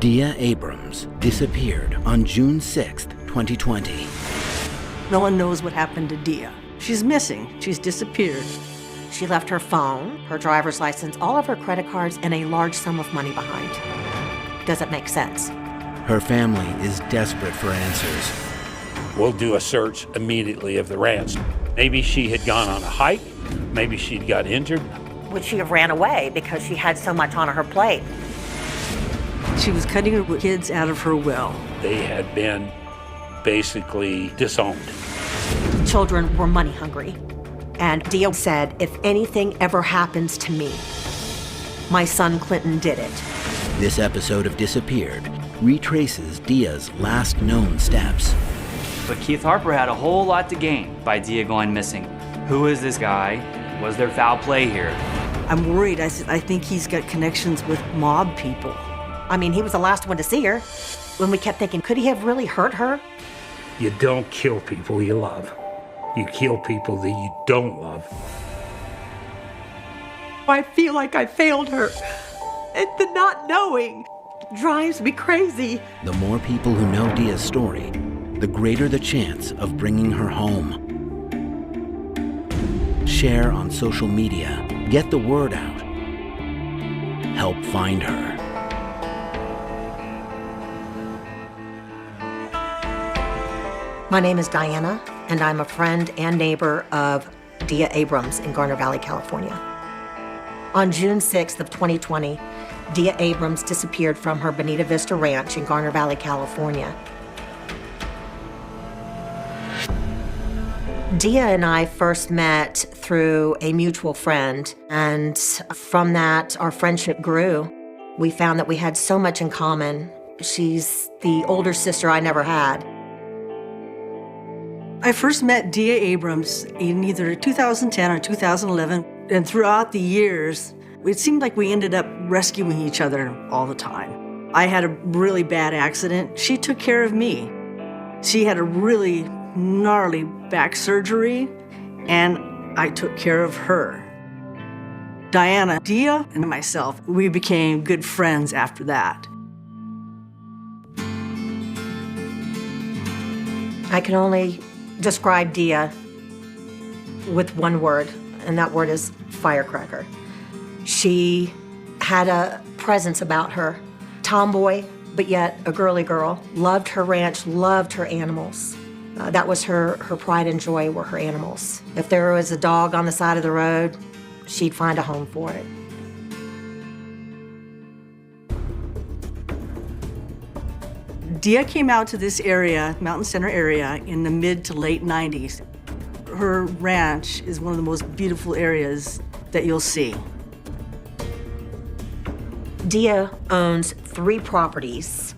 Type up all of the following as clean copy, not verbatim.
Dia Abrams disappeared on June 6, 2020. No one knows what happened to Dia. She's missing. She's disappeared. She left her phone, her driver's license, all of her credit cards, and a large sum of money behind. Doesn't make sense. Her family is desperate for answers. We'll do a search immediately of the ranch. Maybe she had gone on a hike. Maybe she'd got injured. Would she have ran away because she had so much on her plate? She was cutting her kids out of her will. They had been basically disowned. Children were money hungry. And Dia said, if anything ever happens to me, my son Clinton did it. This episode of Disappeared retraces Dia's last known steps. But Keith Harper had a whole lot to gain by Dia going missing. Who is this guy? Was there foul play here? I'm worried. I think he's got connections with mob people. I mean, he was the last one to see her. When we kept thinking, could he have really hurt her? You don't kill people you love. You kill people that you don't love. I feel like I failed her. And the not knowing drives me crazy. The more people who know Dia's story, the greater the chance of bringing her home. Share on social media. Get the word out. Help find her. My name is Diana, and I'm a friend and neighbor of Dia Abrams in Garner Valley, California. On June 6th of 2020, Dia Abrams disappeared from her Bonita Vista Ranch in Garner Valley, California. Dia and I first met through a mutual friend, and from that, our friendship grew. We found that we had so much in common. She's the older sister I never had. I first met Dia Abrams in either 2010 or 2011, and throughout the years, it seemed like we ended up rescuing each other all the time. I had a really bad accident. She took care of me. She had a really gnarly back surgery, and I took care of her. Diana, Dia, and myself, we became good friends after that. I can only describe Dia with one word, and that word is firecracker. She had a presence about her. Tomboy, but yet a girly girl. Loved her ranch, loved her animals. That was her pride and joy were her animals. If there was a dog on the side of the road, she'd find a home for it. Dia came out to this area, Mountain Center area, in the mid to late 90s. Her ranch is one of the most beautiful areas that you'll see. Dia owns 3 properties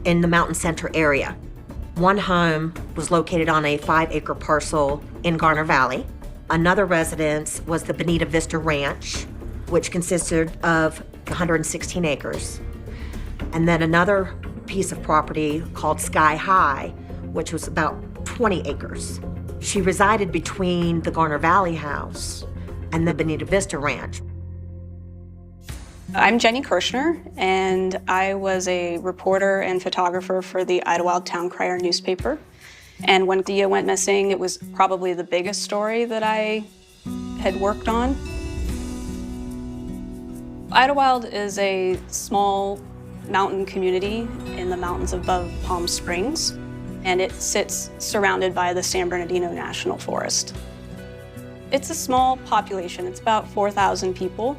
in the Mountain Center area. One home was located on a 5-acre parcel in Garner Valley. Another residence was the Bonita Vista Ranch, which consisted of 116 acres. And then another piece of property called Sky High, which was about 20 acres. She resided between the Garner Valley house and the Bonita Vista Ranch. I'm Jenny Kirshner, and I was a reporter and photographer for the Idyllwild Town Crier newspaper. And when Dia went missing, it was probably the biggest story that I had worked on. Idyllwild is a small mountain community in the mountains above Palm Springs, and it sits surrounded by the San Bernardino National Forest. It's a small population. It's about 4,000 people,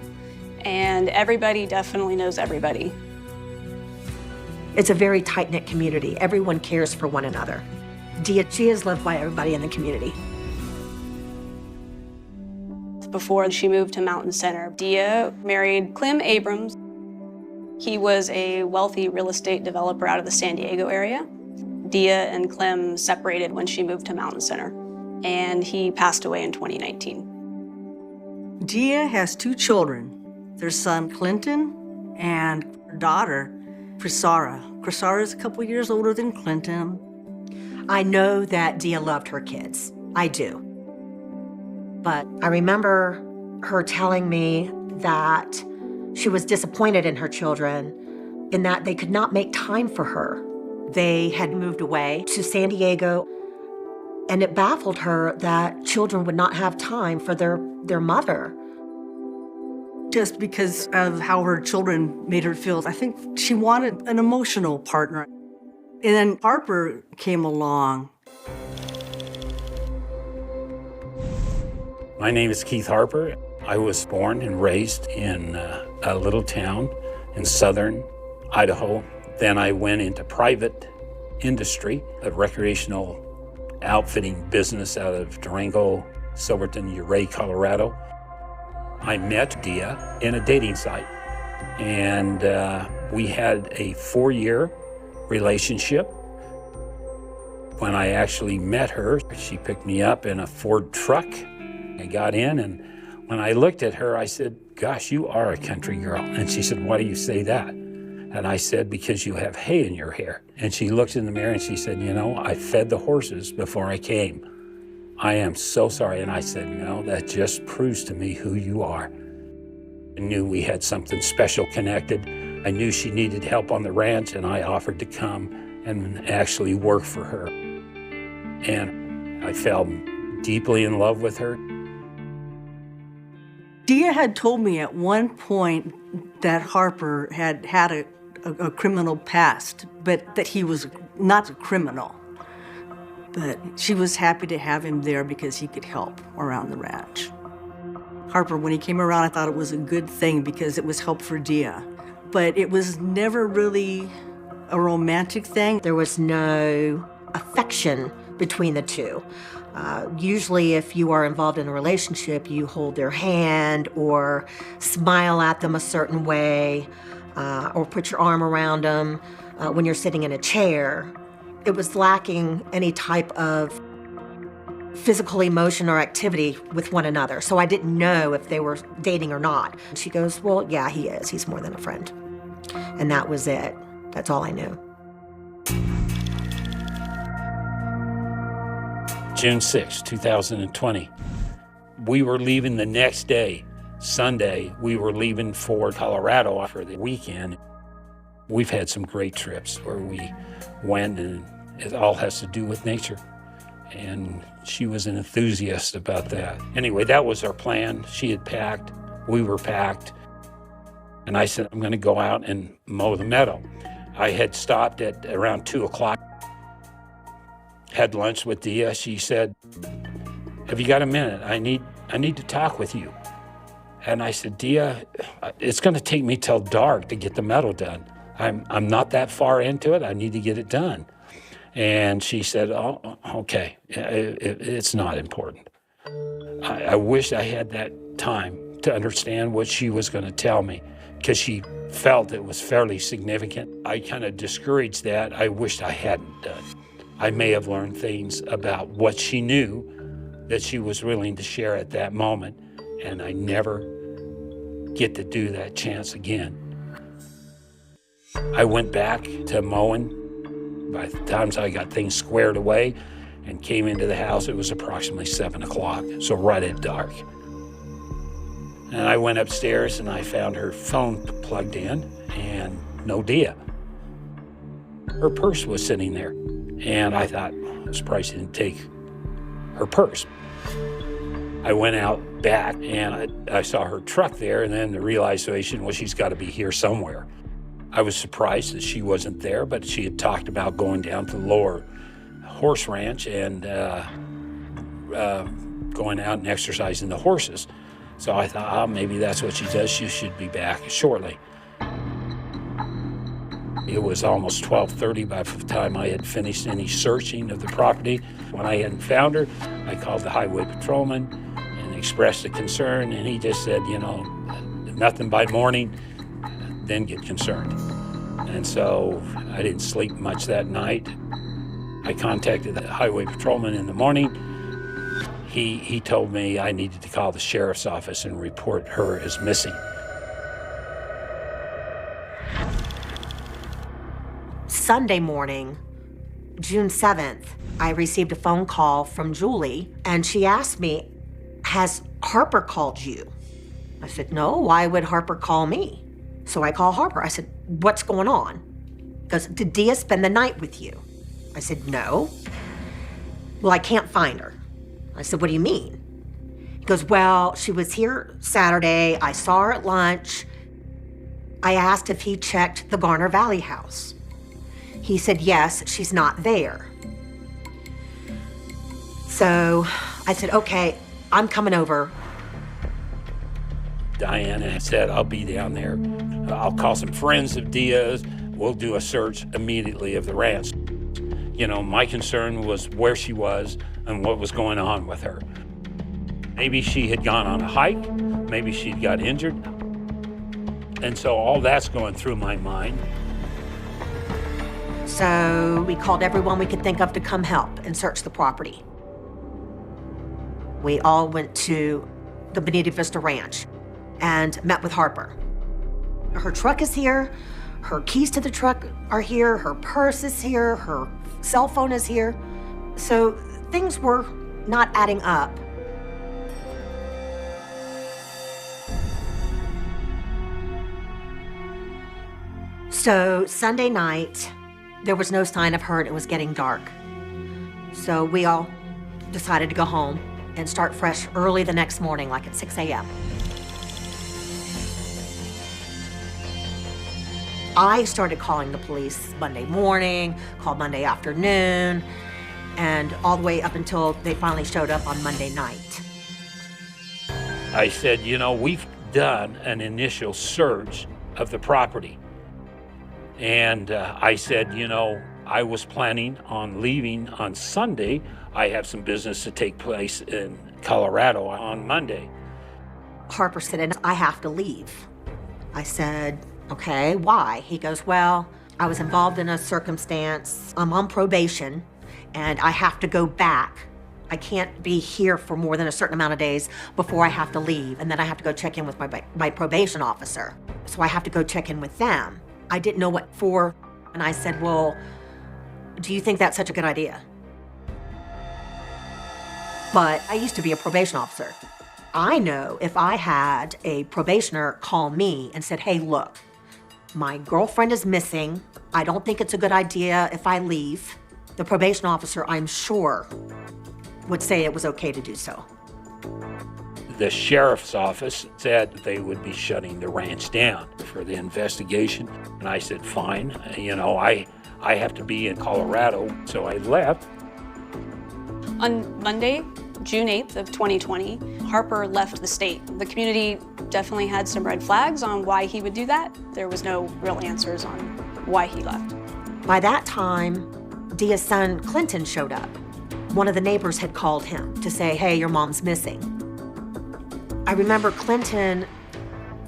and everybody definitely knows everybody. It's a very tight-knit community. Everyone cares for one another. Dia, she is loved by everybody in the community. Before she moved to Mountain Center, Dia married Clem Abrams. He was a wealthy real estate developer out of the San Diego area. Dia and Clem separated when she moved to Mountain Center, and he passed away in 2019. Dia has 2 children, their son Clinton and her daughter Crisara. Crisara is a couple years older than Clinton. I know that Dia loved her kids. I do. But I remember her telling me that she was disappointed in her children in that they could not make time for her. They had moved away to San Diego, and it baffled her that children would not have time for their mother. Just because of how her children made her feel, I think she wanted an emotional partner. And then Harper came along. My name is Keith Harper. I was born and raised in a little town in southern Idaho. Then I went into private industry, a recreational outfitting business out of Durango, Silverton, Ouray, Colorado. I met Dia in a dating site, and we had a 4-year relationship. When I actually met her, she picked me up in a Ford truck. I got in, and when I looked at her, I said, "Gosh, you are a country girl." And she said, "Why do you say that?" And I said, "Because you have hay in your hair." And she looked in the mirror and she said, "You know, I fed the horses before I came. I am so sorry." And I said, "No, that just proves to me who you are." I knew we had something special connected. I knew she needed help on the ranch, and I offered to come and actually work for her. And I fell deeply in love with her. Dia had told me at one point that Harper had had a criminal past, but that he was not a criminal. But she was happy to have him there because he could help around the ranch. Harper, when he came around, I thought it was a good thing because it was help for Dia. But it was never really a romantic thing. There was no affection between the two. Usually if you are involved in a relationship, you hold their hand or smile at them a certain way or put your arm around them when you're sitting in a chair. It was lacking any type of physical emotion or activity with one another. So I didn't know if they were dating or not. And she goes, "Well, yeah, he is. He's more than a friend." And that was it. That's all I knew. June 6, 2020. We were leaving the next day, Sunday. We were leaving for Colorado for the weekend. We've had some great trips where we went, and it all has to do with nature. And she was an enthusiast about that. Anyway, that was our plan. She had packed, we were packed. And I said, "I'm gonna go out and mow the meadow." I had stopped at around 2 o'clock. Had lunch with Dia. She said, "Have you got a minute? I need to talk with you." And I said, "Dia, it's going to take me till dark to get the meadow done. I'm not that far into it. I need to get it done." And she said, "Oh, okay. It's not important." I wish I had that time to understand what she was going to tell me, because she felt it was fairly significant. I kind of discouraged that. I wished I hadn't done. I may have learned things about what she knew that she was willing to share at that moment, and I never get to do that chance again. I went back to mowing. By the time I got things squared away and came into the house, it was approximately 7 o'clock, so right at dark. And I went upstairs and I found her phone plugged in and no Dia. Her purse was sitting there. And I thought, I'm surprised she didn't take her purse. I went out back and I saw her truck there, and then the realization was she's got to be here somewhere. I was surprised that she wasn't there, but she had talked about going down to the lower horse ranch and going out and exercising the horses. So I thought, maybe that's what she does. She should be back shortly. It was almost 12:30 by the time I had finished any searching of the property. When I hadn't found her, I called the highway patrolman and expressed a concern, and he just said, nothing by morning, then get concerned. And so I didn't sleep much that night. I contacted the highway patrolman in the morning. He told me I needed to call the sheriff's office and report her as missing. Sunday morning, June 7th, I received a phone call from Julie, and she asked me, "Has Harper called you?" I said, "No, why would Harper call me?" So I call Harper. I said, what's going on? He goes, did Dia spend the night with you? I said, no. Well, I can't find her. I said, what do you mean? He goes, well, she was here Saturday. I saw her at lunch. I asked if he checked the Garner Valley house. He said, yes, she's not there. So I said, okay, I'm coming over. Diana said, I'll be down there. I'll call some friends of Dia's. We'll do a search immediately of the ranch. You know, my concern was where she was and what was going on with her. Maybe she had gone on a hike. Maybe she'd got injured. And so all that's going through my mind. So we called everyone we could think of to come help and search the property. We all went to the Bonita Vista Ranch and met with Harper. Her truck is here, her keys to the truck are here, her purse is here, her cell phone is here. So things were not adding up. So Sunday night, there was no sign of her and it was getting dark. So we all decided to go home and start fresh early the next morning, like at 6 a.m. I started calling the police Monday morning, called Monday afternoon, and all the way up until they finally showed up on Monday night. I said, you know, we've done an initial search of the property. And I said, you know, I was planning on leaving on Sunday. I have some business to take place in Colorado on Monday. Harper said, I have to leave. I said, okay, why? He goes, well, I was involved in a circumstance. I'm on probation, and I have to go back. I can't be here for more than a certain amount of days before I have to leave, and then I have to go check in with my probation officer. So I have to go check in with them. I didn't know what for, and I said, well, do you think that's such a good idea? But I used to be a probation officer. I know if I had a probationer call me and said, hey, look, my girlfriend is missing. I don't think it's a good idea if I leave. The probation officer, I'm sure, would say it was okay to do so. The sheriff's office said they would be shutting the ranch down for the investigation. And I said, fine, you know, I have to be in Colorado, so I left. On Monday, June 8th of 2020, Harper left the state. The community definitely had some red flags on why he would do that. There was no real answers on why he left. By that time, Dia's son, Clinton, showed up. One of the neighbors had called him to say, hey, your mom's missing. I remember Clinton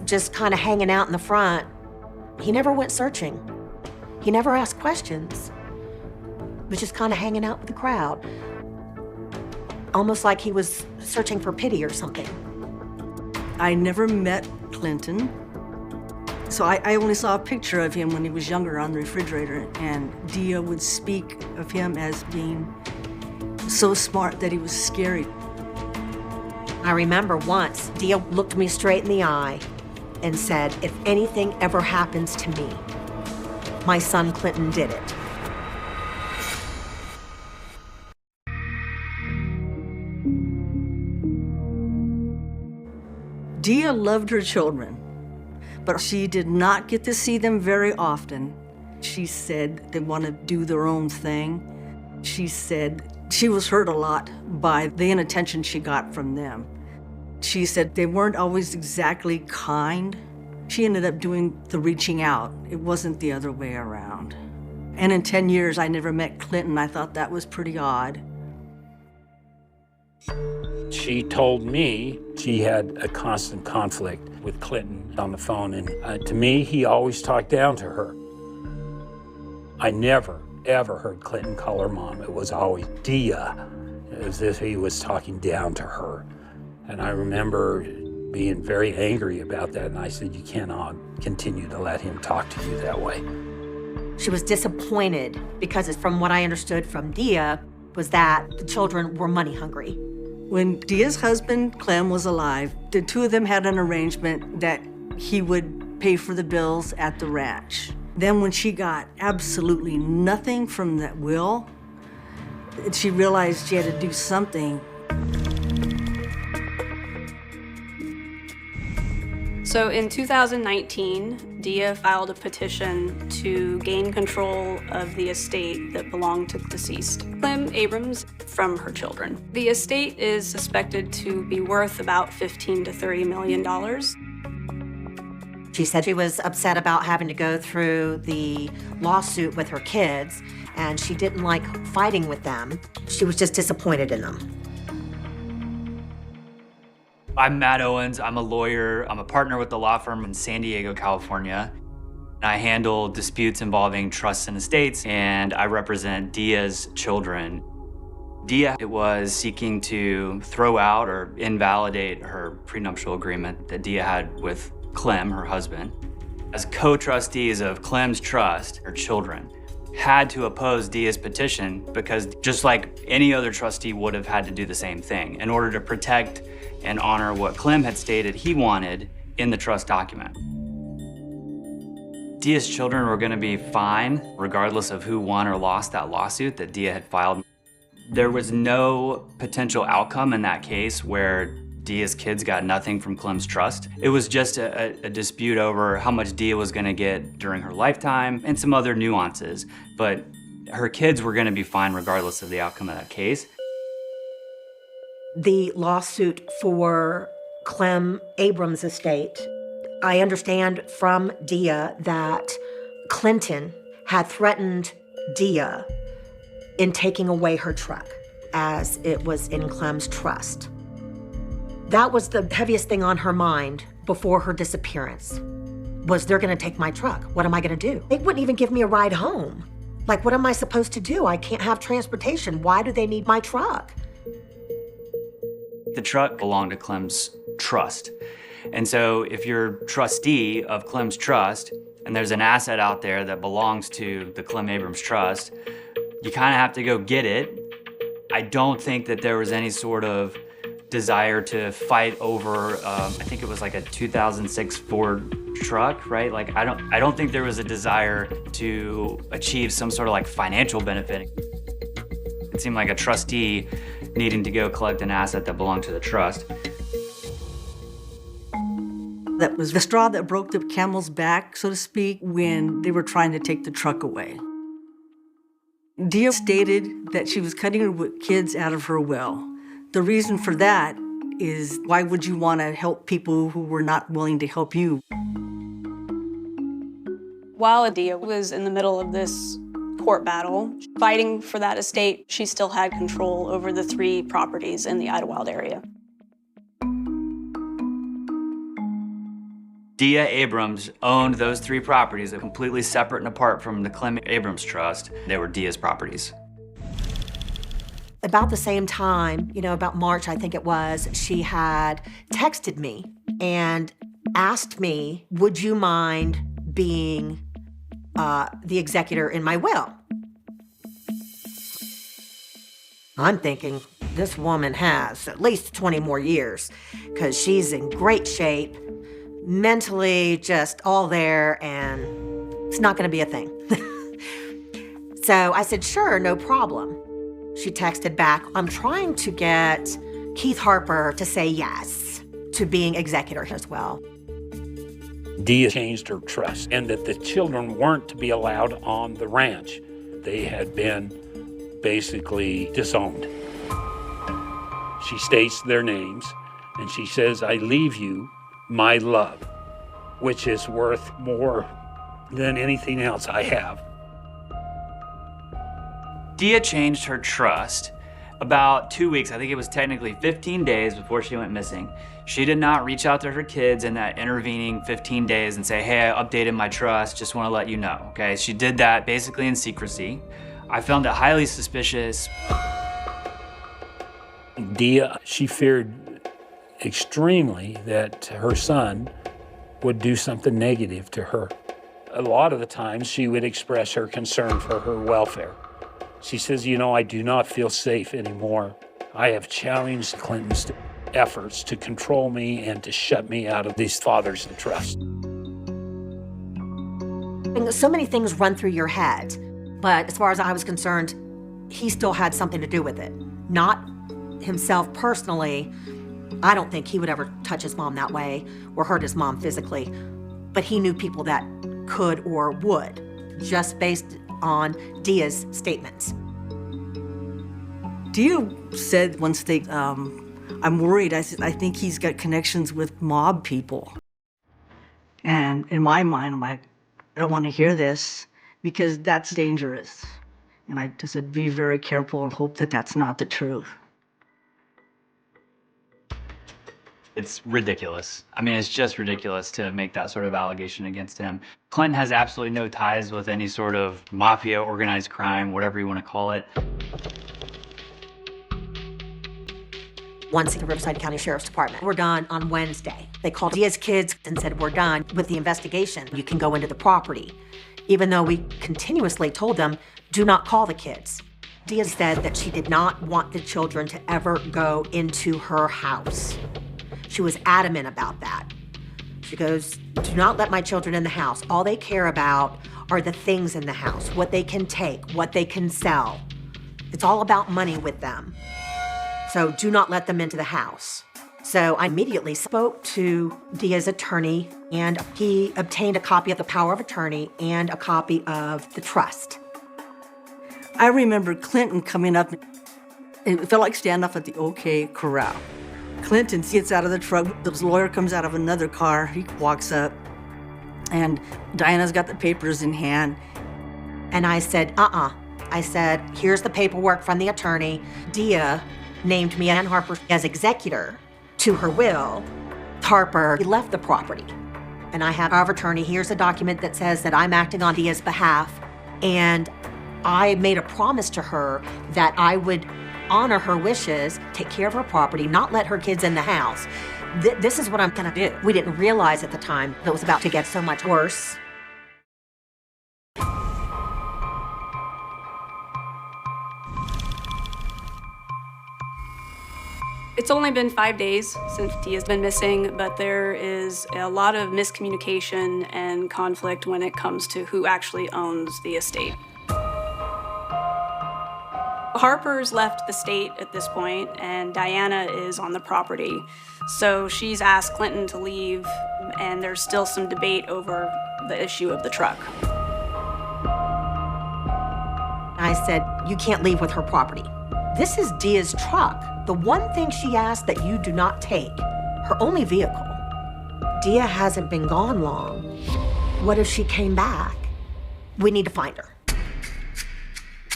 just kind of hanging out in the front. He never went searching. He never asked questions. He was just kind of hanging out with the crowd. Almost like he was searching for pity or something. I never met Clinton, so I only saw a picture of him when he was younger on the refrigerator, and Dia would speak of him as being so smart that he was scary. I remember once, Dia looked me straight in the eye and said, if anything ever happens to me, my son Clinton did it. Dia loved her children, but she did not get to see them very often. She said they want to do their own thing. She said she was hurt a lot by the inattention she got from them. She said they weren't always exactly kind. She ended up doing the reaching out. It wasn't the other way around. And in 10 years, I never met Clinton. I thought that was pretty odd. She told me she had a constant conflict with Clinton on the phone, and to me, he always talked down to her. I never, ever heard Clinton call her mom. It was always Dia, as if he was talking down to her. And I remember being very angry about that, and I said, you cannot continue to let him talk to you that way. She was disappointed because from what I understood from Dia was that the children were money hungry. When Dia's husband, Clem, was alive, the two of them had an arrangement that he would pay for the bills at the ranch. Then when she got absolutely nothing from that will, she realized she had to do something. So in 2019, Dia filed a petition to gain control of the estate that belonged to the deceased Clem Abrams from her children. The estate is suspected to be worth about $15 to $30 million. She said she was upset about having to go through the lawsuit with her kids, and she didn't like fighting with them. She was just disappointed in them. I'm Matt Owens. I'm a lawyer. I'm a partner with the law firm in San Diego, California. I handle disputes involving trusts and estates, and I represent Dia's children. Dia was seeking to throw out or invalidate her prenuptial agreement that Dia had with Clem, her husband. As co-trustees of Clem's trust, her children had to oppose Dia's petition because just like any other trustee would have had to do the same thing in order to protect and honor what Clem had stated he wanted in the trust document. Dia's children were going to be fine regardless of who won or lost that lawsuit that Dia had filed. There was no potential outcome in that case where Dia's kids got nothing from Clem's trust. It was just a dispute over how much Dia was going to get during her lifetime and some other nuances, but her kids were going to be fine regardless of the outcome of that case. The lawsuit for Clem Abrams' estate, I understand from Dia that Clinton had threatened Dia in taking away her truck as it was in Clem's trust. That was the heaviest thing on her mind before her disappearance, was they're gonna take my truck. What am I gonna do? They wouldn't even give me a ride home. Like, what am I supposed to do? I can't have transportation. Why do they need my truck? The truck belonged to Clem's trust. And so if you're trustee of Clem's trust and there's an asset out there that belongs to the Clem Abrams trust, you kind of have to go get it. I don't think that there was any sort of desire to fight over, I think it was like a 2006 Ford truck, right? Like, I don't think there was a desire to achieve some sort of like financial benefit. It seemed like a trustee needing to go collect an asset that belonged to the trust. That was the straw that broke the camel's back, so to speak, when they were trying to take the truck away. Dia stated that she was cutting her kids out of her will. The reason for that is, why would you want to help people who were not willing to help you? While Dia was in the middle of this court battle, fighting for that estate, she still had control over the 3 properties in the Idyllwild area. Dia Abrams owned those 3 properties that were completely separate and apart from the Clem Abrams Trust. They were Dia's properties. About the same time, about March, I think it was, she had texted me and asked me, would you mind being the executor in my will? I'm thinking, this woman has at least 20 more years because she's in great shape, mentally just all there, and it's not gonna be a thing. So I said, sure, no problem. She texted back, I'm trying to get Keith Harper to say yes to being executor as well. Dia changed her trust, and that the children weren't to be allowed on the ranch. They had been basically disowned. She states their names, and she says, I leave you my love, which is worth more than anything else I have. Dia changed her trust about 2 weeks, I think it was technically 15 days before she went missing. She did not reach out to her kids in that intervening 15 days and say, hey, I updated my trust, just want to let you know, okay? She did that basically in secrecy. I found it highly suspicious. Dia, she feared extremely that her son would do something negative to her. A lot of the times she would express her concern for her welfare. She says, I do not feel safe anymore. I have challenged Clinton's efforts to control me and to shut me out of these fathers and trust. And so many things run through your head, but as far as I was concerned, he still had something to do with it. Not himself personally. I don't think he would ever touch his mom that way or hurt his mom physically, but he knew people that could or would, just based on Dia's statements. Dia said once I'm worried. I said, I think he's got connections with mob people. And in my mind, I'm like, I don't want to hear this because that's dangerous. And I just said, be very careful and hope that that's not the truth. It's ridiculous. I mean, it's just ridiculous to make that sort of allegation against him. Clinton has absolutely no ties with any sort of mafia, organized crime, whatever you want to call it. Once the Riverside County Sheriff's Department were done on Wednesday. They called Dia's kids and said, we're done with the investigation. You can go into the property. Even though we continuously told them, do not call the kids. Dia said that she did not want the children to ever go into her house. She was adamant about that. She goes, do not let my children in the house. All they care about are the things in the house, what they can take, what they can sell. It's all about money with them. So do not let them into the house. So I immediately spoke to Dia's attorney, and he obtained a copy of the power of attorney and a copy of the trust. I remember Clinton coming up. It felt like standoff at the OK Corral. Clinton gets out of the truck. The lawyer comes out of another car. He walks up, and Diana's got the papers in hand. And I said, I said, here's the paperwork from the attorney. Dia named me and Harper as executor to her will. Harper left the property. And I have power of attorney. Here's a document that says that I'm acting on Dia's behalf. And I made a promise to her that I would honor her wishes, take care of her property, not let her kids in the house. This is what I'm gonna do. We didn't realize at the time that it was about to get so much worse. It's only been 5 days since Dia's been missing, but there is a lot of miscommunication and conflict when it comes to who actually owns the estate. Harper's left the state at this point, and Diana is on the property. So she's asked Clinton to leave, and there's still some debate over the issue of the truck. I said, you can't leave with her property. This is Dia's truck. The one thing she asked that you do not take, her only vehicle. Dia hasn't been gone long. What if she came back? We need to find her.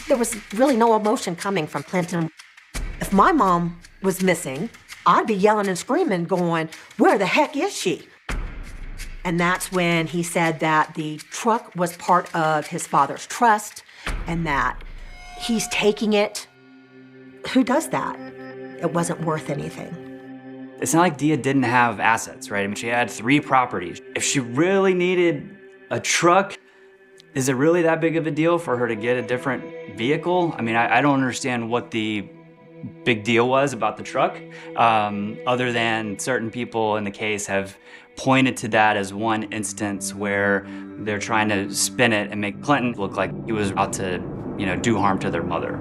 There was really no emotion coming from Clinton. If my mom was missing, I'd be yelling and screaming, going, where the heck is she? And that's when he said that the truck was part of his father's trust and that he's taking it. Who does that? It wasn't worth anything. It's not like Dia didn't have assets, right? I mean, she had 3 properties. If she really needed a truck, is it really that big of a deal for her to get a different vehicle? I mean, I don't understand what the big deal was about the truck, other than certain people in the case have pointed to that as one instance where they're trying to spin it and make Clinton look like he was out to, do harm to their mother.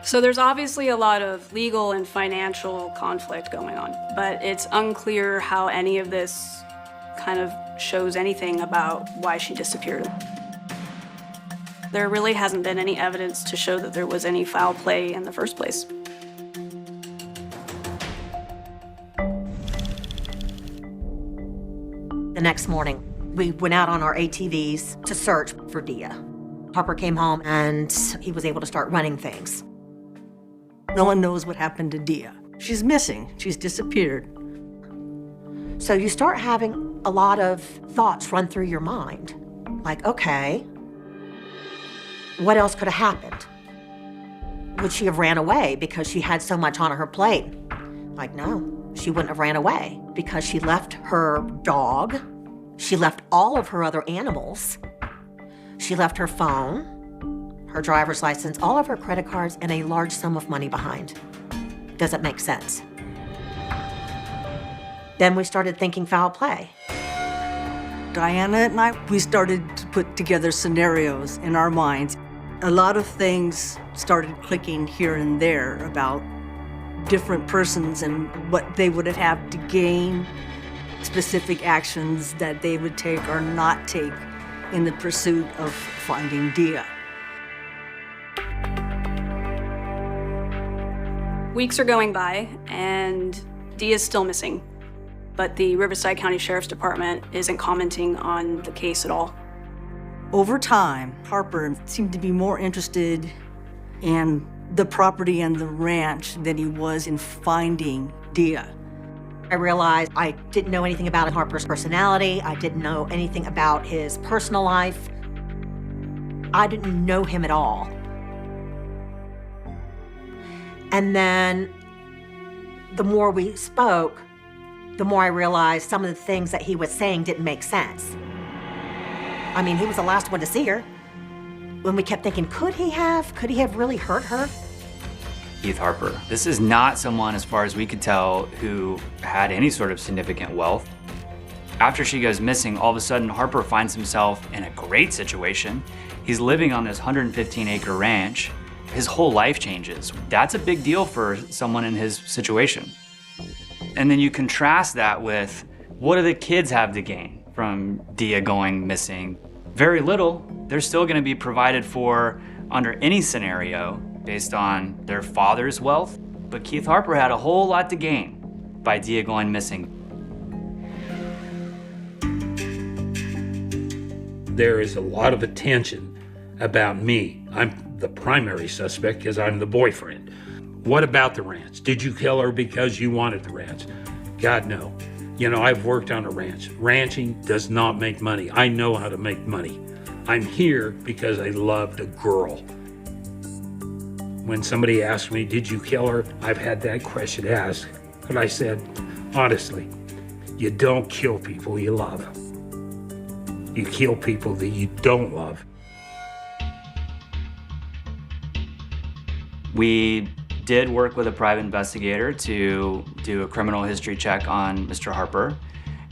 So there's obviously a lot of legal and financial conflict going on, but it's unclear how any of this kind of shows anything about why she disappeared. There really hasn't been any evidence to show that there was any foul play in the first place. The next morning, we went out on our ATVs to search for Dia. Harper came home and he was able to start running things. No one knows what happened to Dia. She's missing. She's disappeared. So you start having a lot of thoughts run through your mind. Like, okay, what else could have happened? Would she have ran away because she had so much on her plate? Like, no, she wouldn't have ran away because she left her dog. She left all of her other animals. She left her phone, her driver's license, all of her credit cards, and a large sum of money behind. Does it make sense? Then we started thinking foul play. Diana and I, we started to put together scenarios in our minds. A lot of things started clicking here and there about different persons and what they would have to gain, specific actions that they would take or not take in the pursuit of finding Dia. Weeks are going by, and Dia's still missing, but the Riverside County Sheriff's Department isn't commenting on the case at all. Over time, Harper seemed to be more interested in the property and the ranch than he was in finding Dia. I realized I didn't know anything about Harper's personality. I didn't know anything about his personal life. I didn't know him at all. And then the more we spoke, the more I realized some of the things that he was saying didn't make sense. I mean, he was the last one to see her. When we kept thinking, could he have really hurt her? Keith Harper. This is not someone, as far as we could tell, who had any sort of significant wealth. After she goes missing, all of a sudden, Harper finds himself in a great situation. He's living on this 115-acre ranch. His whole life changes. That's a big deal for someone in his situation. And then you contrast that with, what do the kids have to gain from Dia going missing? Very little. They're still gonna be provided for under any scenario based on their father's wealth. But Keith Harper had a whole lot to gain by Dia going missing. There is a lot of attention about me. I'm the primary suspect because I'm the boyfriend. What about the ranch? Did you kill her because you wanted the ranch? God, no. You know, I've worked on a ranch. Ranching does not make money. I know how to make money. I'm here because I loved a girl. When somebody asks me, did you kill her? I've had that question asked. And I said, honestly, you don't kill people you love. You kill people that you don't love. We did work with a private investigator to do a criminal history check on Mr. Harper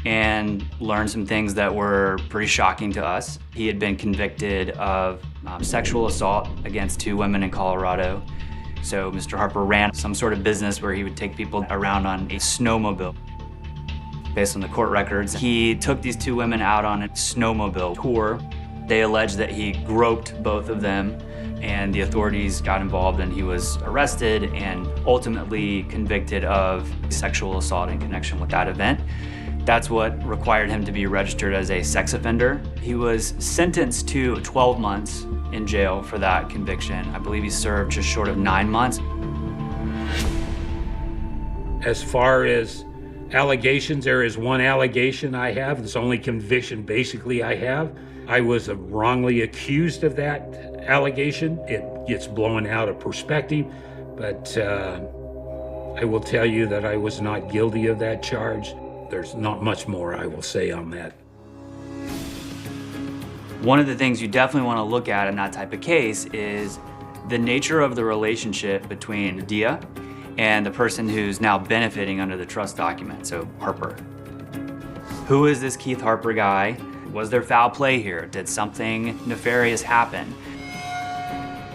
and learned some things that were pretty shocking to us. He had been convicted of sexual assault against 2 women in Colorado. So Mr. Harper ran some sort of business where he would take people around on a snowmobile. Based on the court records, he took these 2 women out on a snowmobile tour. They alleged that he groped both of them, and the authorities got involved, and he was arrested and ultimately convicted of sexual assault in connection with that event. That's what required him to be registered as a sex offender. He was sentenced to 12 months in jail for that conviction. I believe he served just short of 9 months. As far as allegations, there is one allegation I have. It's the only conviction basically I have. I was wrongly accused of that allegation. It gets blown out of perspective, but I will tell you that I was not guilty of that charge. There's not much more I will say on that. One of the things you definitely want to look at in that type of case is the nature of the relationship between Dia and the person who's now benefiting under the trust document, so Harper. Who is this Keith Harper guy? Was there foul play here? Did something nefarious happen?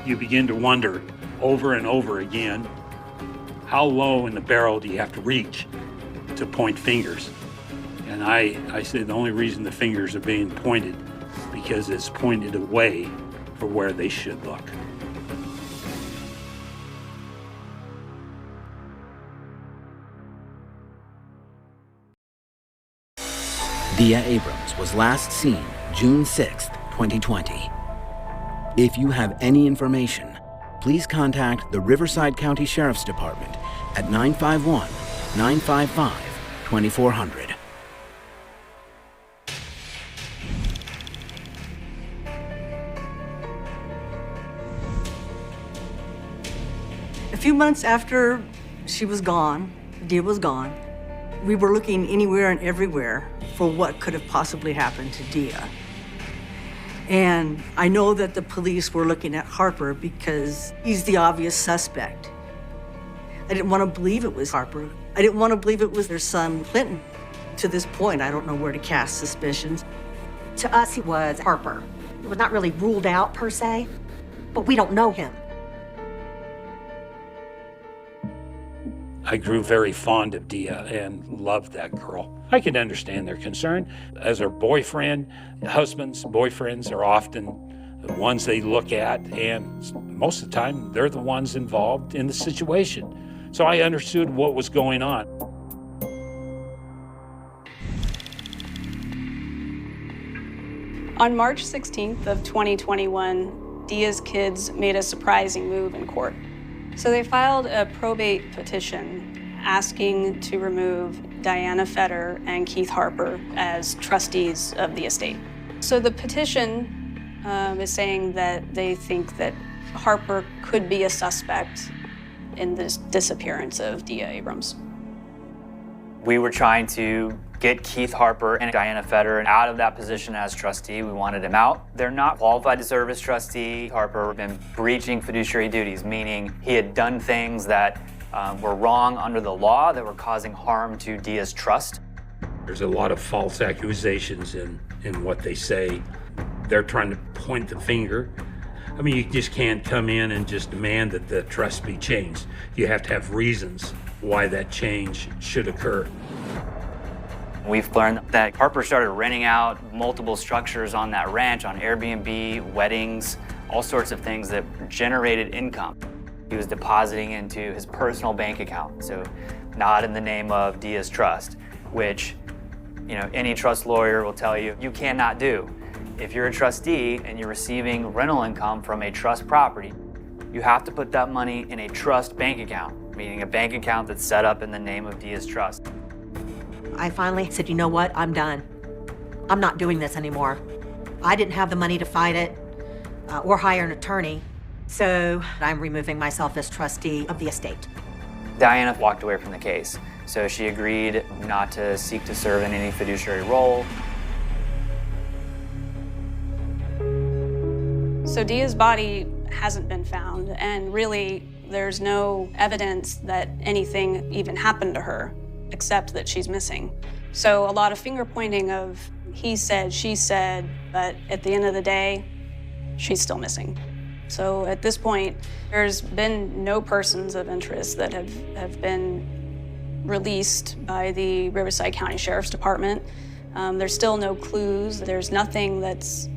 You begin to wonder over and over again, how low in the barrel do you have to reach to point fingers? And I said the only reason the fingers are being pointed because it's pointed away for where they should look. Dia Abrams was last seen June 6, 2020. If you have any information, please contact the Riverside County Sheriff's Department at 951-955-2400. A few months after she was gone, Dia was gone, we were looking anywhere and everywhere for what could have possibly happened to Dia. And I know that the police were looking at Harper because he's the obvious suspect. I didn't want to believe it was Harper. I didn't want to believe it was their son, Clinton. To this point, I don't know where to cast suspicions. To us, he was Harper. He was not really ruled out per se, but we don't know him. I grew very fond of Dia and loved that girl. I can understand their concern. As her boyfriend, husbands, boyfriends are often the ones they look at, and most of the time, they're the ones involved in the situation. So I understood what was going on. On March 16th of 2021, Dia's kids made a surprising move in court. So they filed a probate petition asking to remove Diana Fetter and Keith Harper as trustees of the estate. So the petition is saying that they think that Harper could be a suspect in this disappearance of Dia Abrams. We were trying to get Keith Harper and Diana Fetter out of that position as trustee. We wanted him out. They're not qualified to serve as trustee. Harper had been breaching fiduciary duties, meaning he had done things that were wrong under the law that were causing harm to Dia's trust. There's a lot of false accusations in what they say. They're trying to point the finger. I mean, you just can't come in and just demand that the trust be changed. You have to have reasons why that change should occur. We've learned that Harper started renting out multiple structures on that ranch, on Airbnb, weddings, all sorts of things that generated income. He was depositing into his personal bank account, so not in the name of Dia's trust, which, you know, any trust lawyer will tell you you cannot do. If you're a trustee and you're receiving rental income from a trust property, you have to put that money in a trust bank account, meaning a bank account that's set up in the name of Dia's trust. I finally said, you know what, I'm done. I'm not doing this anymore. I didn't have the money to fight it or hire an attorney, so I'm removing myself as trustee of the estate. Diana walked away from the case, so she agreed not to seek to serve in any fiduciary role. So Dia's body hasn't been found, and really there's no evidence that anything even happened to her, except that she's missing. So a lot of finger pointing of he said, she said, but at the end of the day, she's still missing. So at this point, there's been no persons of interest that have been released by the Riverside County Sheriff's Department. There's still no clues. There's nothing that's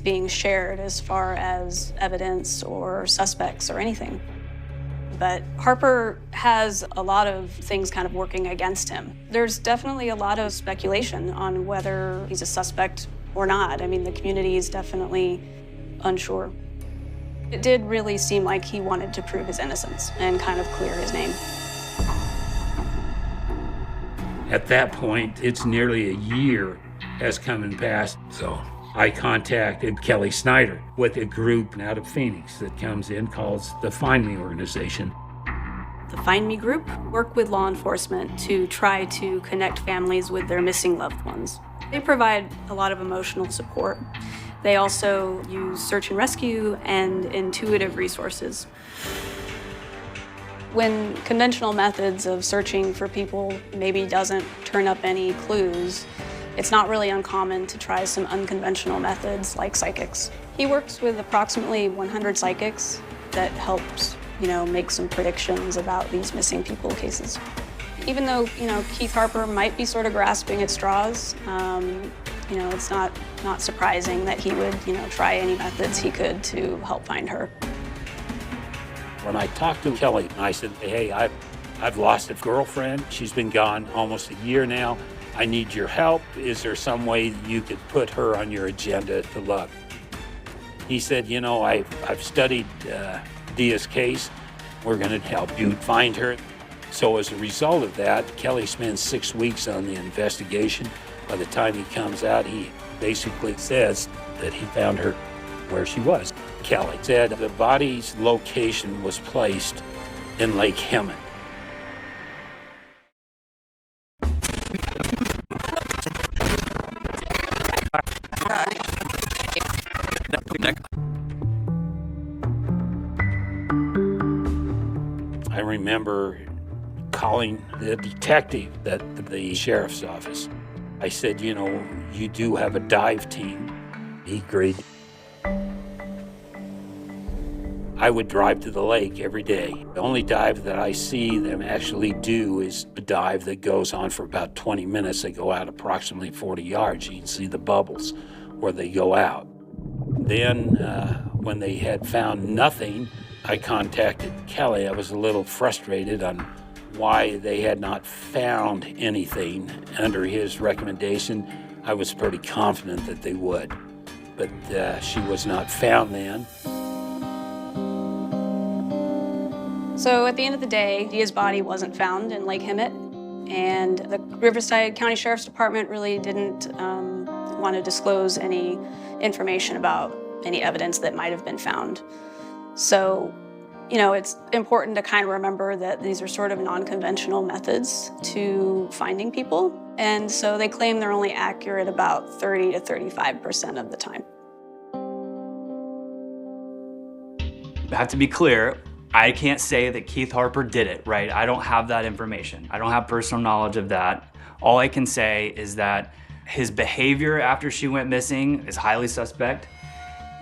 being shared as far as evidence or suspects or anything. But Harper has a lot of things kind of working against him. There's definitely a lot of speculation on whether he's a suspect or not. I mean, the community is definitely unsure. It did really seem like he wanted to prove his innocence and kind of clear his name. At that point, it's nearly a year has come and passed, so I contacted Kelly Snyder with a group out of Phoenix that comes in called the Find Me organization. The Find Me group work with law enforcement to try to connect families with their missing loved ones. They provide a lot of emotional support. They also use search and rescue and intuitive resources. When conventional methods of searching for people maybe doesn't turn up any clues, it's not really uncommon to try some unconventional methods like psychics. He works with approximately 100 psychics that helps, make some predictions about these missing people cases. Even though, Keith Harper might be sort of grasping at straws, it's not surprising that he would, try any methods he could to help find her. When I talked to Kelly, I said, hey, I've lost a girlfriend. She's been gone almost a year now. I need your help. Is there some way you could put her on your agenda to look? He said, I've studied Dia's case. We're going to help you find her. So as a result of that, Kelly spends 6 weeks on the investigation. By the time he comes out, he basically says that he found her where she was. Kelly said the body's location was placed in Lake Hemet. I remember calling the detective at the sheriff's office. I said, you know, you do have a dive team. He agreed. I would drive to the lake every day. The only dive that I see them actually do is a dive that goes on for about 20 minutes. They go out approximately 40 yards. You can see the bubbles where they go out. Then, when they had found nothing, I contacted Kelly. I was a little frustrated on why they had not found anything. Under his recommendation, I was pretty confident that they would. But she was not found then. So at the end of the day, Dia's body wasn't found in Lake Hemet, and the Riverside County Sheriff's Department really didn't want to disclose any information about any evidence that might have been found. So, you know, it's important to kind of remember that these are sort of non-conventional methods to finding people, and so they claim they're only accurate about 30 to 35% of the time. I have to be clear, I can't say that Keith Harper did it, right? I don't have that information. I don't have personal knowledge of that. All I can say is that his behavior after she went missing is highly suspect,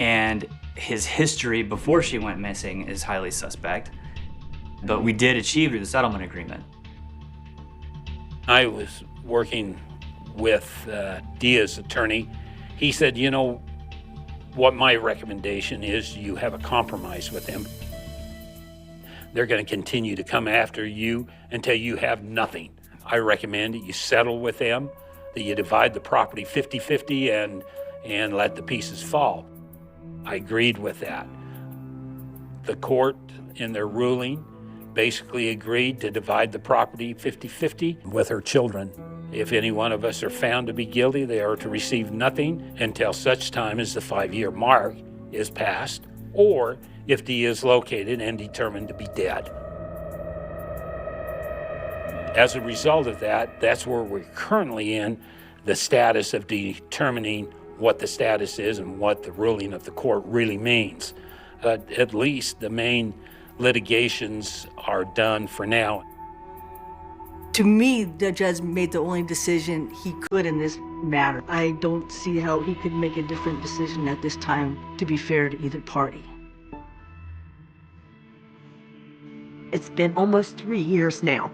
and his history before she went missing is highly suspect. But we did achieve the settlement agreement. I was working with Dia's attorney. He said, you know, what my recommendation is, you have a compromise with them. They're going to continue to come after you until you have nothing. I recommend that you settle with them, that you divide the property 50-50 and let the pieces fall. I agreed with that. The court, in their ruling, basically agreed to divide the property 50-50 with her children. If any one of us are found to be guilty, they are to receive nothing until such time as the 5-year mark is passed, or if Dia is located and determined to be dead. As a result of that, that's where we're currently in, the status of determining what the status is and what the ruling of the court really means. But at least the main litigations are done for now. To me, the judge made the only decision he could in this matter. I don't see how he could make a different decision at this time to be fair to either party. It's been almost 3 years now.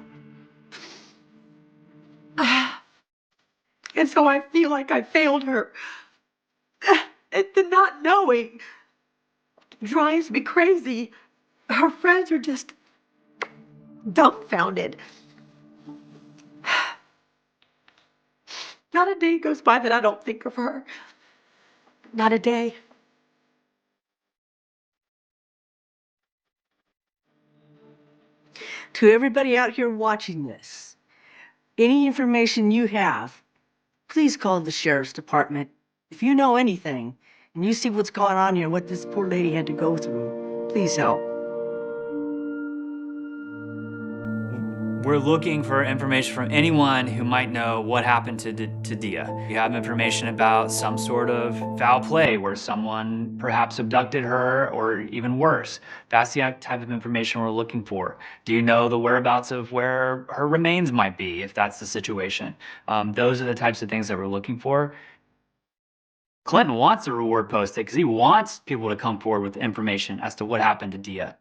And so I feel like I failed her. And the not knowing drives me crazy. Her friends are just dumbfounded. Not a day goes by that I don't think of her. Not a day. To everybody out here watching this, any information you have, please call the sheriff's department. If you know anything and you see what's going on here, what this poor lady had to go through, please help. We're looking for information from anyone who might know what happened to Dia. If you have information about some sort of foul play where someone perhaps abducted her or even worse, that's the type of information we're looking for. Do you know the whereabouts of where her remains might be, if that's the situation? Those are the types of things that we're looking for. Clinton wants a reward posted because he wants people to come forward with information as to what happened to Dia.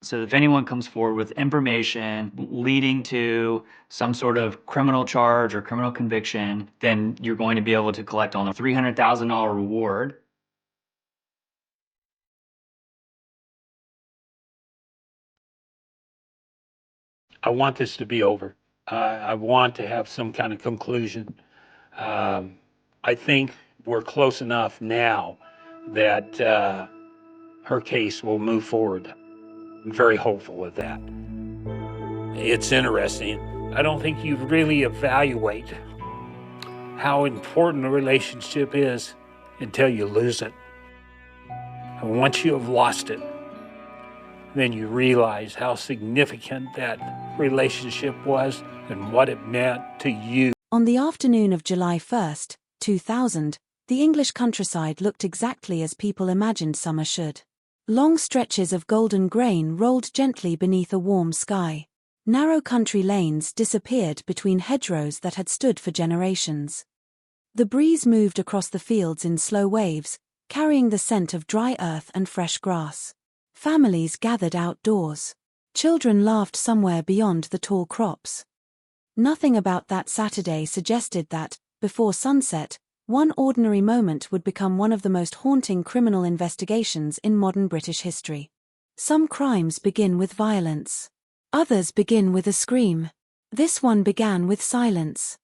So if anyone comes forward with information leading to some sort of criminal charge or criminal conviction, then you're going to be able to collect on a $300,000 reward. I want this to be over. I want to have some kind of conclusion. I think we're close enough now that her case will move forward. I'm very hopeful of that. It's interesting. I don't think you really evaluate how important a relationship is until you lose it. And once you have lost it, then you realize how significant that relationship was and what it meant to you. On the afternoon of July 1st, 2000, the English countryside looked exactly as people imagined summer should. Long stretches of golden grain rolled gently beneath a warm sky. Narrow country lanes disappeared between hedgerows that had stood for generations. The breeze moved across the fields in slow waves, carrying the scent of dry earth and fresh grass. Families gathered outdoors. Children laughed somewhere beyond the tall crops. Nothing about that Saturday suggested that, before sunset, one ordinary moment would become one of the most haunting criminal investigations in modern British history. Some crimes begin with violence. Others begin with a scream. This one began with silence.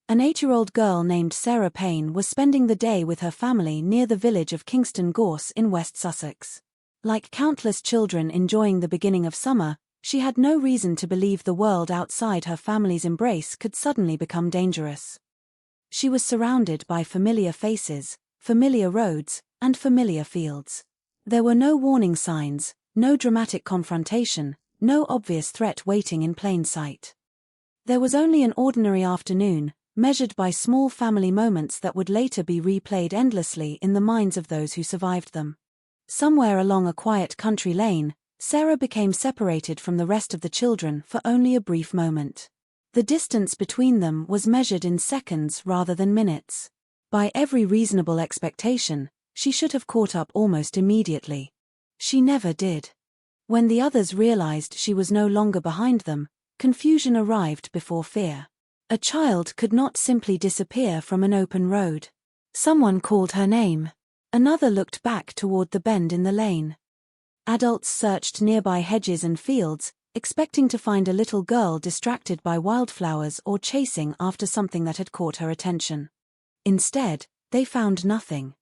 An 8-year-old girl named Sarah Payne was spending the day with her family near the village of Kingston Gorse in West Sussex. Like countless children enjoying the beginning of summer, she had no reason to believe the world outside her family's embrace could suddenly become dangerous. She was surrounded by familiar faces, familiar roads, and familiar fields. There were no warning signs, no dramatic confrontation, no obvious threat waiting in plain sight. There was only an ordinary afternoon, measured by small family moments that would later be replayed endlessly in the minds of those who survived them. Somewhere along a quiet country lane, Sarah became separated from the rest of the children for only a brief moment. The distance between them was measured in seconds rather than minutes. By every reasonable expectation, she should have caught up almost immediately. She never did. When the others realized she was no longer behind them, confusion arrived before fear. A child could not simply disappear from an open road. Someone called her name. Another looked back toward the bend in the lane. Adults searched nearby hedges and fields, expecting to find a little girl distracted by wildflowers or chasing after something that had caught her attention. Instead, they found nothing.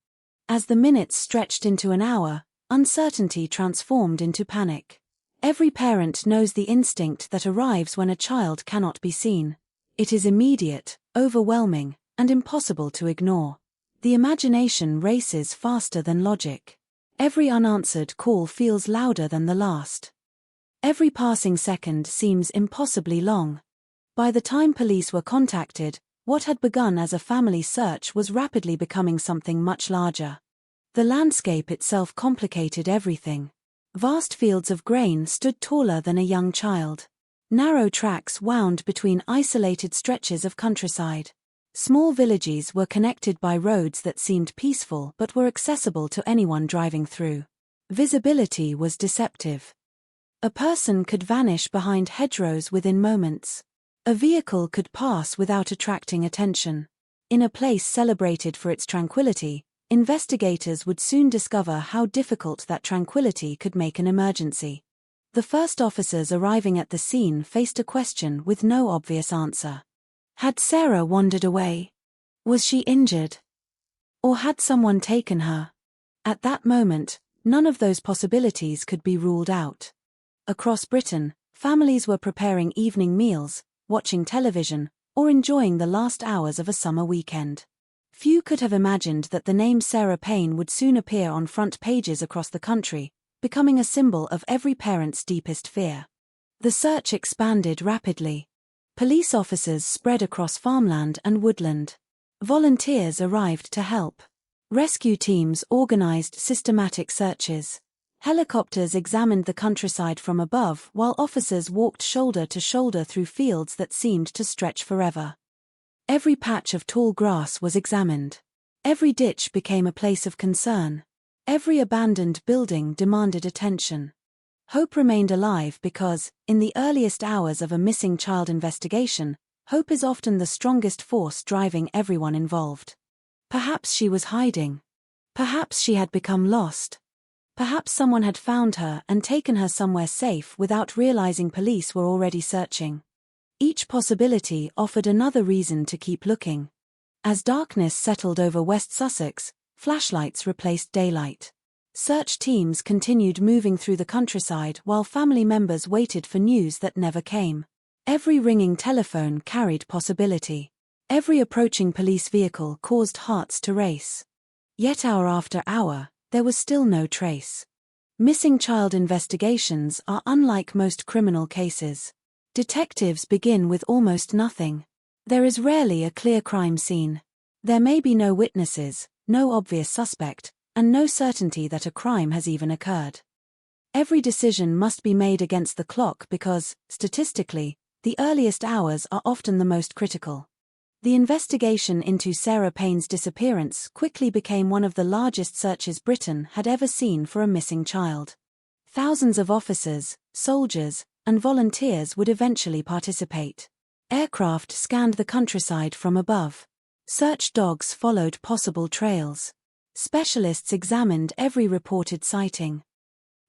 As the minutes stretched into an hour, uncertainty transformed into panic. Every parent knows the instinct that arrives when a child cannot be seen. It is immediate, overwhelming, and impossible to ignore. The imagination races faster than logic. Every unanswered call feels louder than the last. Every passing second seems impossibly long. By the time police were contacted, what had begun as a family search was rapidly becoming something much larger. The landscape itself complicated everything. Vast fields of grain stood taller than a young child. Narrow tracks wound between isolated stretches of countryside. Small villages were connected by roads that seemed peaceful but were accessible to anyone driving through. Visibility was deceptive. A person could vanish behind hedgerows within moments. A vehicle could pass without attracting attention. In a place celebrated for its tranquility, investigators would soon discover how difficult that tranquility could make an emergency. The first officers arriving at the scene faced a question with no obvious answer. Had Sarah wandered away? Was she injured? Or had someone taken her? At that moment, none of those possibilities could be ruled out. Across Britain, families were preparing evening meals, watching television, or enjoying the last hours of a summer weekend. Few could have imagined that the name Sarah Payne would soon appear on front pages across the country, becoming a symbol of every parent's deepest fear. The search expanded rapidly. Police officers spread across farmland and woodland. Volunteers arrived to help. Rescue teams organized systematic searches. Helicopters examined the countryside from above while officers walked shoulder to shoulder through fields that seemed to stretch forever. Every patch of tall grass was examined. Every ditch became a place of concern. Every abandoned building demanded attention. Hope remained alive because, in the earliest hours of a missing child investigation, hope is often the strongest force driving everyone involved. Perhaps she was hiding. Perhaps she had become lost. Perhaps someone had found her and taken her somewhere safe without realizing police were already searching. Each possibility offered another reason to keep looking. As darkness settled over West Sussex, flashlights replaced daylight. Search teams continued moving through the countryside while family members waited for news that never came. Every ringing telephone carried possibility. Every approaching police vehicle caused hearts to race. Yet hour after hour, there was still no trace. Missing child investigations are unlike most criminal cases. Detectives begin with almost nothing. There is rarely a clear crime scene. There may be no witnesses, no obvious suspect, and no certainty that a crime has even occurred. Every decision must be made against the clock because, statistically, the earliest hours are often the most critical. The investigation into Sarah Payne's disappearance quickly became one of the largest searches Britain had ever seen for a missing child. Thousands of officers, soldiers, and volunteers would eventually participate. Aircraft scanned the countryside from above. Search dogs followed possible trails. Specialists examined every reported sighting.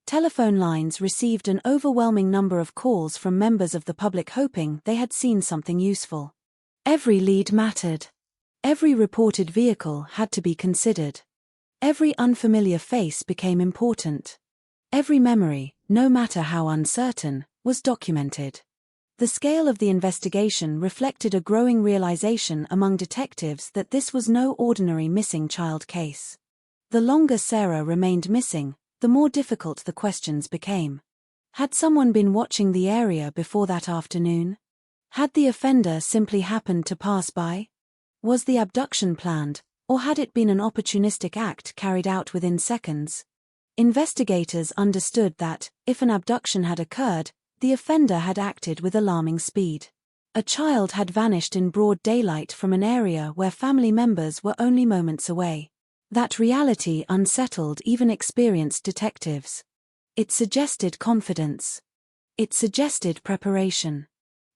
Telephone lines received an overwhelming number of calls from members of the public hoping they had seen something useful. Every lead mattered. Every reported vehicle had to be considered. Every unfamiliar face became important. Every memory, no matter how uncertain, was documented. The scale of the investigation reflected a growing realization among detectives that this was no ordinary missing child case. The longer Sarah remained missing, the more difficult the questions became. Had someone been watching the area before that afternoon? Had the offender simply happened to pass by? Was the abduction planned, or had it been an opportunistic act carried out within seconds? Investigators understood that, if an abduction had occurred, the offender had acted with alarming speed. A child had vanished in broad daylight from an area where family members were only moments away. That reality unsettled even experienced detectives. It suggested confidence. It suggested preparation.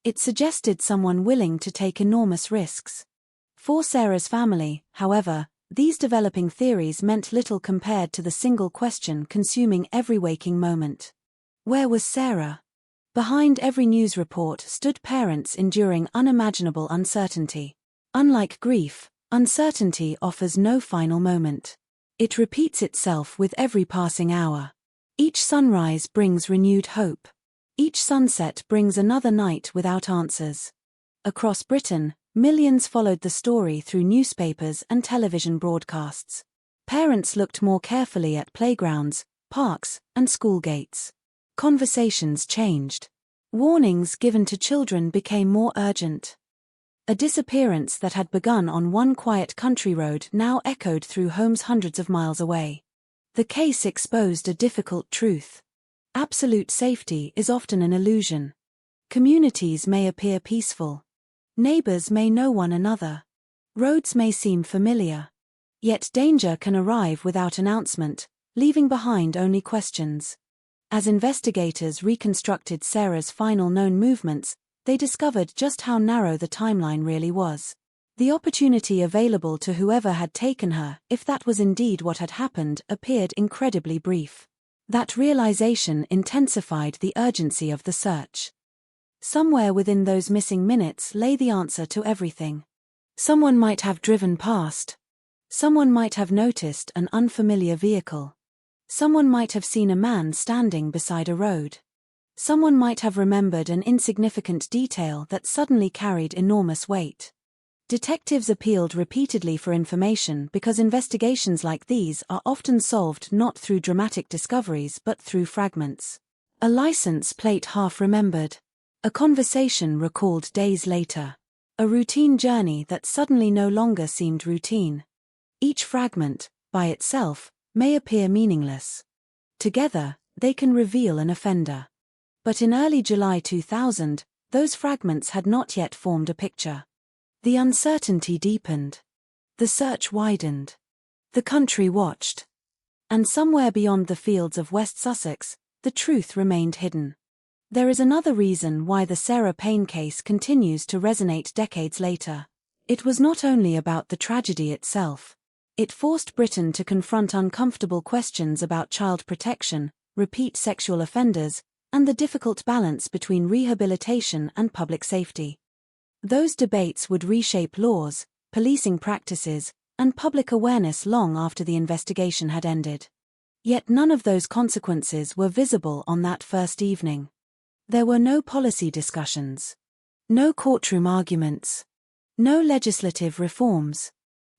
It suggested someone willing to take enormous risks. For Sarah's family, however, these developing theories meant little compared to the single question consuming every waking moment. Where was Sarah? Behind every news report stood parents enduring unimaginable uncertainty. Unlike grief, uncertainty offers no final moment. It repeats itself with every passing hour. Each sunrise brings renewed hope. Each sunset brings another night without answers. Across Britain, millions followed the story through newspapers and television broadcasts. Parents looked more carefully at playgrounds, parks, and school gates. Conversations changed. Warnings given to children became more urgent. A disappearance that had begun on one quiet country road now echoed through homes hundreds of miles away. The case exposed a difficult truth. Absolute safety is often an illusion. Communities may appear peaceful. Neighbors may know one another. Roads may seem familiar. Yet danger can arrive without announcement, leaving behind only questions. As investigators reconstructed Sarah's final known movements, they discovered just how narrow the timeline really was. The opportunity available to whoever had taken her, if that was indeed what had happened, appeared incredibly brief. That realization intensified the urgency of the search. Somewhere within those missing minutes lay the answer to everything. Someone might have driven past. Someone might have noticed an unfamiliar vehicle. Someone might have seen a man standing beside a road. Someone might have remembered an insignificant detail that suddenly carried enormous weight. Detectives appealed repeatedly for information because investigations like these are often solved not through dramatic discoveries but through fragments. A license plate half remembered. A conversation recalled days later. A routine journey that suddenly no longer seemed routine. Each fragment, by itself, may appear meaningless. Together, they can reveal an offender. But in early July 2000, those fragments had not yet formed a picture. The uncertainty deepened. The search widened. The country watched. And somewhere beyond the fields of West Sussex, the truth remained hidden. There is another reason why the Sarah Payne case continues to resonate decades later. It was not only about the tragedy itself. It forced Britain to confront uncomfortable questions about child protection, repeat sexual offenders, and the difficult balance between rehabilitation and public safety. Those debates would reshape laws, policing practices, and public awareness long after the investigation had ended. Yet none of those consequences were visible on that first evening. There were no policy discussions. No courtroom arguments. No legislative reforms.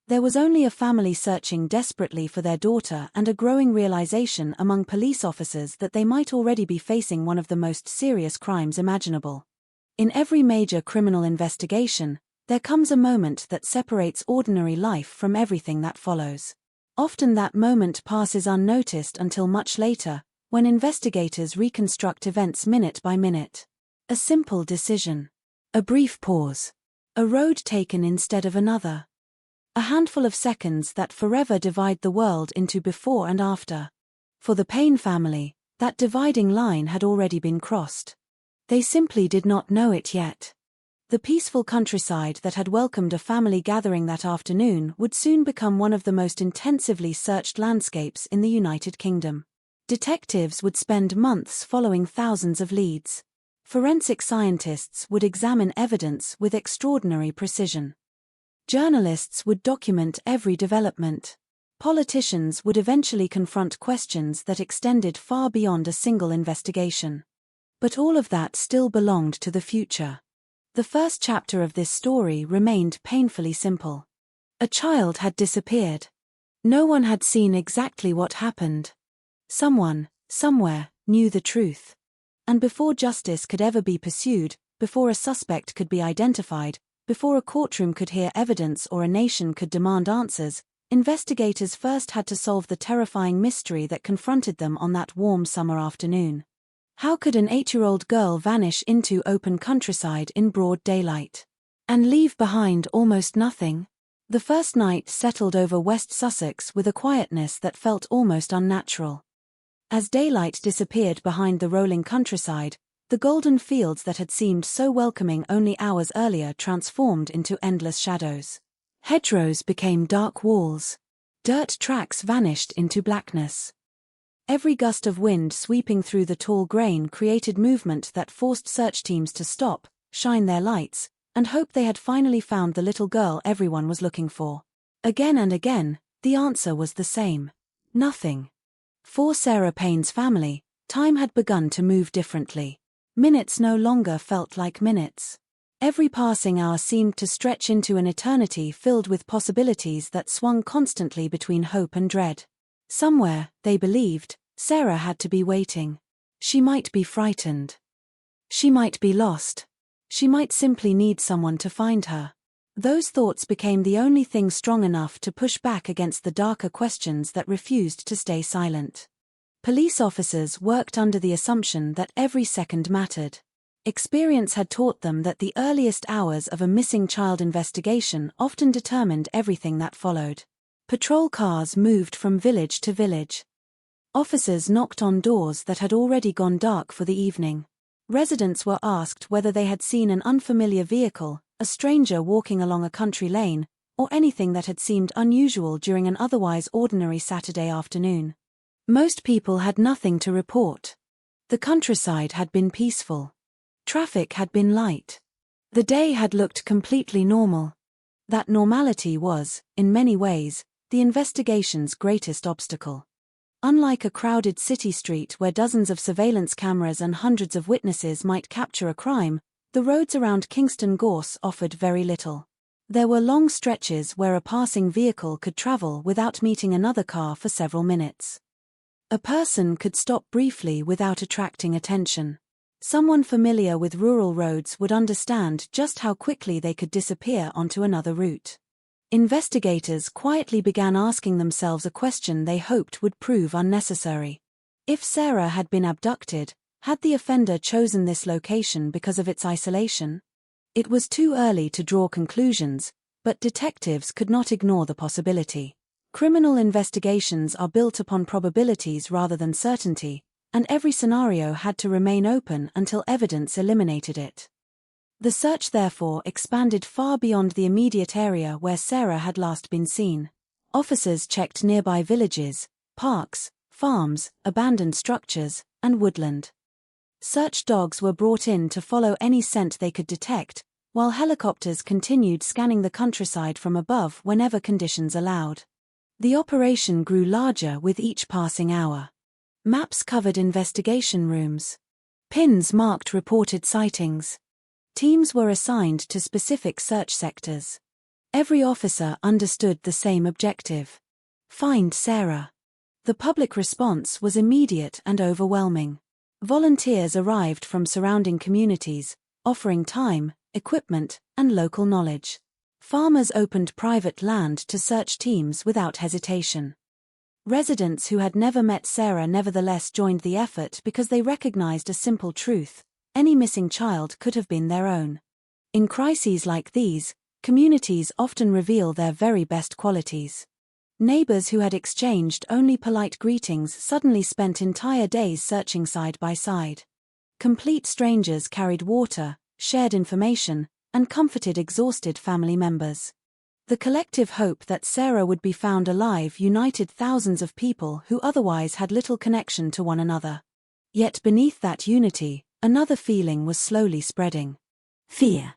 There was only a family searching desperately for their daughter and a growing realization among police officers that they might already be facing one of the most serious crimes imaginable. In every major criminal investigation, there comes a moment that separates ordinary life from everything that follows. Often that moment passes unnoticed until much later, when investigators reconstruct events minute by minute. A simple decision. A brief pause. A road taken instead of another. A handful of seconds that forever divide the world into before and after. For the Payne family, that dividing line had already been crossed. They simply did not know it yet. The peaceful countryside that had welcomed a family gathering that afternoon would soon become one of the most intensively searched landscapes in the United Kingdom. Detectives would spend months following thousands of leads. Forensic scientists would examine evidence with extraordinary precision. Journalists would document every development. Politicians would eventually confront questions that extended far beyond a single investigation. But all of that still belonged to the future. The first chapter of this story remained painfully simple. A child had disappeared. No one had seen exactly what happened. Someone, somewhere, knew the truth. And before justice could ever be pursued, before a suspect could be identified, before a courtroom could hear evidence or a nation could demand answers, investigators first had to solve the terrifying mystery that confronted them on that warm summer afternoon. How could an 8-year-old girl vanish into open countryside in broad daylight? And leave behind almost nothing? The first night settled over West Sussex with a quietness that felt almost unnatural. As daylight disappeared behind the rolling countryside, the golden fields that had seemed so welcoming only hours earlier transformed into endless shadows. Hedgerows became dark walls. Dirt tracks vanished into blackness. Every gust of wind sweeping through the tall grain created movement that forced search teams to stop, shine their lights, and hope they had finally found the little girl everyone was looking for. Again and again, the answer was the same. Nothing. For Sarah Payne's family, time had begun to move differently. Minutes no longer felt like minutes. Every passing hour seemed to stretch into an eternity filled with possibilities that swung constantly between hope and dread. Somewhere, they believed, Sarah had to be waiting. She might be frightened. She might be lost. She might simply need someone to find her. Those thoughts became the only thing strong enough to push back against the darker questions that refused to stay silent. Police officers worked under the assumption that every second mattered. Experience had taught them that the earliest hours of a missing child investigation often determined everything that followed. Patrol cars moved from village to village. Officers knocked on doors that had already gone dark for the evening. Residents were asked whether they had seen an unfamiliar vehicle, a stranger walking along a country lane, or anything that had seemed unusual during an otherwise ordinary Saturday afternoon. Most people had nothing to report. The countryside had been peaceful. Traffic had been light. The day had looked completely normal. That normality was, in many ways, the investigation's greatest obstacle. Unlike a crowded city street where dozens of surveillance cameras and hundreds of witnesses might capture a crime, the roads around Kingston Gorse offered very little. There were long stretches where a passing vehicle could travel without meeting another car for several minutes. A person could stop briefly without attracting attention. Someone familiar with rural roads would understand just how quickly they could disappear onto another route. Investigators quietly began asking themselves a question they hoped would prove unnecessary. If Sarah had been abducted, had the offender chosen this location because of its isolation? It was too early to draw conclusions, but detectives could not ignore the possibility. Criminal investigations are built upon probabilities rather than certainty, and every scenario had to remain open until evidence eliminated it. The search therefore expanded far beyond the immediate area where Sarah had last been seen. Officers checked nearby villages, parks, farms, abandoned structures, and woodland. Search dogs were brought in to follow any scent they could detect, while helicopters continued scanning the countryside from above whenever conditions allowed. The operation grew larger with each passing hour. Maps covered investigation rooms. Pins marked reported sightings. Teams were assigned to specific search sectors. Every officer understood the same objective: find Sarah. The public response was immediate and overwhelming. Volunteers arrived from surrounding communities, offering time, equipment, and local knowledge. Farmers opened private land to search teams without hesitation. Residents who had never met Sarah nevertheless joined the effort because they recognized a simple truth: any missing child could have been their own. In crises like these, communities often reveal their very best qualities. Neighbors who had exchanged only polite greetings suddenly spent entire days searching side by side. Complete strangers carried water, shared information, and comforted exhausted family members. The collective hope that Sarah would be found alive united thousands of people who otherwise had little connection to one another. Yet beneath that unity, another feeling was slowly spreading: fear.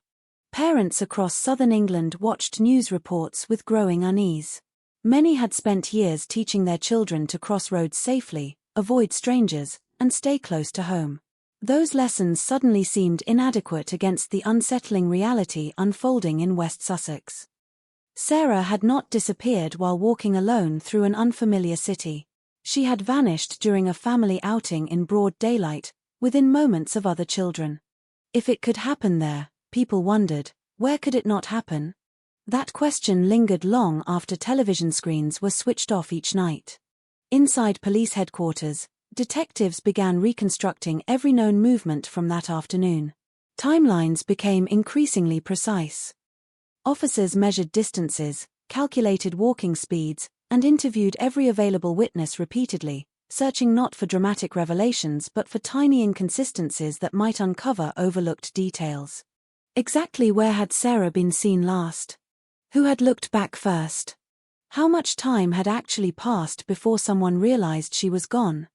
Parents across southern England watched news reports with growing unease. Many had spent years teaching their children to cross roads safely, avoid strangers, and stay close to home. Those lessons suddenly seemed inadequate against the unsettling reality unfolding in West Sussex. Sarah had not disappeared while walking alone through an unfamiliar city. She had vanished during a family outing in broad daylight, within moments of other children. If it could happen there, people wondered, where could it not happen? That question lingered long after television screens were switched off each night. Inside police headquarters, detectives began reconstructing every known movement from that afternoon. Timelines became increasingly precise. Officers measured distances, calculated walking speeds, and interviewed every available witness repeatedly, searching not for dramatic revelations but for tiny inconsistencies that might uncover overlooked details. Exactly where had Sarah been seen last? Who had looked back first? How much time had actually passed before someone realized she was gone?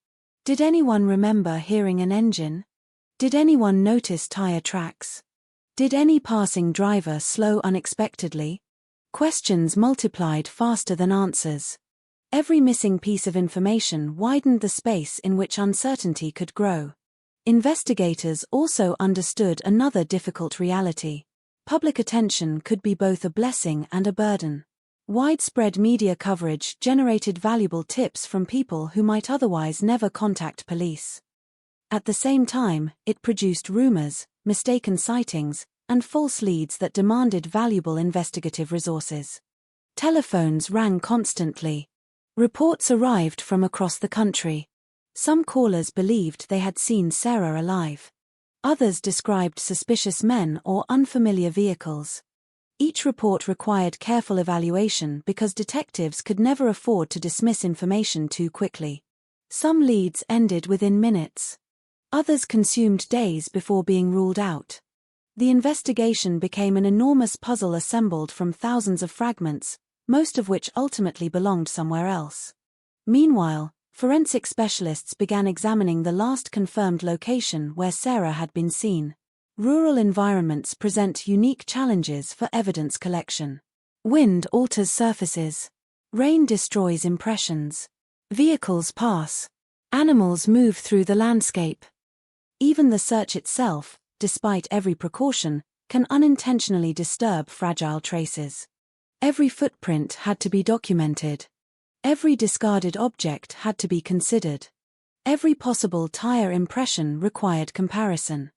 Did anyone remember hearing an engine? Did anyone notice tire tracks? Did any passing driver slow unexpectedly? Questions multiplied faster than answers. Every missing piece of information widened the space in which uncertainty could grow. Investigators also understood another difficult reality. Public attention could be both a blessing and a burden. Widespread media coverage generated valuable tips from people who might otherwise never contact police. At the same time, it produced rumors, mistaken sightings, and false leads that demanded valuable investigative resources. Telephones rang constantly. Reports arrived from across the country. Some callers believed they had seen Sarah alive. Others described suspicious men or unfamiliar vehicles. Each report required careful evaluation because detectives could never afford to dismiss information too quickly. Some leads ended within minutes. Others consumed days before being ruled out. The investigation became an enormous puzzle assembled from thousands of fragments, most of which ultimately belonged somewhere else. Meanwhile, forensic specialists began examining the last confirmed location where Sarah had been seen. Rural environments present unique challenges for evidence collection. Wind alters surfaces. Rain destroys impressions. Vehicles pass. Animals move through the landscape. Even the search itself, despite every precaution, can unintentionally disturb fragile traces. Every footprint had to be documented. Every discarded object had to be considered. Every possible tire impression required comparison.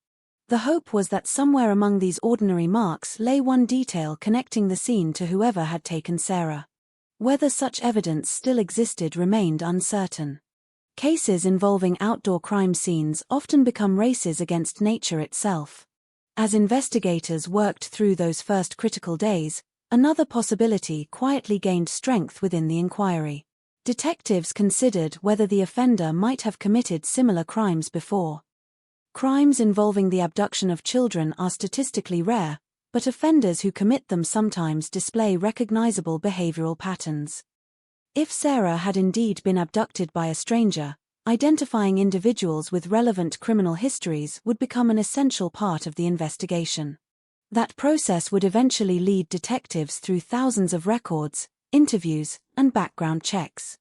The hope was that somewhere among these ordinary marks lay one detail connecting the scene to whoever had taken Sarah. Whether such evidence still existed remained uncertain. Cases involving outdoor crime scenes often become races against nature itself. As investigators worked through those first critical days, another possibility quietly gained strength within the inquiry. Detectives considered whether the offender might have committed similar crimes before. Crimes involving the abduction of children are statistically rare, but offenders who commit them sometimes display recognizable behavioral patterns. If Sarah had indeed been abducted by a stranger, identifying individuals with relevant criminal histories would become an essential part of the investigation. That process would eventually lead detectives through thousands of records, interviews, and background checks.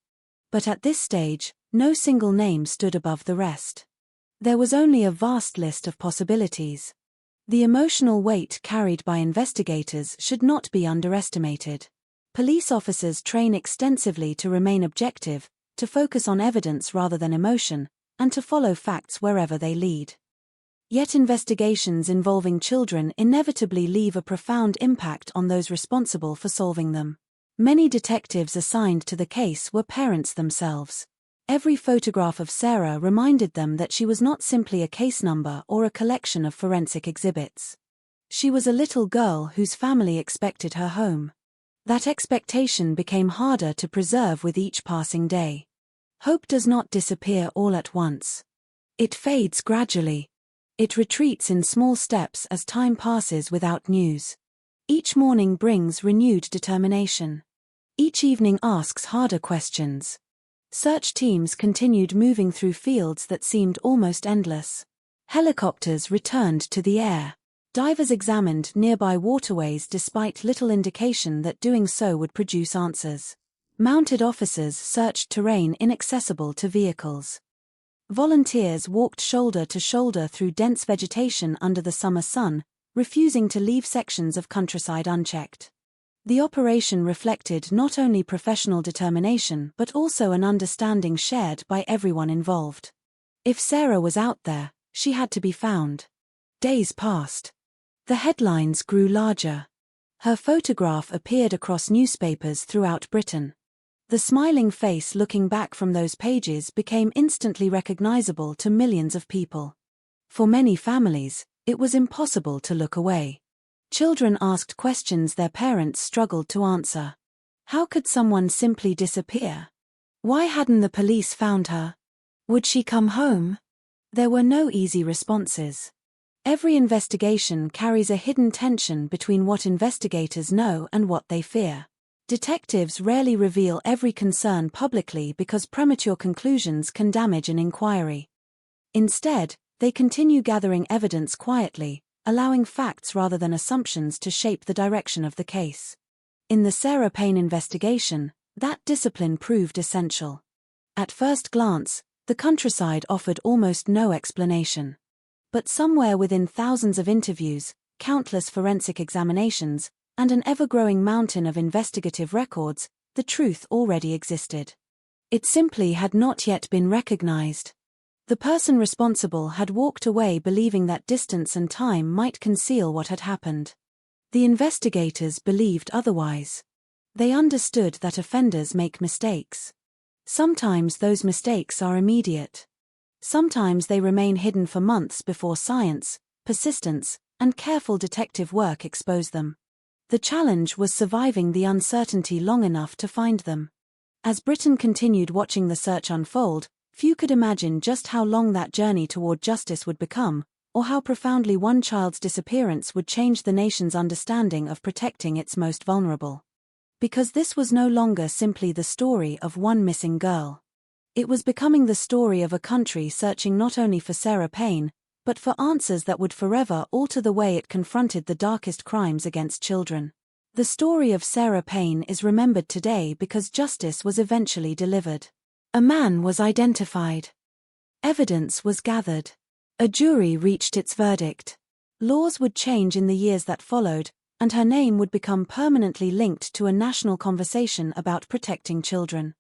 But at this stage, no single name stood above the rest. There was only a vast list of possibilities. The emotional weight carried by investigators should not be underestimated. Police officers train extensively to remain objective, to focus on evidence rather than emotion, and to follow facts wherever they lead. Yet investigations involving children inevitably leave a profound impact on those responsible for solving them. Many detectives assigned to the case were parents themselves. Every photograph of Sarah reminded them that she was not simply a case number or a collection of forensic exhibits. She was a little girl whose family expected her home. That expectation became harder to preserve with each passing day. Hope does not disappear all at once. It fades gradually. It retreats in small steps as time passes without news. Each morning brings renewed determination. Each evening asks harder questions. Search teams continued moving through fields that seemed almost endless. Helicopters returned to the air. Divers examined nearby waterways despite little indication that doing so would produce answers. Mounted officers searched terrain inaccessible to vehicles. Volunteers walked shoulder to shoulder through dense vegetation under the summer sun, refusing to leave sections of countryside unchecked. The operation reflected not only professional determination but also an understanding shared by everyone involved. If Sarah was out there, she had to be found. Days passed. The headlines grew larger. Her photograph appeared across newspapers throughout Britain. The smiling face looking back from those pages became instantly recognizable to millions of people. For many families, it was impossible to look away. Children asked questions their parents struggled to answer. How could someone simply disappear? Why hadn't the police found her? Would she come home? There were no easy responses. Every investigation carries a hidden tension between what investigators know and what they fear. Detectives rarely reveal every concern publicly because premature conclusions can damage an inquiry. Instead, they continue gathering evidence quietly, allowing facts rather than assumptions to shape the direction of the case. In the Sarah Payne investigation, that discipline proved essential. At first glance, the countryside offered almost no explanation. But somewhere within thousands of interviews, countless forensic examinations, and an ever-growing mountain of investigative records, the truth already existed. It simply had not yet been recognized. The person responsible had walked away believing that distance and time might conceal what had happened. The investigators believed otherwise. They understood that offenders make mistakes. Sometimes those mistakes are immediate. Sometimes they remain hidden for months before science, persistence, and careful detective work expose them. The challenge was surviving the uncertainty long enough to find them. As Britain continued watching the search unfold, few could imagine just how long that journey toward justice would become, or how profoundly one child's disappearance would change the nation's understanding of protecting its most vulnerable. Because this was no longer simply the story of one missing girl. It was becoming the story of a country searching not only for Sarah Payne, but for answers that would forever alter the way it confronted the darkest crimes against children. The story of Sarah Payne is remembered today because justice was eventually delivered. A man was identified. Evidence was gathered. A jury reached its verdict. Laws would change in the years that followed, and her name would become permanently linked to a national conversation about protecting children.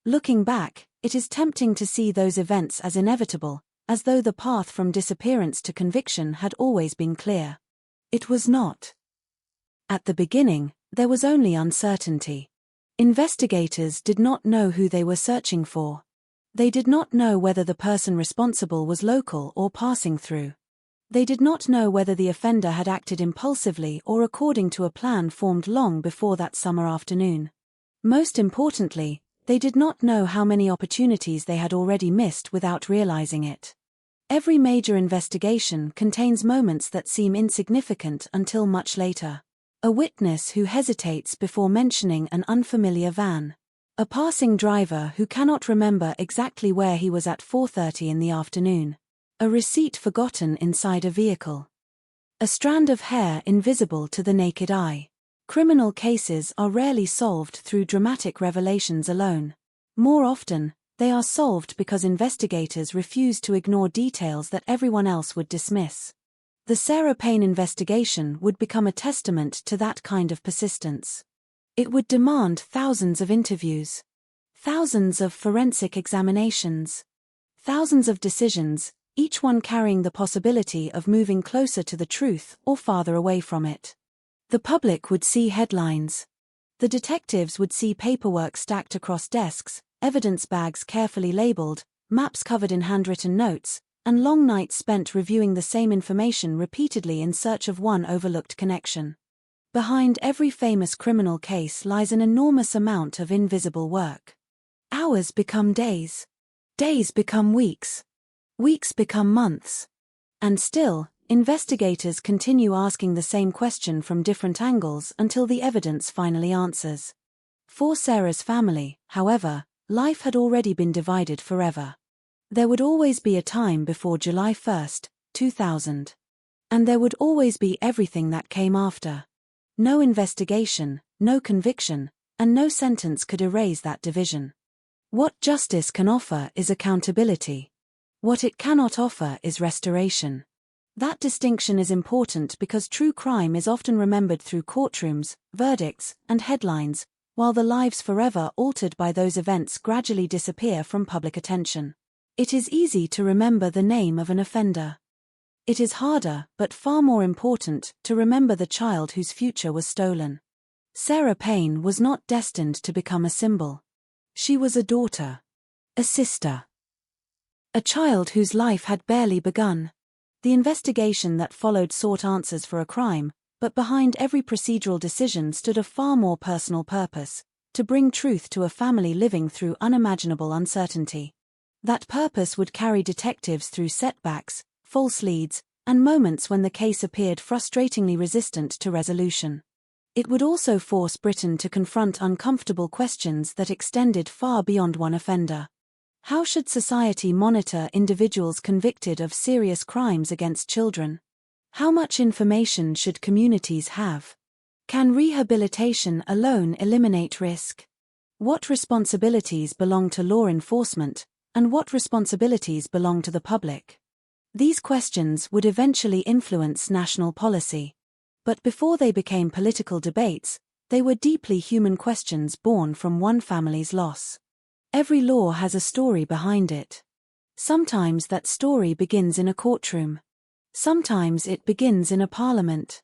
Looking back, it is tempting to see those events as inevitable, as though the path from disappearance to conviction had always been clear. It was not. At the beginning, there was only uncertainty. Investigators did not know who they were searching for. They did not know whether the person responsible was local or passing through. They did not know whether the offender had acted impulsively or according to a plan formed long before that summer afternoon. Most importantly, they did not know how many opportunities they had already missed without realizing it. Every major investigation contains moments that seem insignificant until much later. A witness who hesitates before mentioning an unfamiliar van. A passing driver who cannot remember exactly where he was at 4:30 in the afternoon. A receipt forgotten inside a vehicle. A strand of hair invisible to the naked eye. Criminal cases are rarely solved through dramatic revelations alone. More often, they are solved because investigators refuse to ignore details that everyone else would dismiss. The Sarah Payne investigation would become a testament to that kind of persistence. It would demand thousands of interviews, thousands of forensic examinations, thousands of decisions, each one carrying the possibility of moving closer to the truth or farther away from it. The public would see headlines. The detectives would see paperwork stacked across desks, evidence bags carefully labeled, maps covered in handwritten notes, and long nights spent reviewing the same information repeatedly in search of one overlooked connection. Behind every famous criminal case lies an enormous amount of invisible work. Hours become days. Days become weeks. Weeks become months. And still, investigators continue asking the same question from different angles until the evidence finally answers. For Sarah's family, however, life had already been divided forever. There would always be a time before July 1, 2000. And there would always be everything that came after. No investigation, no conviction, and no sentence could erase that division. What justice can offer is accountability. What it cannot offer is restoration. That distinction is important because true crime is often remembered through courtrooms, verdicts, and headlines, while the lives forever altered by those events gradually disappear from public attention. It is easy to remember the name of an offender. It is harder, but far more important, to remember the child whose future was stolen. Sarah Payne was not destined to become a symbol. She was a daughter. A sister. A child whose life had barely begun. The investigation that followed sought answers for a crime, but behind every procedural decision stood a far more personal purpose: to bring truth to a family living through unimaginable uncertainty. That purpose would carry detectives through setbacks, false leads, and moments when the case appeared frustratingly resistant to resolution. It would also force Britain to confront uncomfortable questions that extended far beyond one offender. How should society monitor individuals convicted of serious crimes against children? How much information should communities have? Can rehabilitation alone eliminate risk? What responsibilities belong to law enforcement, and what responsibilities belong to the public? These questions would eventually influence national policy. But before they became political debates, they were deeply human questions born from one family's loss. Every law has a story behind it. Sometimes that story begins in a courtroom. Sometimes it begins in a parliament.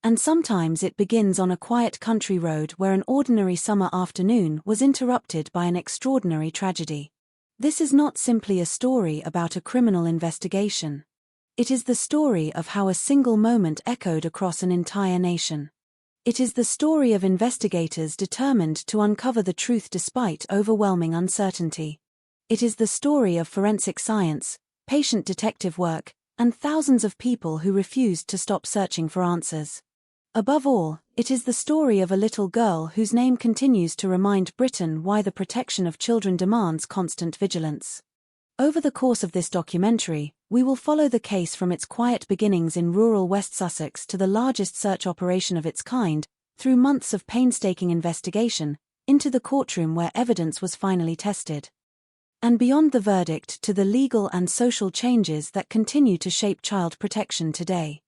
And sometimes it begins on a quiet country road where an ordinary summer afternoon was interrupted by an extraordinary tragedy. This is not simply a story about a criminal investigation. It is the story of how a single moment echoed across an entire nation. It is the story of investigators determined to uncover the truth despite overwhelming uncertainty. It is the story of forensic science, patient detective work, and thousands of people who refused to stop searching for answers. Above all, it is the story of a little girl whose name continues to remind Britain why the protection of children demands constant vigilance. Over the course of this documentary, we will follow the case from its quiet beginnings in rural West Sussex to the largest search operation of its kind, through months of painstaking investigation, into the courtroom where evidence was finally tested. And beyond the verdict to the legal and social changes that continue to shape child protection today.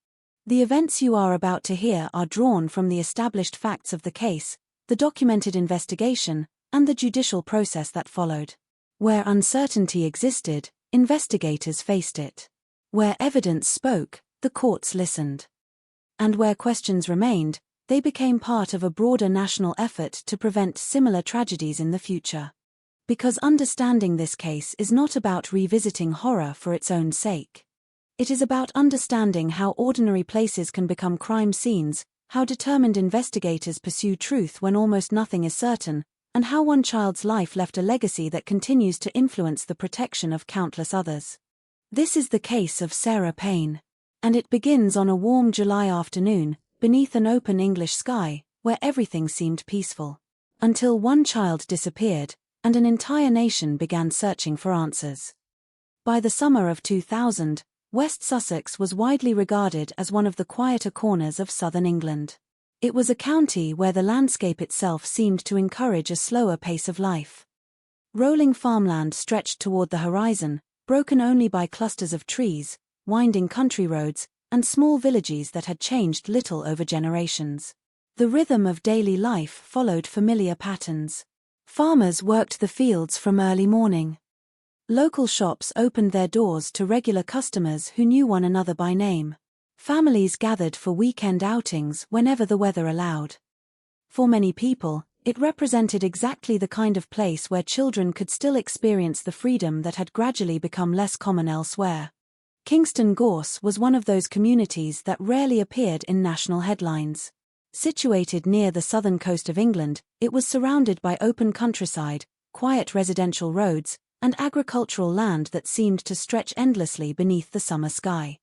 The events you are about to hear are drawn from the established facts of the case, the documented investigation, and the judicial process that followed. Where uncertainty existed, investigators faced it. Where evidence spoke, the courts listened. And where questions remained, they became part of a broader national effort to prevent similar tragedies in the future. Because understanding this case is not about revisiting horror for its own sake. It is about understanding how ordinary places can become crime scenes, how determined investigators pursue truth when almost nothing is certain, and how one child's life left a legacy that continues to influence the protection of countless others. This is the case of Sarah Payne. And it begins on a warm July afternoon, beneath an open English sky, where everything seemed peaceful. Until one child disappeared, and an entire nation began searching for answers. By the summer of 2000, West Sussex was widely regarded as one of the quieter corners of southern England. It was a county where the landscape itself seemed to encourage a slower pace of life. Rolling farmland stretched toward the horizon, broken only by clusters of trees, winding country roads, and small villages that had changed little over generations. The rhythm of daily life followed familiar patterns. Farmers worked the fields from early morning. Local shops opened their doors to regular customers who knew one another by name. Families gathered for weekend outings whenever the weather allowed. For many people, It represented exactly the kind of place where children could still experience the freedom that had gradually become less common elsewhere. Kingston Gorse was one of those communities that rarely appeared in national headlines. Situated near the southern coast of England, it was surrounded by open countryside, quiet residential roads, and agricultural land that seemed to stretch endlessly beneath the summer sky.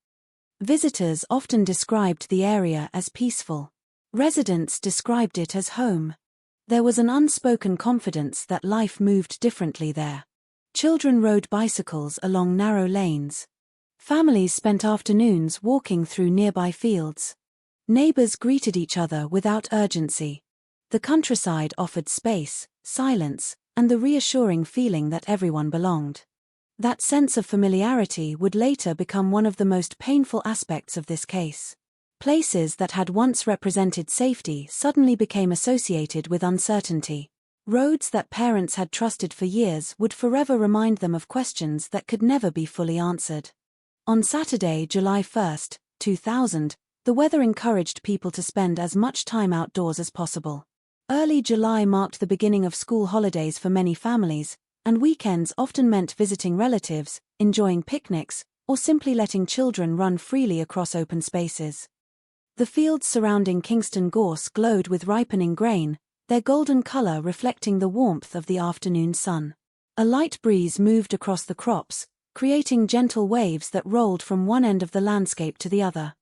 Visitors often described the area as peaceful. Residents described it as home. There was an unspoken confidence that life moved differently there. Children rode bicycles along narrow lanes. Families spent afternoons walking through nearby fields. Neighbors greeted each other without urgency. The countryside offered space, silence, and the reassuring feeling that everyone belonged. That sense of familiarity would later become one of the most painful aspects of this case. Places that had once represented safety suddenly became associated with uncertainty. Roads that parents had trusted for years would forever remind them of questions that could never be fully answered. On Saturday, July 1, 2000, the weather encouraged people to spend as much time outdoors as possible. Early July marked the beginning of school holidays for many families, and weekends often meant visiting relatives, enjoying picnics, or simply letting children run freely across open spaces. The fields surrounding Kingston Gorse glowed with ripening grain, their golden color reflecting the warmth of the afternoon sun. A light breeze moved across the crops, creating gentle waves that rolled from one end of the landscape to the other.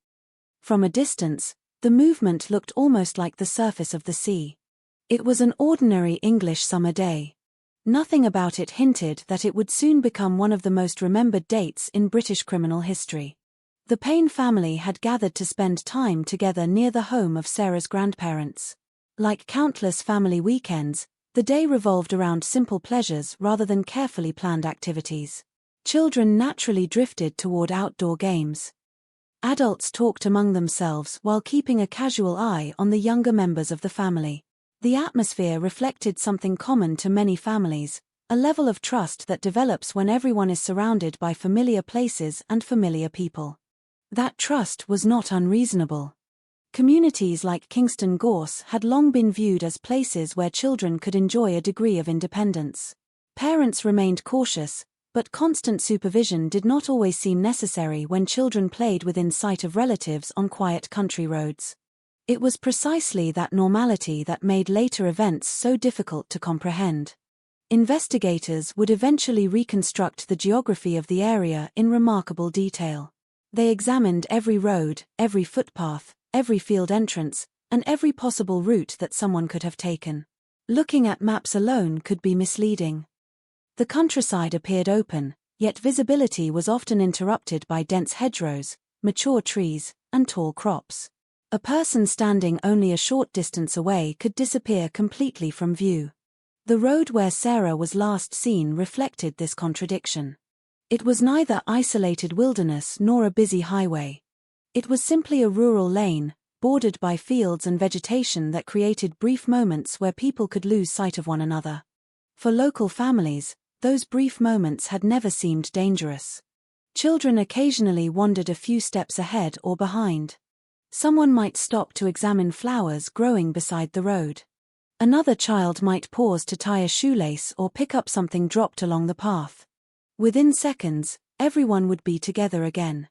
From a distance, the movement looked almost like the surface of the sea. It was an ordinary English summer day. Nothing about it hinted that it would soon become one of the most remembered dates in British criminal history. The Payne family had gathered to spend time together near the home of Sarah's grandparents. Like countless family weekends, the day revolved around simple pleasures rather than carefully planned activities. Children naturally drifted toward outdoor games. Adults talked among themselves while keeping a casual eye on the younger members of the family. The atmosphere reflected something common to many families, a level of trust that develops when everyone is surrounded by familiar places and familiar people. That trust was not unreasonable. Communities like Kingston Gorse had long been viewed as places where children could enjoy a degree of independence. Parents remained cautious, but constant supervision did not always seem necessary when children played within sight of relatives on quiet country roads. It was precisely that normality that made later events so difficult to comprehend. Investigators would eventually reconstruct the geography of the area in remarkable detail. They examined every road, every footpath, every field entrance, and every possible route that someone could have taken. Looking at maps alone could be misleading. The countryside appeared open, yet visibility was often interrupted by dense hedgerows, mature trees, and tall crops. A person standing only a short distance away could disappear completely from view. The road where Sarah was last seen reflected this contradiction. It was neither isolated wilderness nor a busy highway. It was simply a rural lane, bordered by fields and vegetation that created brief moments where people could lose sight of one another. For local families, those brief moments had never seemed dangerous. Children occasionally wandered a few steps ahead or behind. Someone might stop to examine flowers growing beside the road. Another child might pause to tie a shoelace or pick up something dropped along the path. Within seconds, everyone would be together again.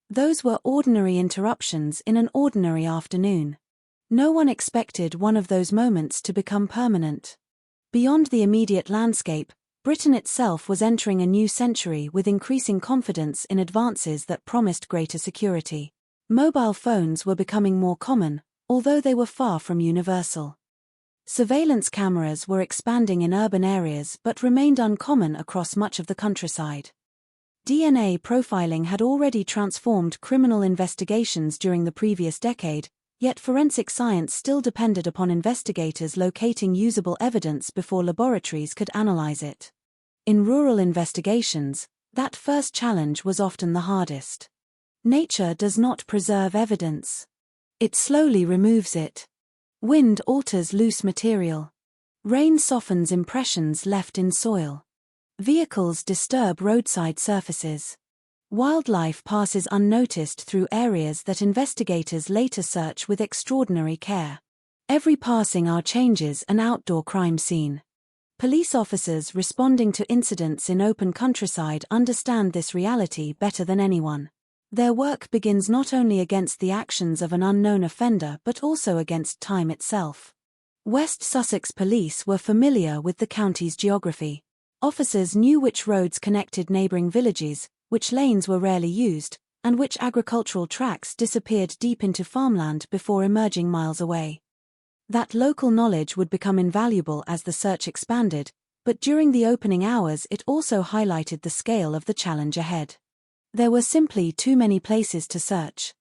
Those were ordinary interruptions in an ordinary afternoon. No one expected one of those moments to become permanent. Beyond the immediate landscape, Britain itself was entering a new century with increasing confidence in advances that promised greater security. Mobile phones were becoming more common, although they were far from universal. Surveillance cameras were expanding in urban areas but remained uncommon across much of the countryside. DNA profiling had already transformed criminal investigations during the previous decade, yet forensic science still depended upon investigators locating usable evidence before laboratories could analyze it. In rural investigations, that first challenge was often the hardest. Nature does not preserve evidence. It slowly removes it. Wind alters loose material. Rain softens impressions left in soil. Vehicles disturb roadside surfaces. Wildlife passes unnoticed through areas that investigators later search with extraordinary care. Every passing hour changes an outdoor crime scene. Police officers responding to incidents in open countryside understand this reality better than anyone. Their work begins not only against the actions of an unknown offender but also against time itself. West Sussex Police were familiar with the county's geography. Officers knew which roads connected neighbouring villages, which lanes were rarely used, and which agricultural tracts disappeared deep into farmland before emerging miles away. That local knowledge would become invaluable as the search expanded, but during the opening hours it also highlighted the scale of the challenge ahead. There were simply too many places to search.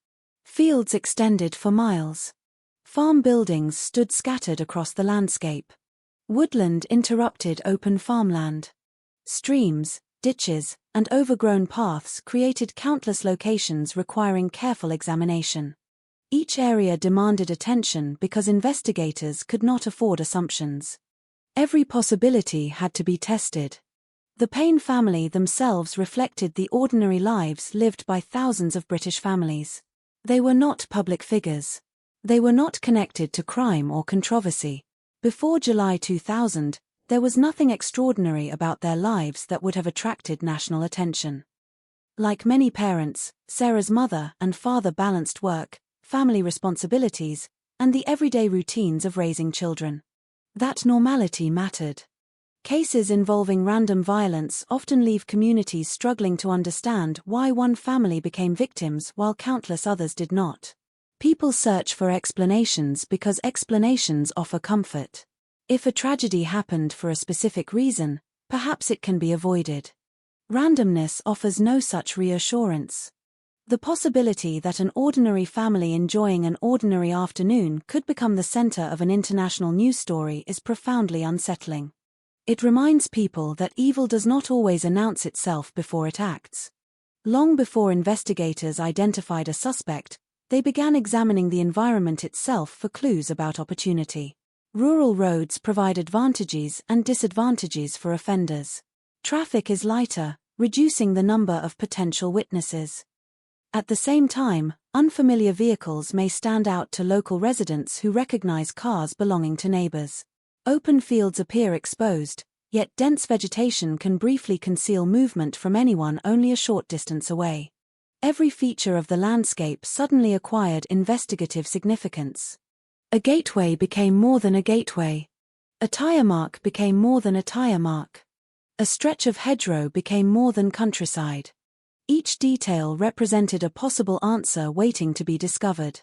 Fields extended for miles. Farm buildings stood scattered across the landscape. Woodland interrupted open farmland. Streams, ditches, and overgrown paths created countless locations requiring careful examination. Each area demanded attention because investigators could not afford assumptions. Every possibility had to be tested. The Payne family themselves reflected the ordinary lives lived by thousands of British families. They were not public figures. They were not connected to crime or controversy. Before July 2000, there was nothing extraordinary about their lives that would have attracted national attention. Like many parents, Sarah's mother and father balanced work, family responsibilities, and the everyday routines of raising children. That normality mattered. Cases involving random violence often leave communities struggling to understand why one family became victims while countless others did not. People search for explanations because explanations offer comfort. If a tragedy happened for a specific reason, perhaps it can be avoided. Randomness offers no such reassurance. The possibility that an ordinary family enjoying an ordinary afternoon could become the center of an international news story is profoundly unsettling. It reminds people that evil does not always announce itself before it acts. Long before investigators identified a suspect, they began examining the environment itself for clues about opportunity. Rural roads provide advantages and disadvantages for offenders. Traffic is lighter, reducing the number of potential witnesses. At the same time, unfamiliar vehicles may stand out to local residents who recognize cars belonging to neighbors. Open fields appear exposed, yet dense vegetation can briefly conceal movement from anyone only a short distance away. Every feature of the landscape suddenly acquired investigative significance. A gateway became more than a gateway. A tire mark became more than a tire mark. A stretch of hedgerow became more than countryside. Each detail represented a possible answer waiting to be discovered.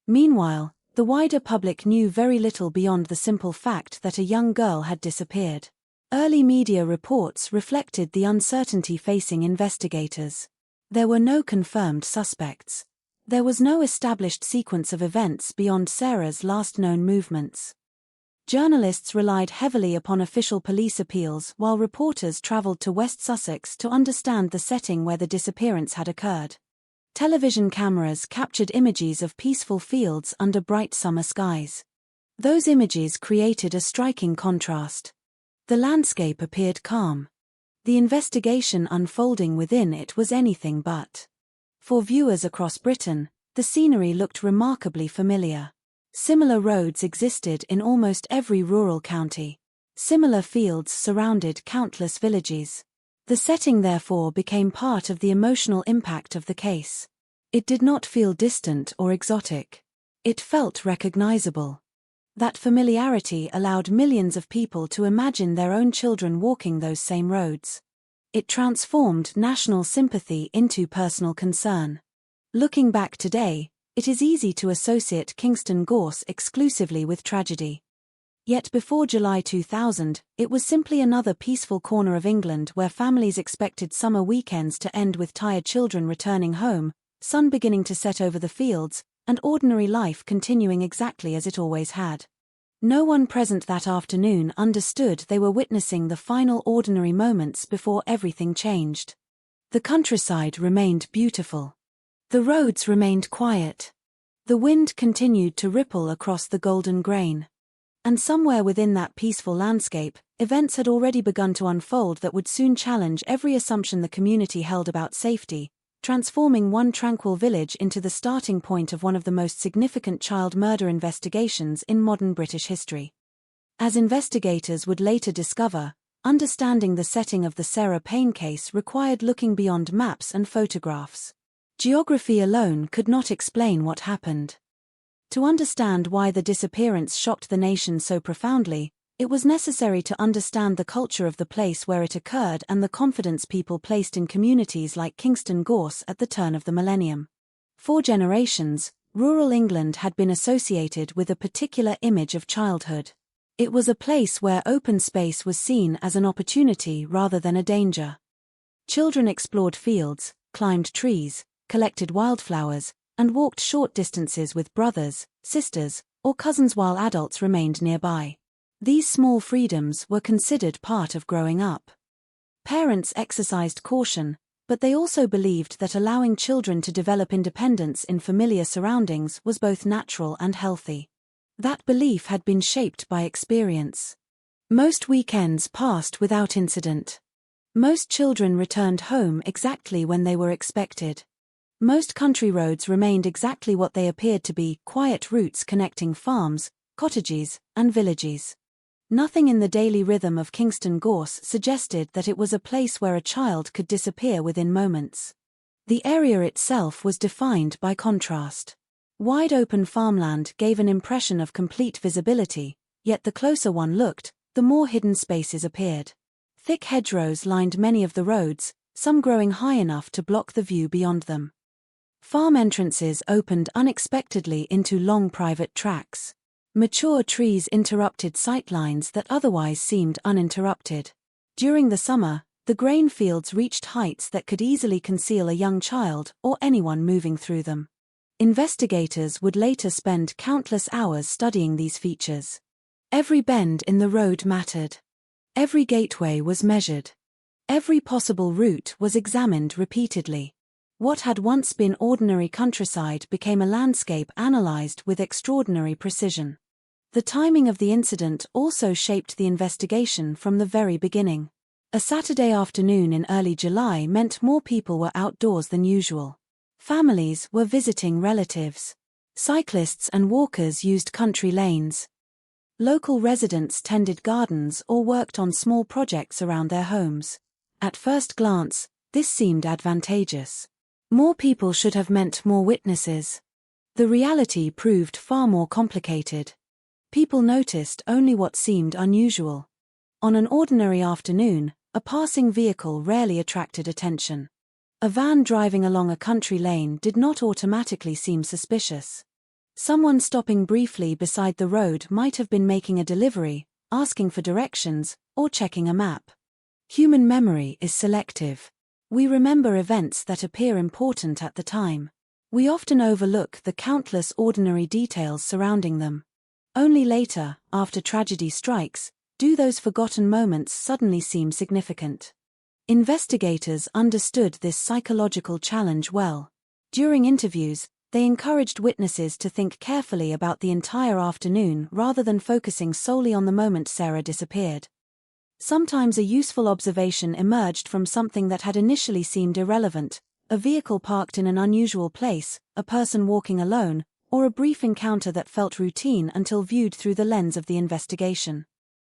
Meanwhile, the wider public knew very little beyond the simple fact that a young girl had disappeared. Early media reports reflected the uncertainty facing investigators. There were no confirmed suspects. There was no established sequence of events beyond Sarah's last known movements. Journalists relied heavily upon official police appeals while reporters traveled to West Sussex to understand the setting where the disappearance had occurred. Television cameras captured images of peaceful fields under bright summer skies. Those images created a striking contrast. The landscape appeared calm. The investigation unfolding within it was anything but. For viewers across Britain, the scenery looked remarkably familiar. Similar roads existed in almost every rural county. Similar fields surrounded countless villages. The setting therefore became part of the emotional impact of the case. It did not feel distant or exotic. It felt recognizable. That familiarity allowed millions of people to imagine their own children walking those same roads. It transformed national sympathy into personal concern. Looking back today, it is easy to associate Kingston Gorse exclusively with tragedy. Yet before July 2000, it was simply another peaceful corner of England where families expected summer weekends to end with tired children returning home, sun beginning to set over the fields, and ordinary life continuing exactly as it always had. No one present that afternoon understood they were witnessing the final ordinary moments before everything changed. The countryside remained beautiful. The roads remained quiet. The wind continued to ripple across the golden grain. And somewhere within that peaceful landscape, events had already begun to unfold that would soon challenge every assumption the community held about safety, transforming one tranquil village into the starting point of one of the most significant child murder investigations in modern British history. As investigators would later discover, understanding the setting of the Sarah Payne case required looking beyond maps and photographs. Geography alone could not explain what happened. To understand why the disappearance shocked the nation so profoundly, it was necessary to understand the culture of the place where it occurred and the confidence people placed in communities like Kingston Gorse at the turn of the millennium. For generations, rural England had been associated with a particular image of childhood. It was a place where open space was seen as an opportunity rather than a danger. Children explored fields, climbed trees, collected wildflowers, and walked short distances with brothers, sisters, or cousins while adults remained nearby. These small freedoms were considered part of growing up. Parents exercised caution, but they also believed that allowing children to develop independence in familiar surroundings was both natural and healthy. That belief had been shaped by experience. Most weekends passed without incident. Most children returned home exactly when they were expected. Most country roads remained exactly what they appeared to be, quiet routes connecting farms, cottages, and villages. Nothing in the daily rhythm of Kingston Gorse suggested that it was a place where a child could disappear within moments. The area itself was defined by contrast. Wide open farmland gave an impression of complete visibility, yet the closer one looked, the more hidden spaces appeared. Thick hedgerows lined many of the roads, some growing high enough to block the view beyond them. Farm entrances opened unexpectedly into long private tracks. Mature trees interrupted sightlines that otherwise seemed uninterrupted. During the summer, the grain fields reached heights that could easily conceal a young child or anyone moving through them. Investigators would later spend countless hours studying these features. Every bend in the road mattered. Every gateway was measured. Every possible route was examined repeatedly. What had once been ordinary countryside became a landscape analyzed with extraordinary precision. The timing of the incident also shaped the investigation from the very beginning. A Saturday afternoon in early July meant more people were outdoors than usual. Families were visiting relatives. Cyclists and walkers used country lanes. Local residents tended gardens or worked on small projects around their homes. At first glance, this seemed advantageous. More people should have meant more witnesses. The reality proved far more complicated. People noticed only what seemed unusual. On an ordinary afternoon, a passing vehicle rarely attracted attention. A van driving along a country lane did not automatically seem suspicious. Someone stopping briefly beside the road might have been making a delivery, asking for directions, or checking a map. Human memory is selective. We remember events that appear important at the time. We often overlook the countless ordinary details surrounding them. Only later, after tragedy strikes, do those forgotten moments suddenly seem significant. Investigators understood this psychological challenge well. During interviews, they encouraged witnesses to think carefully about the entire afternoon rather than focusing solely on the moment Sarah disappeared. Sometimes a useful observation emerged from something that had initially seemed irrelevant: a vehicle parked in an unusual place, a person walking alone, or a brief encounter that felt routine until viewed through the lens of the investigation.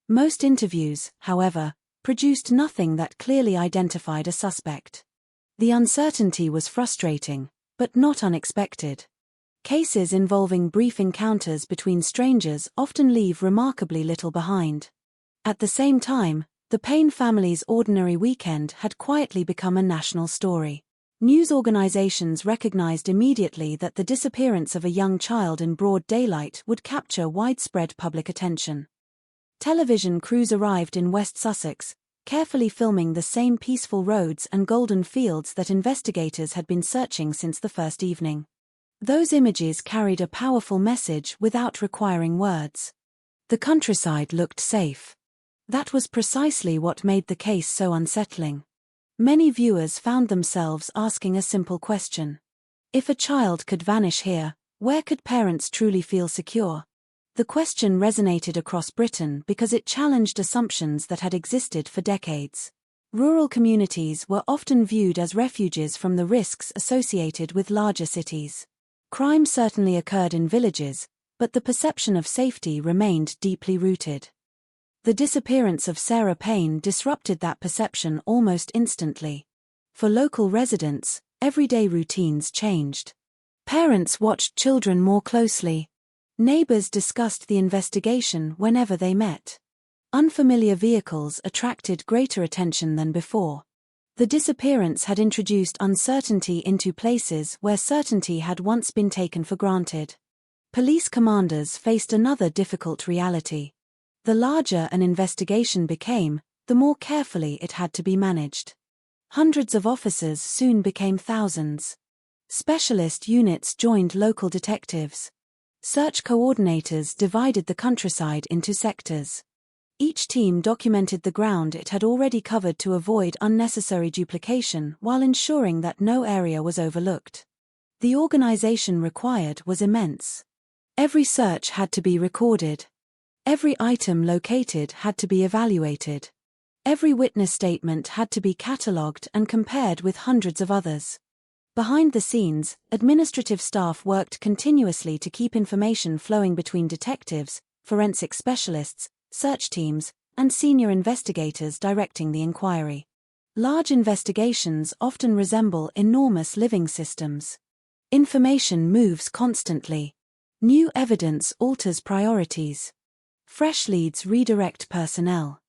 Most interviews, however, produced nothing that clearly identified a suspect. The uncertainty was frustrating, but not unexpected. Cases involving brief encounters between strangers often leave remarkably little behind. At the same time, the Payne family's ordinary weekend had quietly become a national story. News organizations recognized immediately that the disappearance of a young child in broad daylight would capture widespread public attention. Television crews arrived in West Sussex, carefully filming the same peaceful roads and golden fields that investigators had been searching since the first evening. Those images carried a powerful message without requiring words. The countryside looked safe. That was precisely what made the case so unsettling. Many viewers found themselves asking a simple question. If a child could vanish here, where could parents truly feel secure? The question resonated across Britain because it challenged assumptions that had existed for decades. Rural communities were often viewed as refuges from the risks associated with larger cities. Crime certainly occurred in villages, but the perception of safety remained deeply rooted. The disappearance of Sarah Payne disrupted that perception almost instantly. For local residents, everyday routines changed. Parents watched children more closely. Neighbors discussed the investigation whenever they met. Unfamiliar vehicles attracted greater attention than before. The disappearance had introduced uncertainty into places where certainty had once been taken for granted. Police commanders faced another difficult reality. The larger an investigation became, the more carefully it had to be managed. Hundreds of officers soon became thousands. Specialist units joined local detectives. Search coordinators divided the countryside into sectors. Each team documented the ground it had already covered to avoid unnecessary duplication while ensuring that no area was overlooked. The organization required was immense. Every search had to be recorded. Every item located had to be evaluated. Every witness statement had to be catalogued and compared with hundreds of others. Behind the scenes, administrative staff worked continuously to keep information flowing between detectives, forensic specialists, search teams, and senior investigators directing the inquiry. Large investigations often resemble enormous living systems. Information moves constantly. New evidence alters priorities. Fresh leads redirect personnel.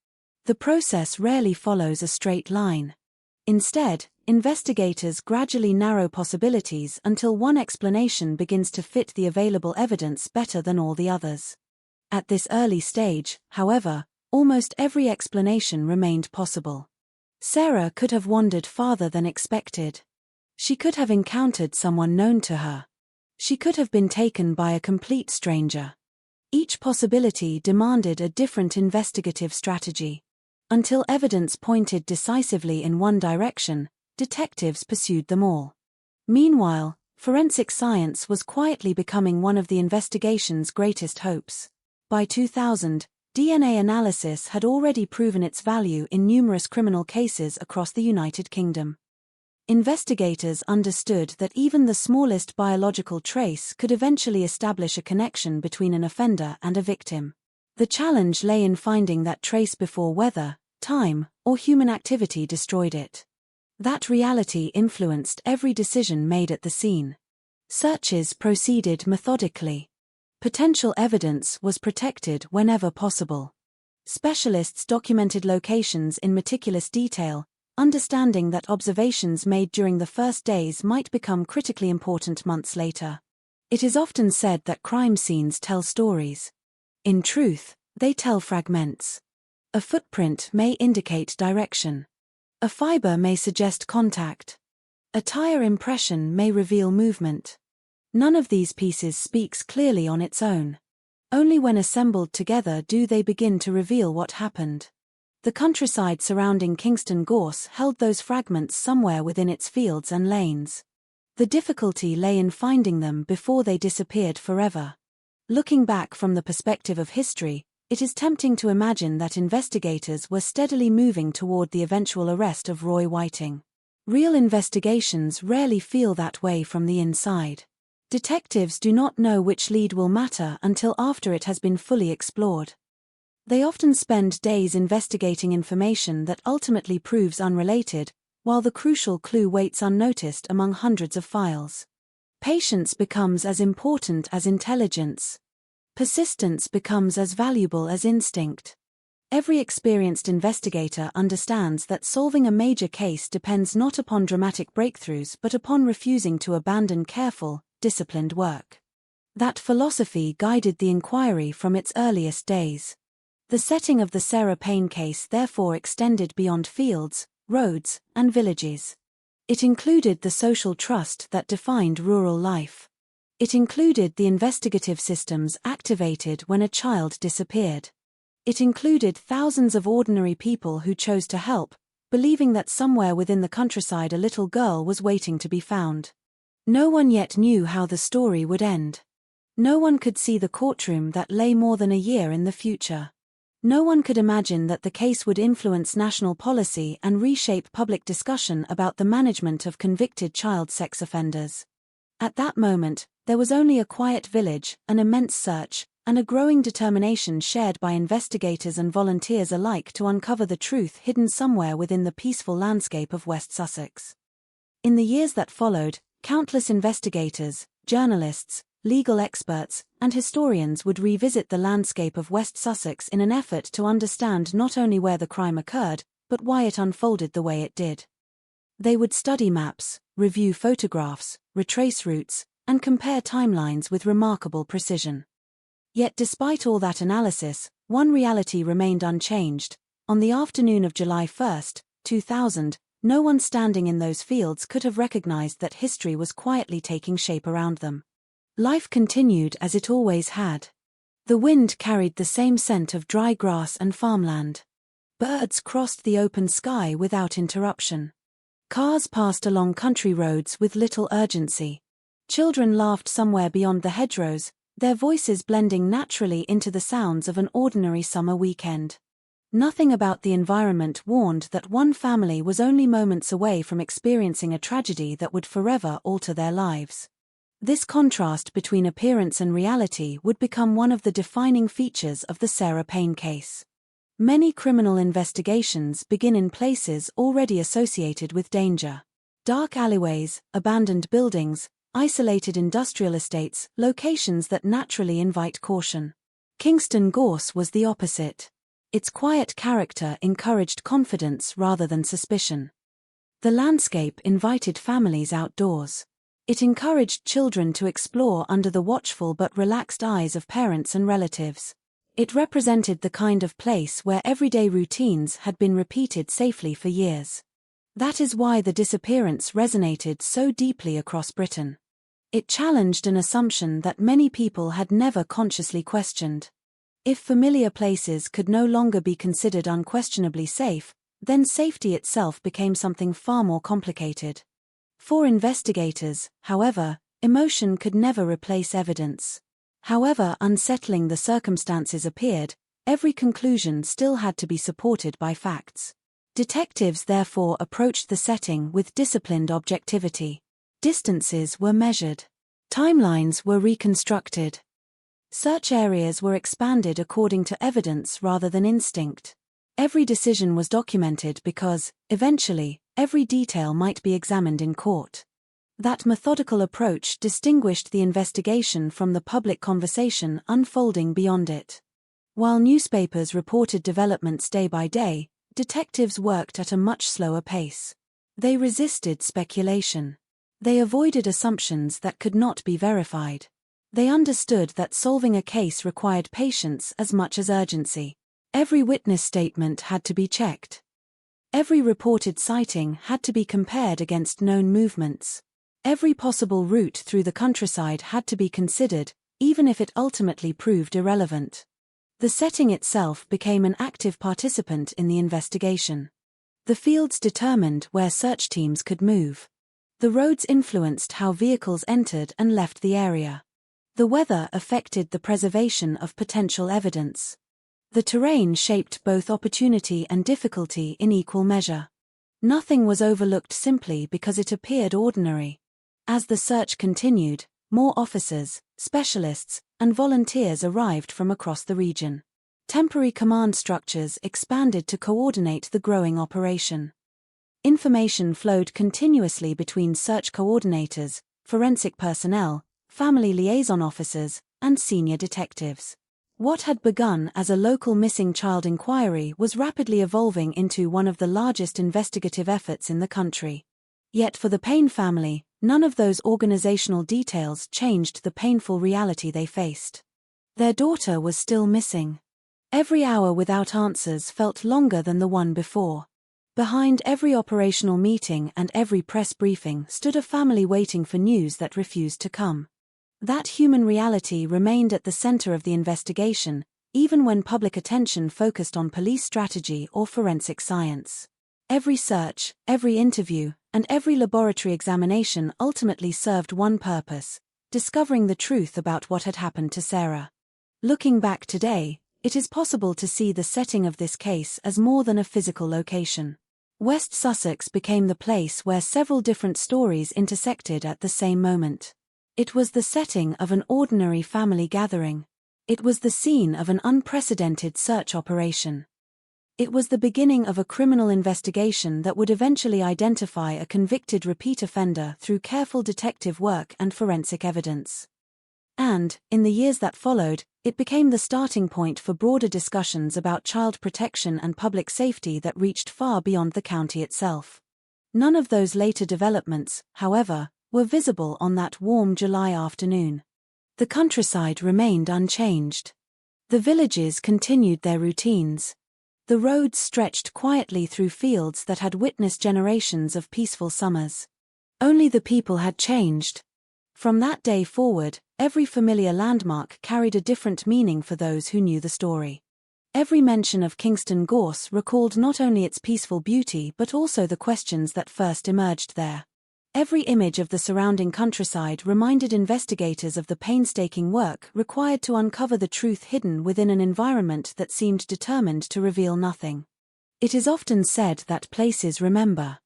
The process rarely follows a straight line. Instead, investigators gradually narrow possibilities until one explanation begins to fit the available evidence better than all the others. At this early stage, however, almost every explanation remained possible. Sarah could have wandered farther than expected. She could have encountered someone known to her. She could have been taken by a complete stranger. Each possibility demanded a different investigative strategy. Until evidence pointed decisively in one direction, detectives pursued them all. Meanwhile, forensic science was quietly becoming one of the investigation's greatest hopes. By 2000, DNA analysis had already proven its value in numerous criminal cases across the United Kingdom. Investigators understood that even the smallest biological trace could eventually establish a connection between an offender and a victim. The challenge lay in finding that trace before weather, time, or human activity destroyed it. That reality influenced every decision made at the scene. Searches proceeded methodically. Potential evidence was protected whenever possible. Specialists documented locations in meticulous detail, understanding that observations made during the first days might become critically important months later. It is often said that crime scenes tell stories. In truth, they tell fragments. A footprint may indicate direction. A fiber may suggest contact. A tire impression may reveal movement. None of these pieces speaks clearly on its own. Only when assembled together do they begin to reveal what happened. The countryside surrounding Kingston Gorse held those fragments somewhere within its fields and lanes. The difficulty lay in finding them before they disappeared forever. Looking back from the perspective of history, it is tempting to imagine that investigators were steadily moving toward the eventual arrest of Roy Whiting. Real investigations rarely feel that way from the inside. Detectives do not know which lead will matter until after it has been fully explored. They often spend days investigating information that ultimately proves unrelated, while the crucial clue waits unnoticed among hundreds of files. Patience becomes as important as intelligence. Persistence becomes as valuable as instinct. Every experienced investigator understands that solving a major case depends not upon dramatic breakthroughs but upon refusing to abandon careful, disciplined work. That philosophy guided the inquiry from its earliest days. The setting of the Sarah Payne case therefore extended beyond fields, roads, and villages. It included the social trust that defined rural life. It included the investigative systems activated when a child disappeared. It included thousands of ordinary people who chose to help, believing that somewhere within the countryside a little girl was waiting to be found. No one yet knew how the story would end. No one could see the courtroom that lay more than a year in the future. No one could imagine that the case would influence national policy and reshape public discussion about the management of convicted child sex offenders. At that moment, there was only a quiet village, an immense search, and a growing determination shared by investigators and volunteers alike to uncover the truth hidden somewhere within the peaceful landscape of West Sussex. In the years that followed, countless investigators, journalists, legal experts, and historians would revisit the landscape of West Sussex in an effort to understand not only where the crime occurred, but why it unfolded the way it did. They would study maps, review photographs, retrace routes, and compare timelines with remarkable precision. Yet despite all that analysis, one reality remained unchanged. On the afternoon of July 1, 2000, no one standing in those fields could have recognized that history was quietly taking shape around them. Life continued as it always had. The wind carried the same scent of dry grass and farmland. Birds crossed the open sky without interruption. Cars passed along country roads with little urgency. Children laughed somewhere beyond the hedgerows, their voices blending naturally into the sounds of an ordinary summer weekend. Nothing about the environment warned that one family was only moments away from experiencing a tragedy that would forever alter their lives. This contrast between appearance and reality would become one of the defining features of the Sarah Payne case. Many criminal investigations begin in places already associated with danger. Dark alleyways, abandoned buildings, isolated industrial estates, locations that naturally invite caution. Kingston Gorse was the opposite. Its quiet character encouraged confidence rather than suspicion. The landscape invited families outdoors. It encouraged children to explore under the watchful but relaxed eyes of parents and relatives. It represented the kind of place where everyday routines had been repeated safely for years. That is why the disappearance resonated so deeply across Britain. It challenged an assumption that many people had never consciously questioned. If familiar places could no longer be considered unquestionably safe, then safety itself became something far more complicated. For investigators, however, emotion could never replace evidence. However unsettling the circumstances appeared, every conclusion still had to be supported by facts. Detectives therefore approached the setting with disciplined objectivity. Distances were measured. Timelines were reconstructed. Search areas were expanded according to evidence rather than instinct. Every decision was documented because, eventually, every detail might be examined in court. That methodical approach distinguished the investigation from the public conversation unfolding beyond it. While newspapers reported developments day by day, detectives worked at a much slower pace. They resisted speculation. They avoided assumptions that could not be verified. They understood that solving a case required patience as much as urgency. Every witness statement had to be checked. Every reported sighting had to be compared against known movements. Every possible route through the countryside had to be considered, even if it ultimately proved irrelevant. The setting itself became an active participant in the investigation. The fields determined where search teams could move. The roads influenced how vehicles entered and left the area. The weather affected the preservation of potential evidence. The terrain shaped both opportunity and difficulty in equal measure. Nothing was overlooked simply because it appeared ordinary. As the search continued, more officers, specialists, and volunteers arrived from across the region. Temporary command structures expanded to coordinate the growing operation. Information flowed continuously between search coordinators, forensic personnel, family liaison officers, and senior detectives. What had begun as a local missing child inquiry was rapidly evolving into one of the largest investigative efforts in the country. Yet for the Payne family, none of those organizational details changed the painful reality they faced. Their daughter was still missing. Every hour without answers felt longer than the one before. Behind every operational meeting and every press briefing stood a family waiting for news that refused to come. That human reality remained at the center of the investigation, even when public attention focused on police strategy or forensic science. Every search, every interview, and every laboratory examination ultimately served one purpose: discovering the truth about what had happened to Sarah. Looking back today, it is possible to see the setting of this case as more than a physical location. West Sussex became the place where several different stories intersected at the same moment. It was the setting of an ordinary family gathering. It was the scene of an unprecedented search operation. It was the beginning of a criminal investigation that would eventually identify a convicted repeat offender through careful detective work and forensic evidence. And, in the years that followed, it became the starting point for broader discussions about child protection and public safety that reached far beyond the county itself. None of those later developments, however, were visible on that warm July afternoon. The countryside remained unchanged. The villages continued their routines. The roads stretched quietly through fields that had witnessed generations of peaceful summers. Only the people had changed. From that day forward, every familiar landmark carried a different meaning for those who knew the story. Every mention of Kingston Gorse recalled not only its peaceful beauty but also the questions that first emerged there. Every image of the surrounding countryside reminded investigators of the painstaking work required to uncover the truth hidden within an environment that seemed determined to reveal nothing. It is often said that places remember.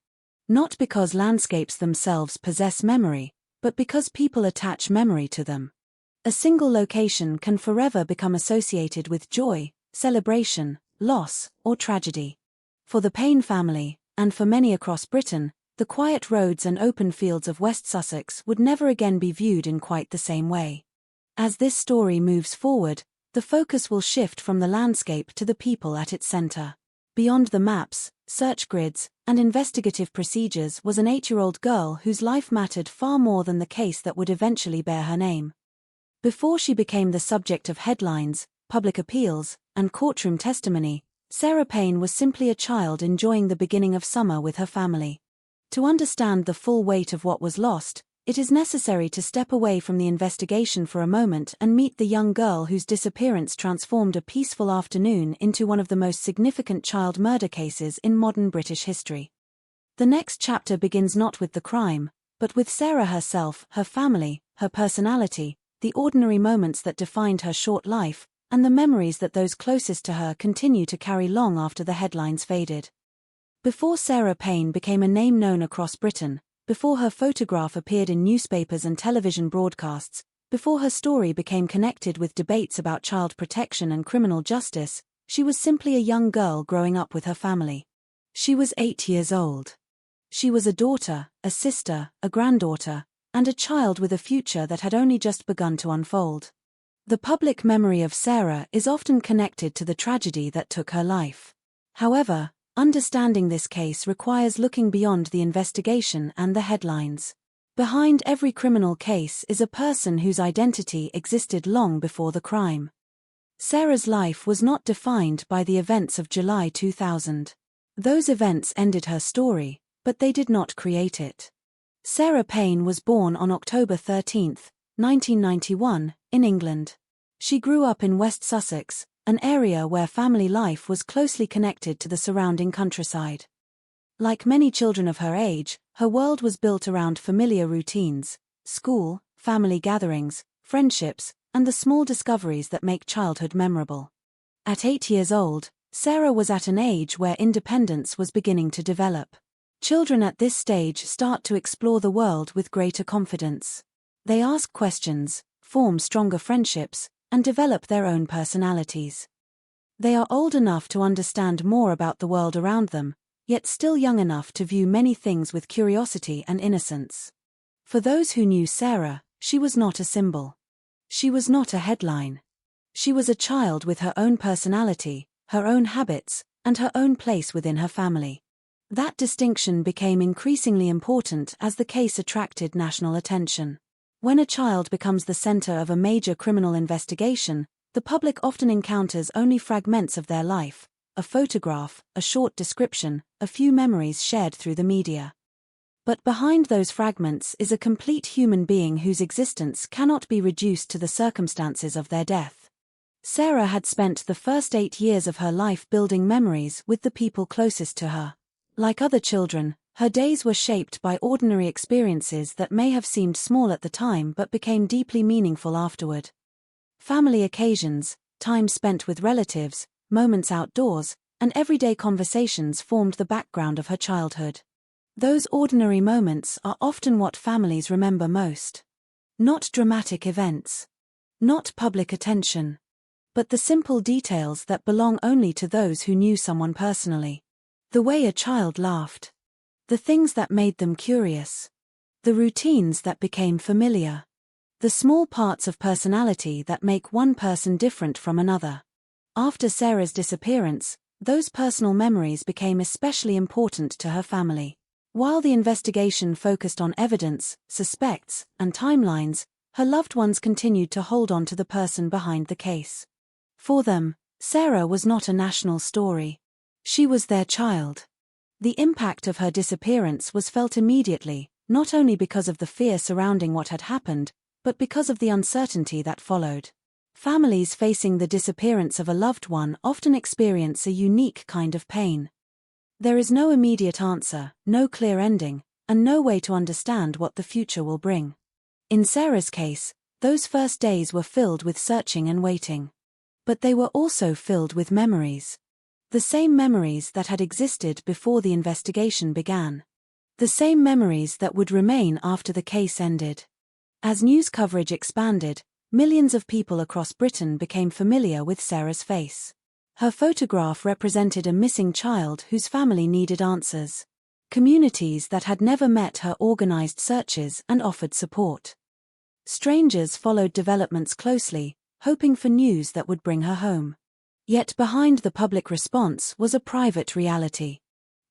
Not because landscapes themselves possess memory, but because people attach memory to them. A single location can forever become associated with joy, celebration, loss, or tragedy. For the Payne family, and for many across Britain, the quiet roads and open fields of West Sussex would never again be viewed in quite the same way. As this story moves forward, the focus will shift from the landscape to the people at its center. Beyond the maps, search grids, and investigative procedures was an 8-year-old girl whose life mattered far more than the case that would eventually bear her name. Before she became the subject of headlines, public appeals, and courtroom testimony, Sarah Payne was simply a child enjoying the beginning of summer with her family. To understand the full weight of what was lost, it is necessary to step away from the investigation for a moment and meet the young girl whose disappearance transformed a peaceful afternoon into one of the most significant child murder cases in modern British history. The next chapter begins not with the crime, but with Sarah herself, her family, her personality, the ordinary moments that defined her short life, and the memories that those closest to her continue to carry long after the headlines faded. Before Sarah Payne became a name known across Britain, before her photograph appeared in newspapers and television broadcasts, before her story became connected with debates about child protection and criminal justice, she was simply a young girl growing up with her family. She was 8 years old. She was a daughter, a sister, a granddaughter, and a child with a future that had only just begun to unfold. The public memory of Sarah is often connected to the tragedy that took her life. However, understanding this case requires looking beyond the investigation and the headlines. Behind every criminal case is a person whose identity existed long before the crime. Sarah's life was not defined by the events of July 2000. Those events ended her story, but they did not create it. Sarah Payne was born on October 13, 1991, in England. She grew up in West Sussex, an area where family life was closely connected to the surrounding countryside. Like many children of her age, her world was built around familiar routines: school, family gatherings, friendships, and the small discoveries that make childhood memorable. At 8 years old, Sarah was at an age where independence was beginning to develop. Children at this stage start to explore the world with greater confidence. They ask questions, form stronger friendships, and develop their own personalities. They are old enough to understand more about the world around them, yet still young enough to view many things with curiosity and innocence. For those who knew Sarah, she was not a symbol. She was not a headline. She was a child with her own personality, her own habits, and her own place within her family. That distinction became increasingly important as the case attracted national attention. When a child becomes the center of a major criminal investigation, the public often encounters only fragments of their life: a photograph, a short description, a few memories shared through the media. But behind those fragments is a complete human being whose existence cannot be reduced to the circumstances of their death. Sarah had spent the first 8 years of her life building memories with the people closest to her. Like other children, her days were shaped by ordinary experiences that may have seemed small at the time but became deeply meaningful afterward. Family occasions, time spent with relatives, moments outdoors, and everyday conversations formed the background of her childhood. Those ordinary moments are often what families remember most. Not dramatic events. Not public attention. But the simple details that belong only to those who knew someone personally. The way a child laughed. The things that made them curious. The routines that became familiar. The small parts of personality that make one person different from another. After Sarah's disappearance, those personal memories became especially important to her family. While the investigation focused on evidence, suspects, and timelines, her loved ones continued to hold on to the person behind the case. For them, Sarah was not a national story. She was their child. The impact of her disappearance was felt immediately, not only because of the fear surrounding what had happened, but because of the uncertainty that followed. Families facing the disappearance of a loved one often experience a unique kind of pain. There is no immediate answer, no clear ending, and no way to understand what the future will bring. In Sarah's case, those first days were filled with searching and waiting. But they were also filled with memories. The same memories that had existed before the investigation began. The same memories that would remain after the case ended. As news coverage expanded, millions of people across Britain became familiar with Sarah's face. Her photograph represented a missing child whose family needed answers. Communities that had never met her organized searches and offered support. Strangers followed developments closely, hoping for news that would bring her home. Yet behind the public response was a private reality.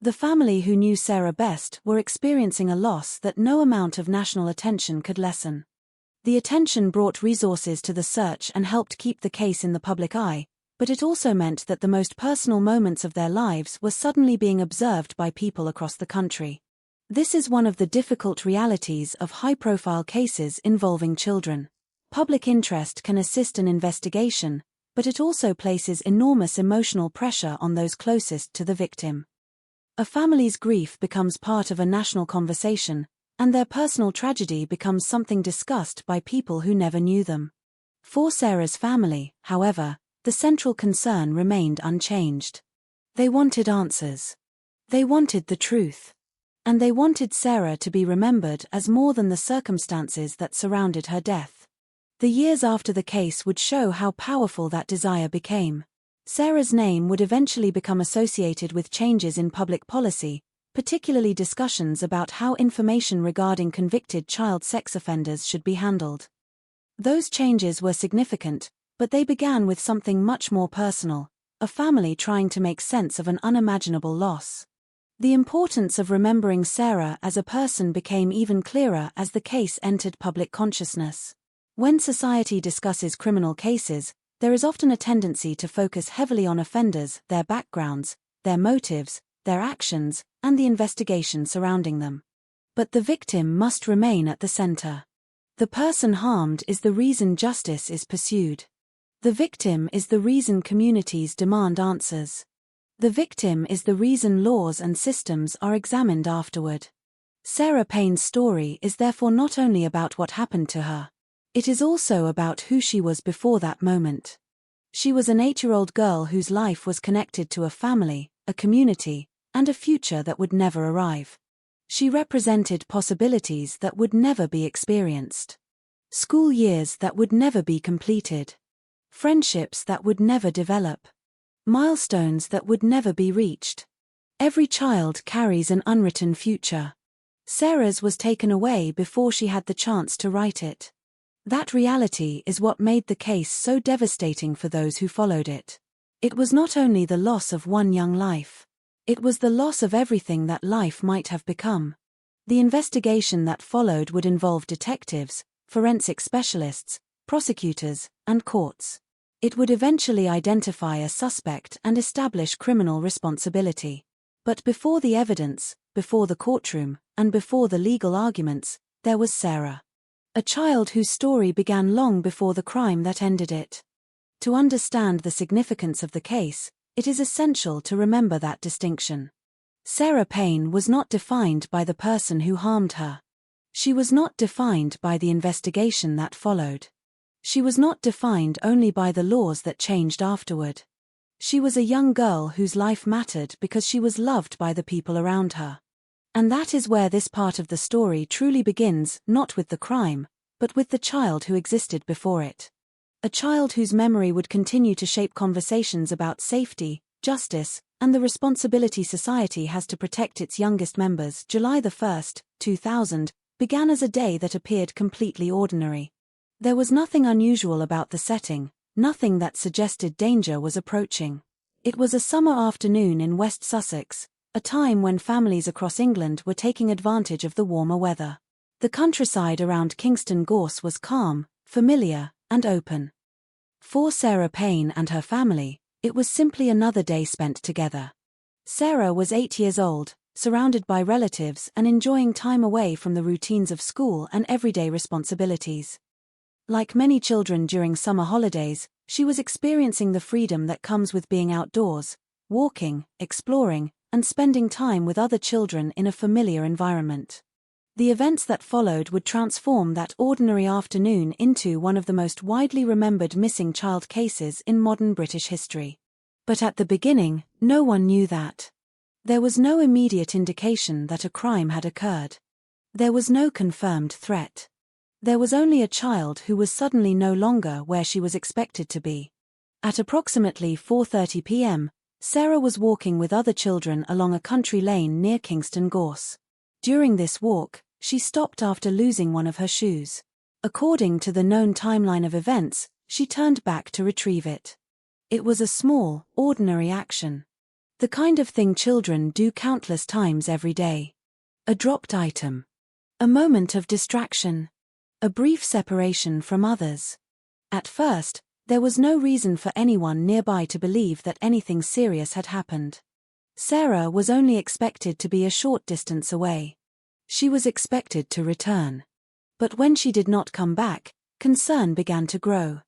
The family who knew Sarah best were experiencing a loss that no amount of national attention could lessen. The attention brought resources to the search and helped keep the case in the public eye, but it also meant that the most personal moments of their lives were suddenly being observed by people across the country. This is one of the difficult realities of high-profile cases involving children. Public interest can assist an investigation, but it also places enormous emotional pressure on those closest to the victim. A family's grief becomes part of a national conversation, and their personal tragedy becomes something discussed by people who never knew them. For Sarah's family, however, the central concern remained unchanged. They wanted answers. They wanted the truth. And they wanted Sarah to be remembered as more than the circumstances that surrounded her death. The years after the case would show how powerful that desire became. Sarah's name would eventually become associated with changes in public policy, particularly discussions about how information regarding convicted child sex offenders should be handled. Those changes were significant, but they began with something much more personal, a family trying to make sense of an unimaginable loss. The importance of remembering Sarah as a person became even clearer as the case entered public consciousness. When society discusses criminal cases, there is often a tendency to focus heavily on offenders, their backgrounds, their motives, their actions, and the investigation surrounding them. But the victim must remain at the center. The person harmed is the reason justice is pursued. The victim is the reason communities demand answers. The victim is the reason laws and systems are examined afterward. Sarah Payne's story is therefore not only about what happened to her. It is also about who she was before that moment. She was an 8-year-old girl whose life was connected to a family, a community, and a future that would never arrive. She represented possibilities that would never be experienced. School years that would never be completed. Friendships that would never develop. Milestones that would never be reached. Every child carries an unwritten future. Sarah's was taken away before she had the chance to write it. That reality is what made the case so devastating for those who followed it. It was not only the loss of one young life. It was the loss of everything that life might have become. The investigation that followed would involve detectives, forensic specialists, prosecutors, and courts. It would eventually identify a suspect and establish criminal responsibility. But before the evidence, before the courtroom, and before the legal arguments, there was Sarah. A child whose story began long before the crime that ended it. To understand the significance of the case, it is essential to remember that distinction. Sarah Payne was not defined by the person who harmed her. She was not defined by the investigation that followed. She was not defined only by the laws that changed afterward. She was a young girl whose life mattered because she was loved by the people around her. And that is where this part of the story truly begins, not with the crime, but with the child who existed before it. A child whose memory would continue to shape conversations about safety, justice, and the responsibility society has to protect its youngest members. July 1st, 2000, began as a day that appeared completely ordinary. There was nothing unusual about the setting, nothing that suggested danger was approaching. It was a summer afternoon in West Sussex, a time when families across England were taking advantage of the warmer weather. The countryside around Kingston Gorse was calm, familiar, and open. For Sarah Payne and her family, it was simply another day spent together. Sarah was 8 years old, surrounded by relatives and enjoying time away from the routines of school and everyday responsibilities. Like many children during summer holidays, she was experiencing the freedom that comes with being outdoors, walking, exploring, and spending time with other children in a familiar environment. The events that followed would transform that ordinary afternoon into one of the most widely remembered missing child cases in modern British history. But at the beginning, no one knew that. There was no immediate indication that a crime had occurred. There was no confirmed threat. There was only a child who was suddenly no longer where she was expected to be. At approximately 4:30 p.m., Sarah was walking with other children along a country lane near Kingston Gorse. During this walk, she stopped after losing one of her shoes. According to the known timeline of events, she turned back to retrieve it. It was a small, ordinary action. The kind of thing children do countless times every day. A dropped item. A moment of distraction. A brief separation from others. At first, there was no reason for anyone nearby to believe that anything serious had happened. Sarah was only expected to be a short distance away. She was expected to return. But when she did not come back, concern began to grow.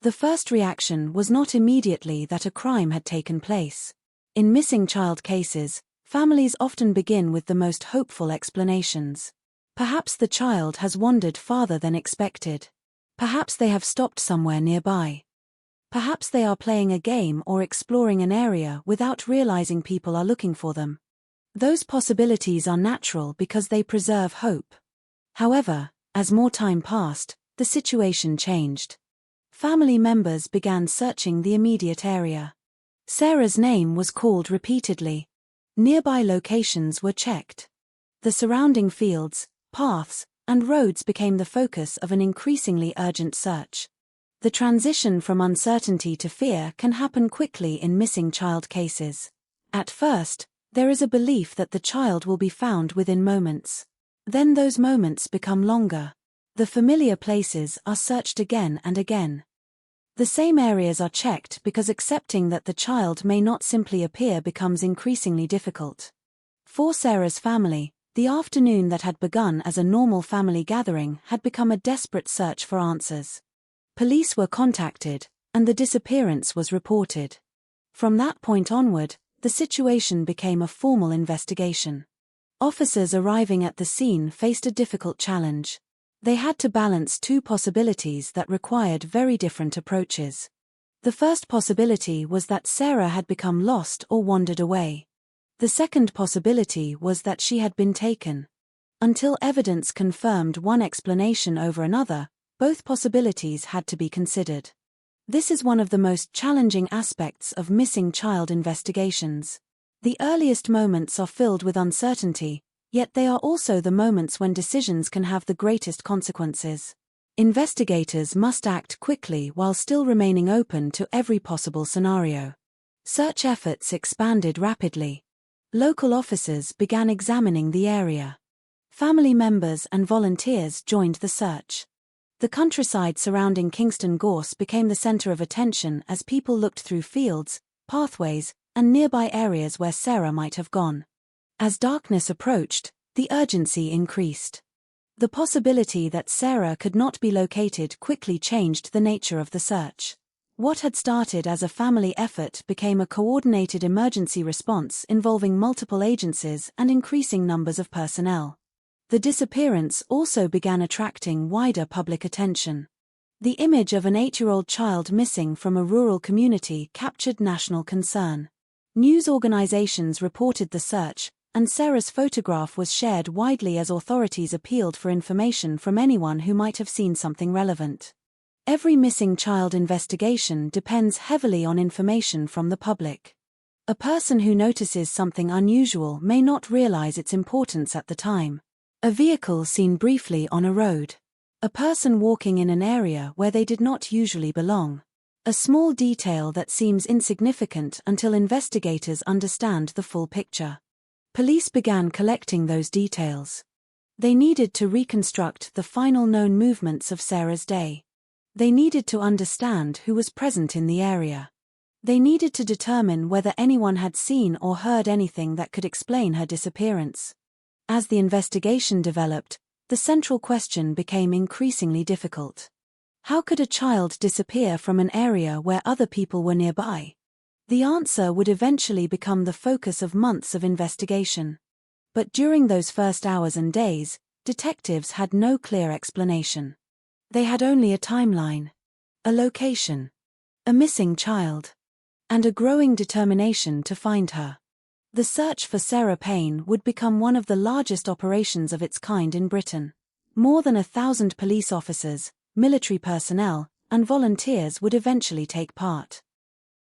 The first reaction was not immediately that a crime had taken place. In missing child cases, families often begin with the most hopeful explanations. Perhaps the child has wandered farther than expected. Perhaps they have stopped somewhere nearby. Perhaps they are playing a game or exploring an area without realizing people are looking for them. Those possibilities are natural because they preserve hope. However, as more time passed, the situation changed. Family members began searching the immediate area. Sarah's name was called repeatedly. Nearby locations were checked. The surrounding fields, paths, and roads became the focus of an increasingly urgent search. The transition from uncertainty to fear can happen quickly in missing child cases. At first, there is a belief that the child will be found within moments. Then those moments become longer. The familiar places are searched again and again. The same areas are checked because accepting that the child may not simply appear becomes increasingly difficult. For Sarah's family, the afternoon that had begun as a normal family gathering had become a desperate search for answers. Police were contacted, and the disappearance was reported. From that point onward, the situation became a formal investigation. Officers arriving at the scene faced a difficult challenge. They had to balance two possibilities that required very different approaches. The first possibility was that Sarah had become lost or wandered away. The second possibility was that she had been taken. Until evidence confirmed one explanation over another, both possibilities had to be considered. This is one of the most challenging aspects of missing child investigations. The earliest moments are filled with uncertainty, yet they are also the moments when decisions can have the greatest consequences. Investigators must act quickly while still remaining open to every possible scenario. Search efforts expanded rapidly. Local officers began examining the area. Family members and volunteers joined the search. The countryside surrounding Kingston Gorse became the center of attention as people looked through fields, pathways, and nearby areas where Sarah might have gone. As darkness approached, the urgency increased. The possibility that Sarah could not be located quickly changed the nature of the search. What had started as a family effort became a coordinated emergency response involving multiple agencies and increasing numbers of personnel. The disappearance also began attracting wider public attention. The image of an 8-year-old child missing from a rural community captured national concern. News organizations reported the search, and Sarah's photograph was shared widely as authorities appealed for information from anyone who might have seen something relevant. Every missing child investigation depends heavily on information from the public. A person who notices something unusual may not realize its importance at the time. A vehicle seen briefly on a road. A person walking in an area where they did not usually belong. A small detail that seems insignificant until investigators understand the full picture. Police began collecting those details. They needed to reconstruct the final known movements of Sarah's day. They needed to understand who was present in the area. They needed to determine whether anyone had seen or heard anything that could explain her disappearance. As the investigation developed, the central question became increasingly difficult. How could a child disappear from an area where other people were nearby? The answer would eventually become the focus of months of investigation. But during those first hours and days, detectives had no clear explanation. They had only a timeline, a location, a missing child, and a growing determination to find her. The search for Sarah Payne would become one of the largest operations of its kind in Britain. More than 1,000 police officers, military personnel, and volunteers would eventually take part.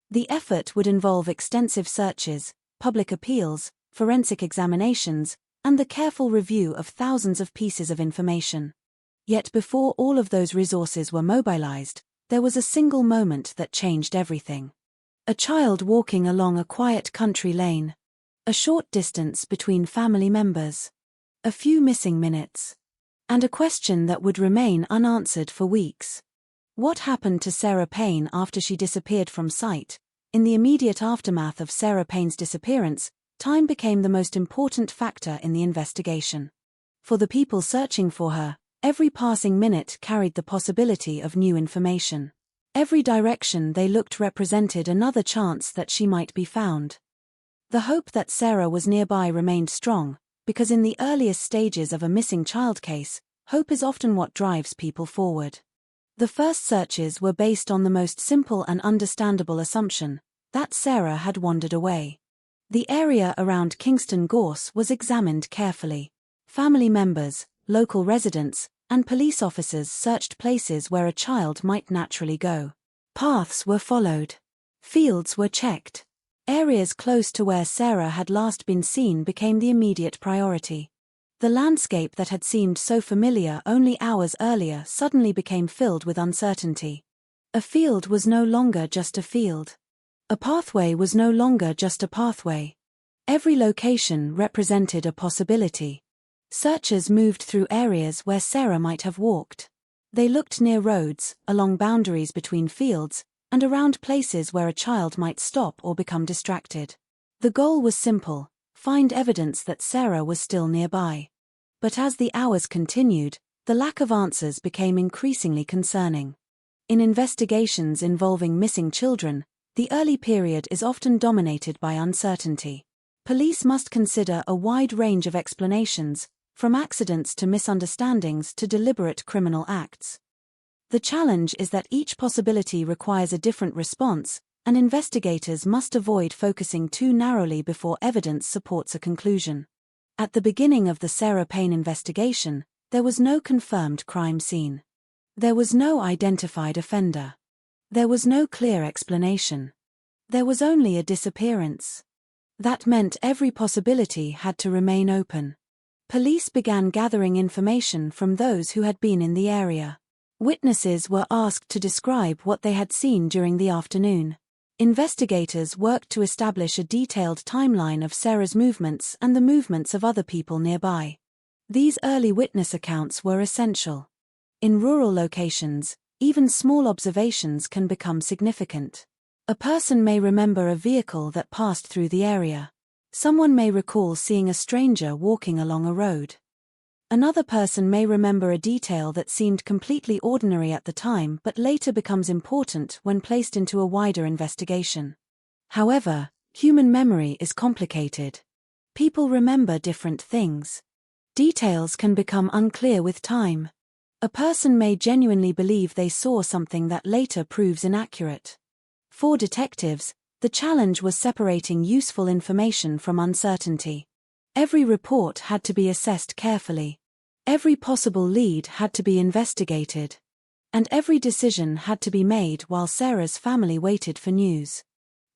The effort would involve extensive searches, public appeals, forensic examinations, and the careful review of thousands of pieces of information. Yet before all of those resources were mobilized, there was a single moment that changed everything. A child walking along a quiet country lane. A short distance between family members. A few missing minutes. And a question that would remain unanswered for weeks. What happened to Sarah Payne after she disappeared from sight? In the immediate aftermath of Sarah Payne's disappearance, time became the most important factor in the investigation. For the people searching for her, every passing minute carried the possibility of new information. Every direction they looked represented another chance that she might be found. The hope that Sarah was nearby remained strong, because in the earliest stages of a missing child case, hope is often what drives people forward. The first searches were based on the most simple and understandable assumption, that Sarah had wandered away. The area around Kingston Gorse was examined carefully. Family members, local residents, and police officers searched places where a child might naturally go. Paths were followed. Fields were checked. Areas close to where Sarah had last been seen became the immediate priority. The landscape that had seemed so familiar only hours earlier suddenly became filled with uncertainty. A field was no longer just a field. A pathway was no longer just a pathway. Every location represented a possibility. Searchers moved through areas where Sarah might have walked. They looked near roads, along boundaries between fields, and around places where a child might stop or become distracted. The goal was simple: find evidence that Sarah was still nearby. But as the hours continued, the lack of answers became increasingly concerning. In investigations involving missing children, the early period is often dominated by uncertainty. Police must consider a wide range of explanations, from accidents to misunderstandings to deliberate criminal acts. The challenge is that each possibility requires a different response, and investigators must avoid focusing too narrowly before evidence supports a conclusion. At the beginning of the Sarah Payne investigation, there was no confirmed crime scene. There was no identified offender. There was no clear explanation. There was only a disappearance. That meant every possibility had to remain open. Police began gathering information from those who had been in the area. Witnesses were asked to describe what they had seen during the afternoon. Investigators worked to establish a detailed timeline of Sarah's movements and the movements of other people nearby. These early witness accounts were essential. In rural locations, even small observations can become significant. A person may remember a vehicle that passed through the area. Someone may recall seeing a stranger walking along a road. Another person may remember a detail that seemed completely ordinary at the time but later becomes important when placed into a wider investigation. However, human memory is complicated. People remember different things. Details can become unclear with time. A person may genuinely believe they saw something that later proves inaccurate. For detectives, the challenge was separating useful information from uncertainty. Every report had to be assessed carefully. Every possible lead had to be investigated. And every decision had to be made while Sarah's family waited for news.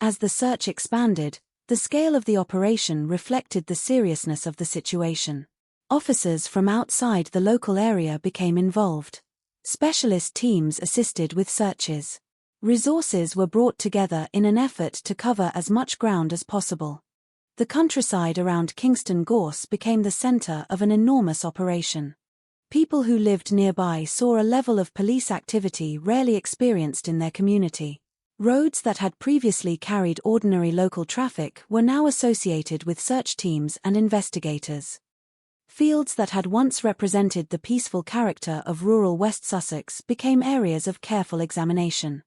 As the search expanded, the scale of the operation reflected the seriousness of the situation. Officers from outside the local area became involved. Specialist teams assisted with searches. Resources were brought together in an effort to cover as much ground as possible. The countryside around Kingston Gorse became the center of an enormous operation. People who lived nearby saw a level of police activity rarely experienced in their community. Roads that had previously carried ordinary local traffic were now associated with search teams and investigators. Fields that had once represented the peaceful character of rural West Sussex became areas of careful examination.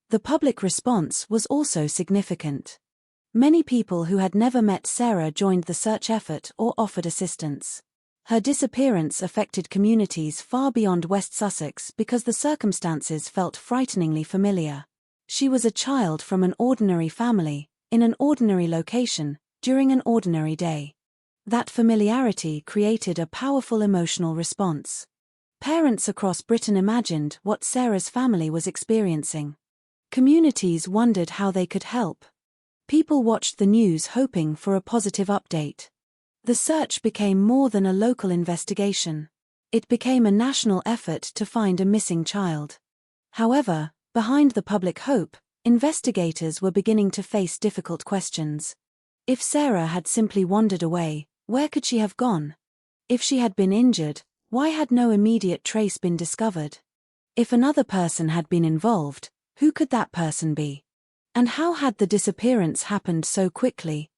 The public response was also significant. Many people who had never met Sarah joined the search effort or offered assistance. Her disappearance affected communities far beyond West Sussex because the circumstances felt frighteningly familiar. She was a child from an ordinary family, in an ordinary location, during an ordinary day. That familiarity created a powerful emotional response. Parents across Britain imagined what Sarah's family was experiencing. Communities wondered how they could help. People watched the news hoping for a positive update. The search became more than a local investigation. It became a national effort to find a missing child. However, behind the public hope, investigators were beginning to face difficult questions. If Sarah had simply wandered away, where could she have gone? If she had been injured, why had no immediate trace been discovered? If another person had been involved, who could that person be? And how had the disappearance happened so quickly?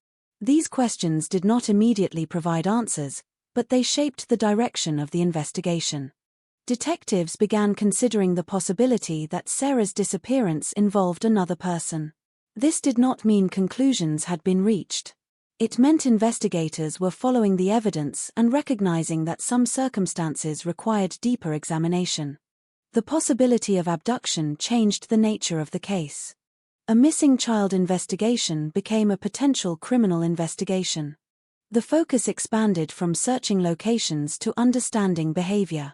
These questions did not immediately provide answers, but they shaped the direction of the investigation. Detectives began considering the possibility that Sarah's disappearance involved another person. This did not mean conclusions had been reached. It meant investigators were following the evidence and recognizing that some circumstances required deeper examination. The possibility of abduction changed the nature of the case. A missing child investigation became a potential criminal investigation. The focus expanded from searching locations to understanding behavior.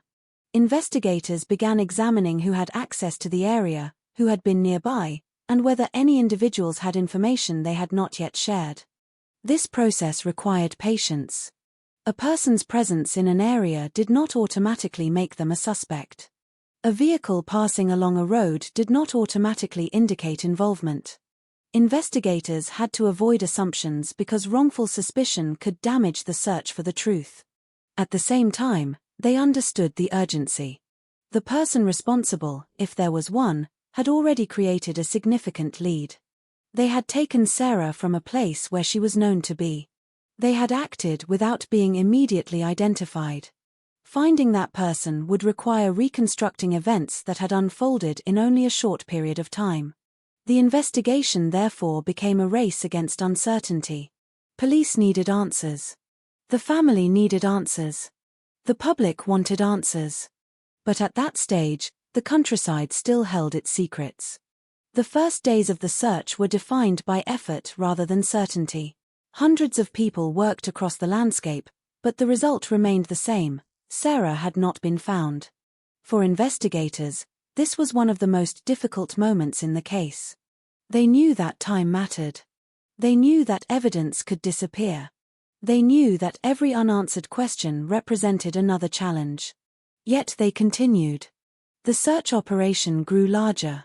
Investigators began examining who had access to the area, who had been nearby, and whether any individuals had information they had not yet shared. This process required patience. A person's presence in an area did not automatically make them a suspect. A vehicle passing along a road did not automatically indicate involvement. Investigators had to avoid assumptions because wrongful suspicion could damage the search for the truth. At the same time, they understood the urgency. The person responsible, if there was one, had already created a significant lead. They had taken Sarah from a place where she was known to be. They had acted without being immediately identified. Finding that person would require reconstructing events that had unfolded in only a short period of time. The investigation therefore became a race against uncertainty. Police needed answers. The family needed answers. The public wanted answers. But at that stage, the countryside still held its secrets. The first days of the search were defined by effort rather than certainty. Hundreds of people worked across the landscape, but the result remained the same. Sarah had not been found. For investigators, this was one of the most difficult moments in the case. They knew that time mattered. They knew that evidence could disappear. They knew that every unanswered question represented another challenge. Yet they continued. The search operation grew larger.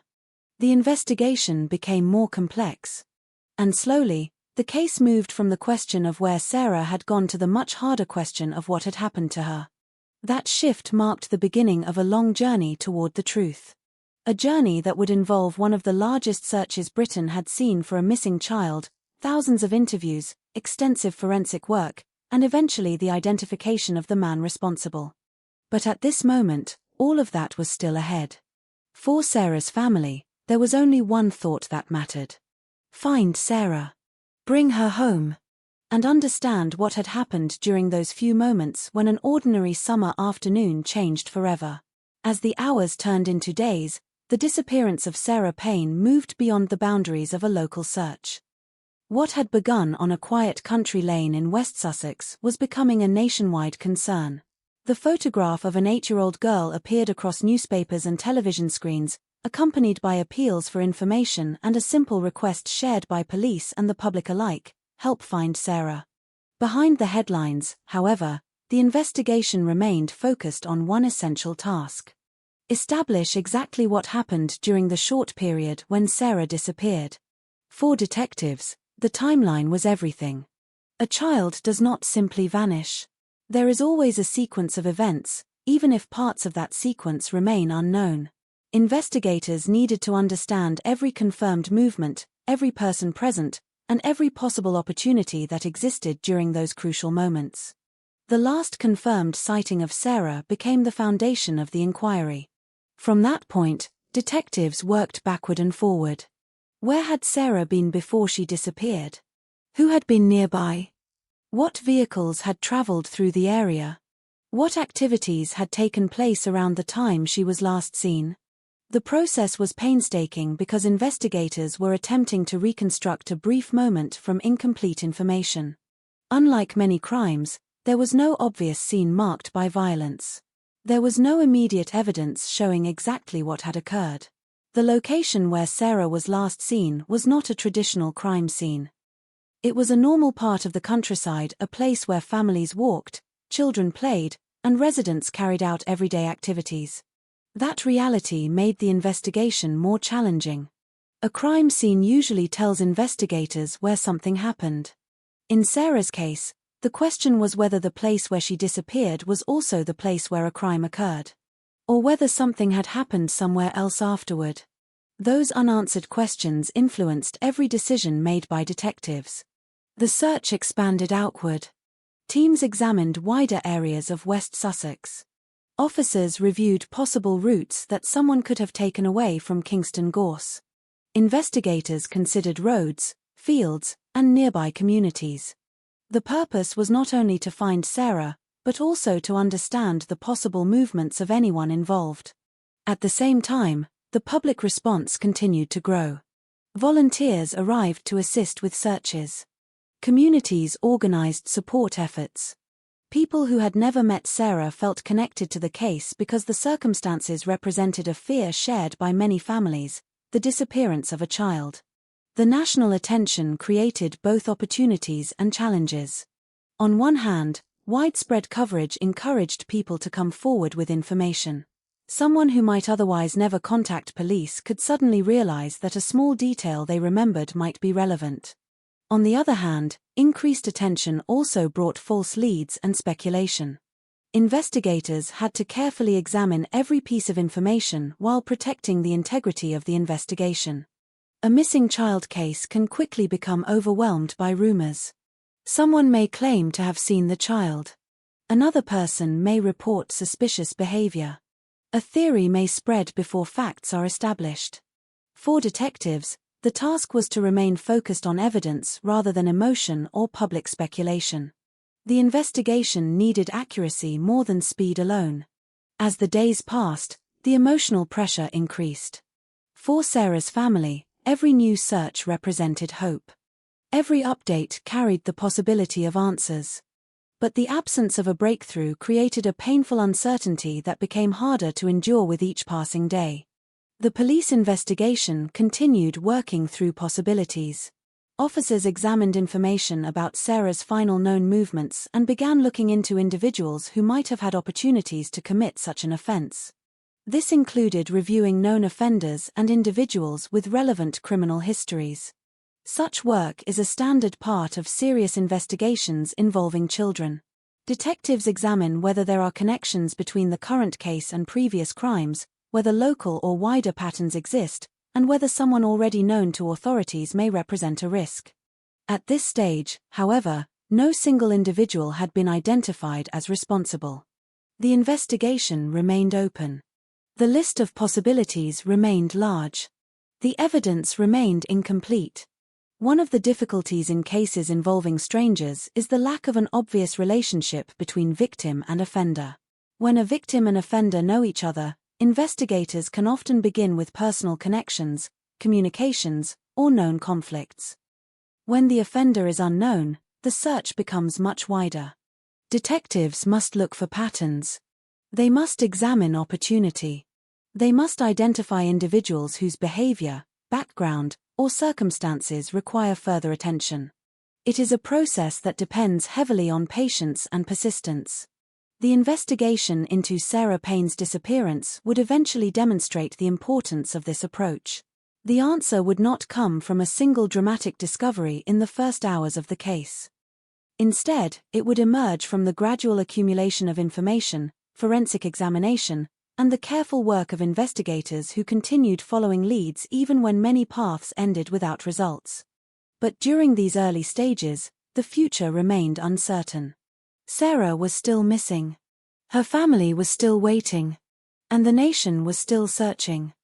The investigation became more complex. And slowly, the case moved from the question of where Sarah had gone to the much harder question of what had happened to her. That shift marked the beginning of a long journey toward the truth. A journey that would involve one of the largest searches Britain had seen for a missing child, thousands of interviews, extensive forensic work, and eventually the identification of the man responsible. But at this moment, all of that was still ahead. For Sarah's family, there was only one thought that mattered. Find Sarah. Bring her home. And understand what had happened during those few moments when an ordinary summer afternoon changed forever. As the hours turned into days, the disappearance of Sarah Payne moved beyond the boundaries of a local search. What had begun on a quiet country lane in West Sussex was becoming a nationwide concern. The photograph of an 8-year-old girl appeared across newspapers and television screens, accompanied by appeals for information and a simple request shared by police and the public alike: help find Sarah. Behind the headlines, however, the investigation remained focused on one essential task: establish exactly what happened during the short period when Sarah disappeared. For detectives, the timeline was everything. A child does not simply vanish. There is always a sequence of events, even if parts of that sequence remain unknown. Investigators needed to understand every confirmed movement, every person present, and every possible opportunity that existed during those crucial moments. The last confirmed sighting of Sarah became the foundation of the inquiry. From that point, detectives worked backward and forward. Where had Sarah been before she disappeared? Who had been nearby? What vehicles had traveled through the area? What activities had taken place around the time she was last seen? The process was painstaking because investigators were attempting to reconstruct a brief moment from incomplete information. Unlike many crimes, there was no obvious scene marked by violence. There was no immediate evidence showing exactly what had occurred. The location where Sarah was last seen was not a traditional crime scene. It was a normal part of the countryside, a place where families walked, children played, and residents carried out everyday activities. That reality made the investigation more challenging. A crime scene usually tells investigators where something happened. In Sarah's case, the question was whether the place where she disappeared was also the place where a crime occurred, or whether something had happened somewhere else afterward. Those unanswered questions influenced every decision made by detectives. The search expanded outward. Teams examined wider areas of West Sussex. Officers reviewed possible routes that someone could have taken away from Kingston Gorse. Investigators considered roads, fields, and nearby communities. The purpose was not only to find Sarah, but also to understand the possible movements of anyone involved. At the same time, the public response continued to grow. Volunteers arrived to assist with searches. Communities organized support efforts. People who had never met Sarah felt connected to the case because the circumstances represented a fear shared by many families: the disappearance of a child. The national attention created both opportunities and challenges. On one hand, widespread coverage encouraged people to come forward with information. Someone who might otherwise never contact police could suddenly realize that a small detail they remembered might be relevant. On the other hand, increased attention also brought false leads and speculation. Investigators had to carefully examine every piece of information while protecting the integrity of the investigation. A missing child case can quickly become overwhelmed by rumors. Someone may claim to have seen the child. Another person may report suspicious behavior. A theory may spread before facts are established. For detectives, the task was to remain focused on evidence rather than emotion or public speculation. The investigation needed accuracy more than speed alone. As the days passed, the emotional pressure increased. For Sarah's family, every new search represented hope. Every update carried the possibility of answers. But the absence of a breakthrough created a painful uncertainty that became harder to endure with each passing day. The police investigation continued working through possibilities. Officers examined information about Sarah's final known movements and began looking into individuals who might have had opportunities to commit such an offense. This included reviewing known offenders and individuals with relevant criminal histories. Such work is a standard part of serious investigations involving children. Detectives examine whether there are connections between the current case and previous crimes, whether local or wider patterns exist, and whether someone already known to authorities may represent a risk. At this stage, however, no single individual had been identified as responsible. The investigation remained open. The list of possibilities remained large. The evidence remained incomplete. One of the difficulties in cases involving strangers is the lack of an obvious relationship between victim and offender. When a victim and offender know each other, Investigators can often begin with personal connections, communications, or known conflicts. When the offender is unknown, the search becomes much wider. Detectives must look for patterns. They must examine opportunity. They must identify individuals whose behavior, background, or circumstances require further attention. It is a process that depends heavily on patience and persistence. The investigation into Sarah Payne's disappearance would eventually demonstrate the importance of this approach. The answer would not come from a single dramatic discovery in the first hours of the case. Instead, it would emerge from the gradual accumulation of information, forensic examination, and the careful work of investigators who continued following leads even when many paths ended without results. But during these early stages, the future remained uncertain. Sarah was still missing. Her family was still waiting. And the nation was still searching.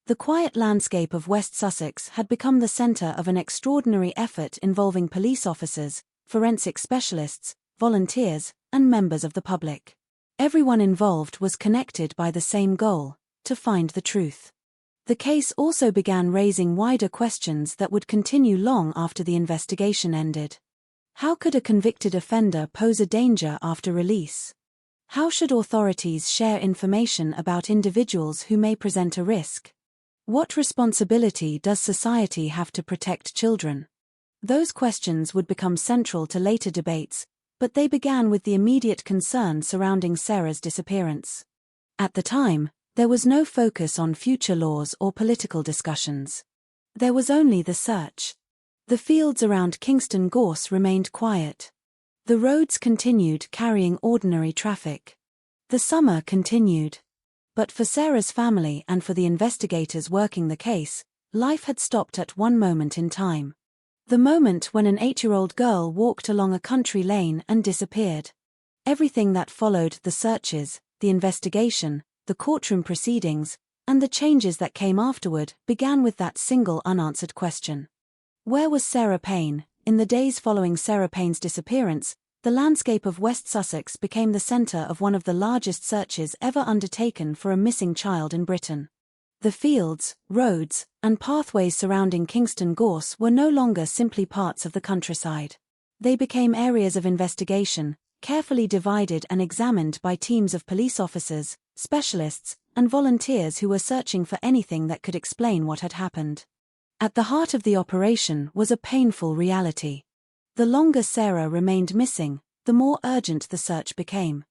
The quiet landscape of West Sussex had become the center of an extraordinary effort involving police officers, forensic specialists, volunteers, and members of the public. Everyone involved was connected by the same goal: to find the truth. The case also began raising wider questions that would continue long after the investigation ended. How could a convicted offender pose a danger after release? How should authorities share information about individuals who may present a risk? What responsibility does society have to protect children? Those questions would become central to later debates, but they began with the immediate concern surrounding Sarah's disappearance. At the time, there was no focus on future laws or political discussions. There was only the search. The fields around Kingston Gorse remained quiet. The roads continued carrying ordinary traffic. The summer continued. But for Sarah's family and for the investigators working the case, life had stopped at one moment in time. The moment when an 8-year-old girl walked along a country lane and disappeared. Everything that followed the searches, the investigation, the courtroom proceedings, and the changes that came afterward began with that single unanswered question. Where was Sarah Payne? In the days following Sarah Payne's disappearance, the landscape of West Sussex became the center of one of the largest searches ever undertaken for a missing child in Britain. The fields, roads, and pathways surrounding Kingston Gorse were no longer simply parts of the countryside. They became areas of investigation, carefully divided and examined by teams of police officers, specialists, and volunteers who were searching for anything that could explain what had happened. At the heart of the operation was a painful reality. The longer Sarah remained missing, the more urgent the search became.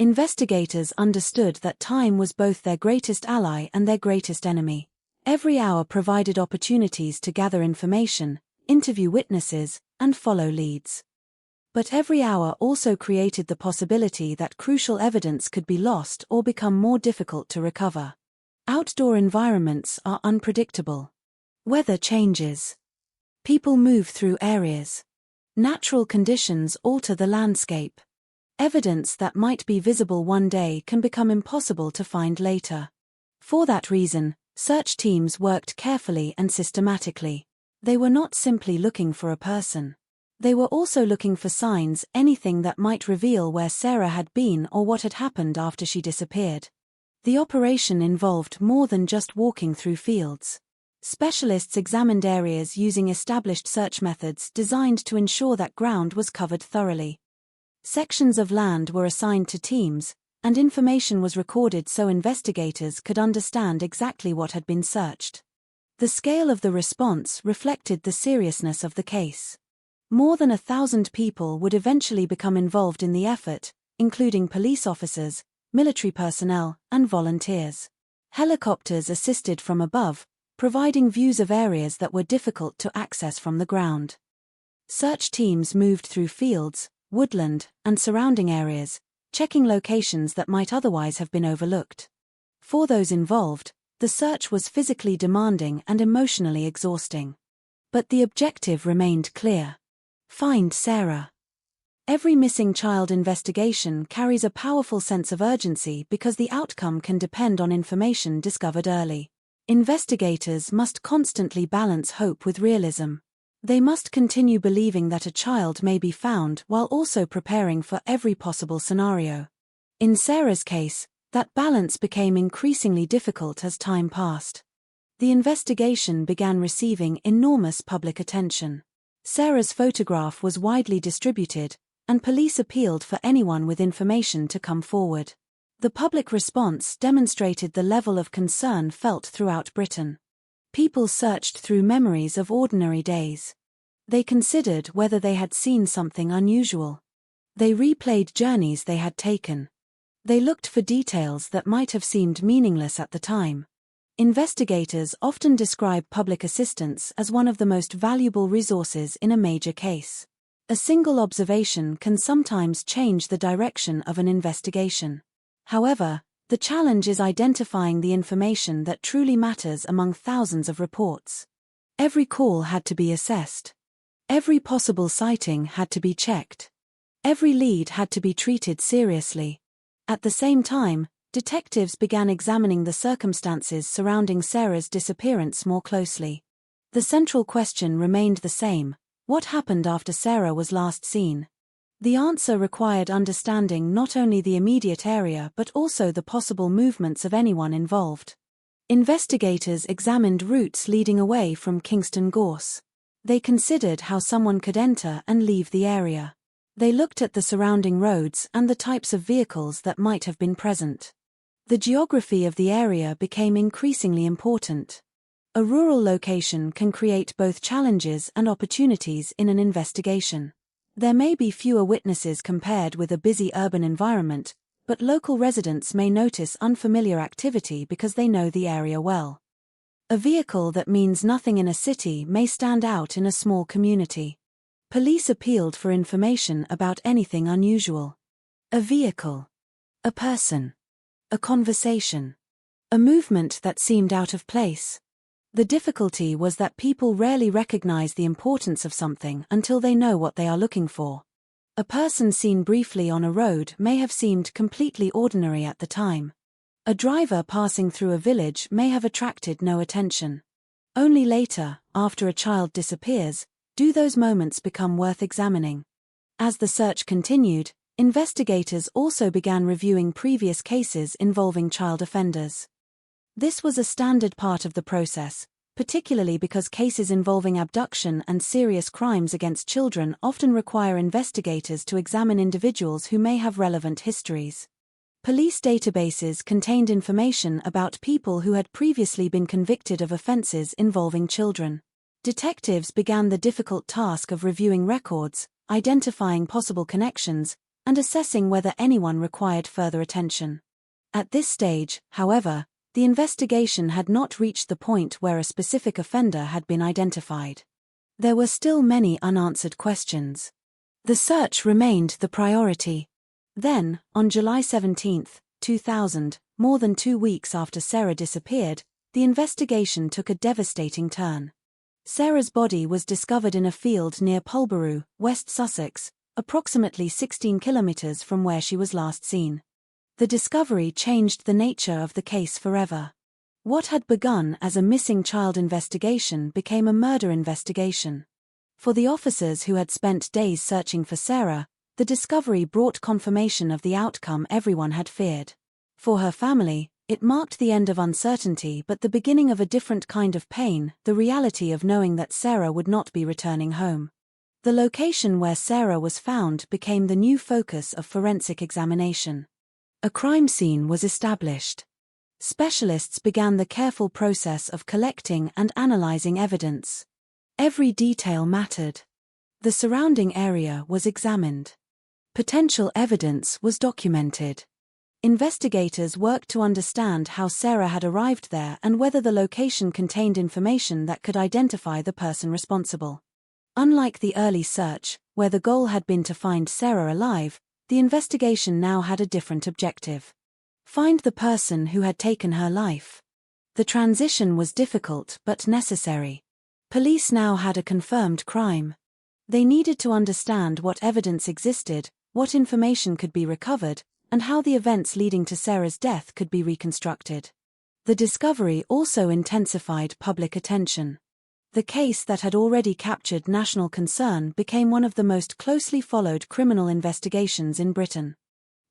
Investigators understood that time was both their greatest ally and their greatest enemy. Every hour provided opportunities to gather information, interview witnesses, and follow leads. But every hour also created the possibility that crucial evidence could be lost or become more difficult to recover. Outdoor environments are unpredictable. Weather changes. People move through areas. Natural conditions alter the landscape. Evidence that might be visible one day can become impossible to find later. For that reason, search teams worked carefully and systematically. They were not simply looking for a person. They were also looking for signs, anything that might reveal where Sarah had been or what had happened after she disappeared. The operation involved more than just walking through fields. Specialists examined areas using established search methods designed to ensure that ground was covered thoroughly. Sections of land were assigned to teams, and information was recorded so investigators could understand exactly what had been searched. The scale of the response reflected the seriousness of the case. More than 1,000 people would eventually become involved in the effort, including police officers, military personnel, and volunteers. Helicopters assisted from above, providing views of areas that were difficult to access from the ground. Search teams moved through fields, woodland, and surrounding areas, checking locations that might otherwise have been overlooked. For those involved, the search was physically demanding and emotionally exhausting. But the objective remained clear: find Sarah. Every missing child investigation carries a powerful sense of urgency because the outcome can depend on information discovered early. Investigators must constantly balance hope with realism. They must continue believing that a child may be found while also preparing for every possible scenario. In Sarah's case, That balance became increasingly difficult as time passed. The investigation began receiving enormous public attention. Sarah's photograph was widely distributed, and police appealed for anyone with information to come forward. The public response demonstrated the level of concern felt throughout Britain. People searched through memories of ordinary days. They considered whether they had seen something unusual. They replayed journeys they had taken. They looked for details that might have seemed meaningless at the time. Investigators often describe public assistance as one of the most valuable resources in a major case. A single observation can sometimes change the direction of an investigation. However, the challenge is identifying the information that truly matters among thousands of reports. Every call had to be assessed. Every possible sighting had to be checked. Every lead had to be treated seriously. At the same time, detectives began examining the circumstances surrounding Sarah's disappearance more closely. The central question remained the same: what happened after Sarah was last seen? The answer required understanding not only the immediate area but also the possible movements of anyone involved. Investigators examined routes leading away from Kingston Gorse. They considered how someone could enter and leave the area. They looked at the surrounding roads and the types of vehicles that might have been present. The geography of the area became increasingly important. A rural location can create both challenges and opportunities in an investigation. There may be fewer witnesses compared with a busy urban environment, but local residents may notice unfamiliar activity because they know the area well. A vehicle that means nothing in a city may stand out in a small community. Police appealed for information about anything unusual. A vehicle. A person. A conversation. A movement that seemed out of place. The difficulty was that people rarely recognize the importance of something until they know what they are looking for. A person seen briefly on a road may have seemed completely ordinary at the time. A driver passing through a village may have attracted no attention. Only later, after a child disappears, do those moments become worth examining. As the search continued, investigators also began reviewing previous cases involving child offenders. This was a standard part of the process, particularly because cases involving abduction and serious crimes against children often require investigators to examine individuals who may have relevant histories. Police databases contained information about people who had previously been convicted of offenses involving children. Detectives began the difficult task of reviewing records, identifying possible connections, and assessing whether anyone required further attention. At this stage, however, the investigation had not reached the point where a specific offender had been identified. There were still many unanswered questions. The search remained the priority. Then, on July 17, 2000, more than 2 weeks after Sarah disappeared, the investigation took a devastating turn. Sarah's body was discovered in a field near Pulborough, West Sussex, approximately 16 kilometers from where she was last seen. The discovery changed the nature of the case forever. What had begun as a missing child investigation became a murder investigation. For the officers who had spent days searching for Sarah, the discovery brought confirmation of the outcome everyone had feared. For her family, it marked the end of uncertainty but the beginning of a different kind of pain, the reality of knowing that Sarah would not be returning home. The location where Sarah was found became the new focus of forensic examination. A crime scene was established. Specialists began the careful process of collecting and analyzing evidence. Every detail mattered. The surrounding area was examined. Potential evidence was documented. Investigators worked to understand how Sarah had arrived there and whether the location contained information that could identify the person responsible. Unlike the early search, where the goal had been to find Sarah alive, the investigation now had a different objective. Find the person who had taken her life. The transition was difficult but necessary. Police now had a confirmed crime. They needed to understand what evidence existed, what information could be recovered, and how the events leading to Sarah's death could be reconstructed. The discovery also intensified public attention. The case that had already captured national concern became one of the most closely followed criminal investigations in Britain.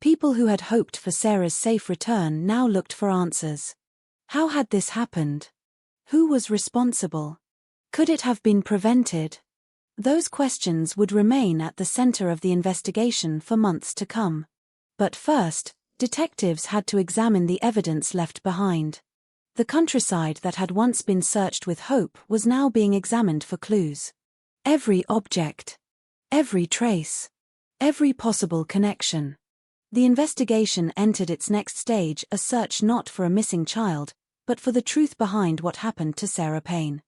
People who had hoped for Sarah's safe return now looked for answers. How had this happened? Who was responsible? Could it have been prevented? Those questions would remain at the center of the investigation for months to come. But first, detectives had to examine the evidence left behind. The countryside that had once been searched with hope was now being examined for clues. Every object, every trace, every possible connection. The investigation entered its next stage, a search not for a missing child, but for the truth behind what happened to Sarah Payne.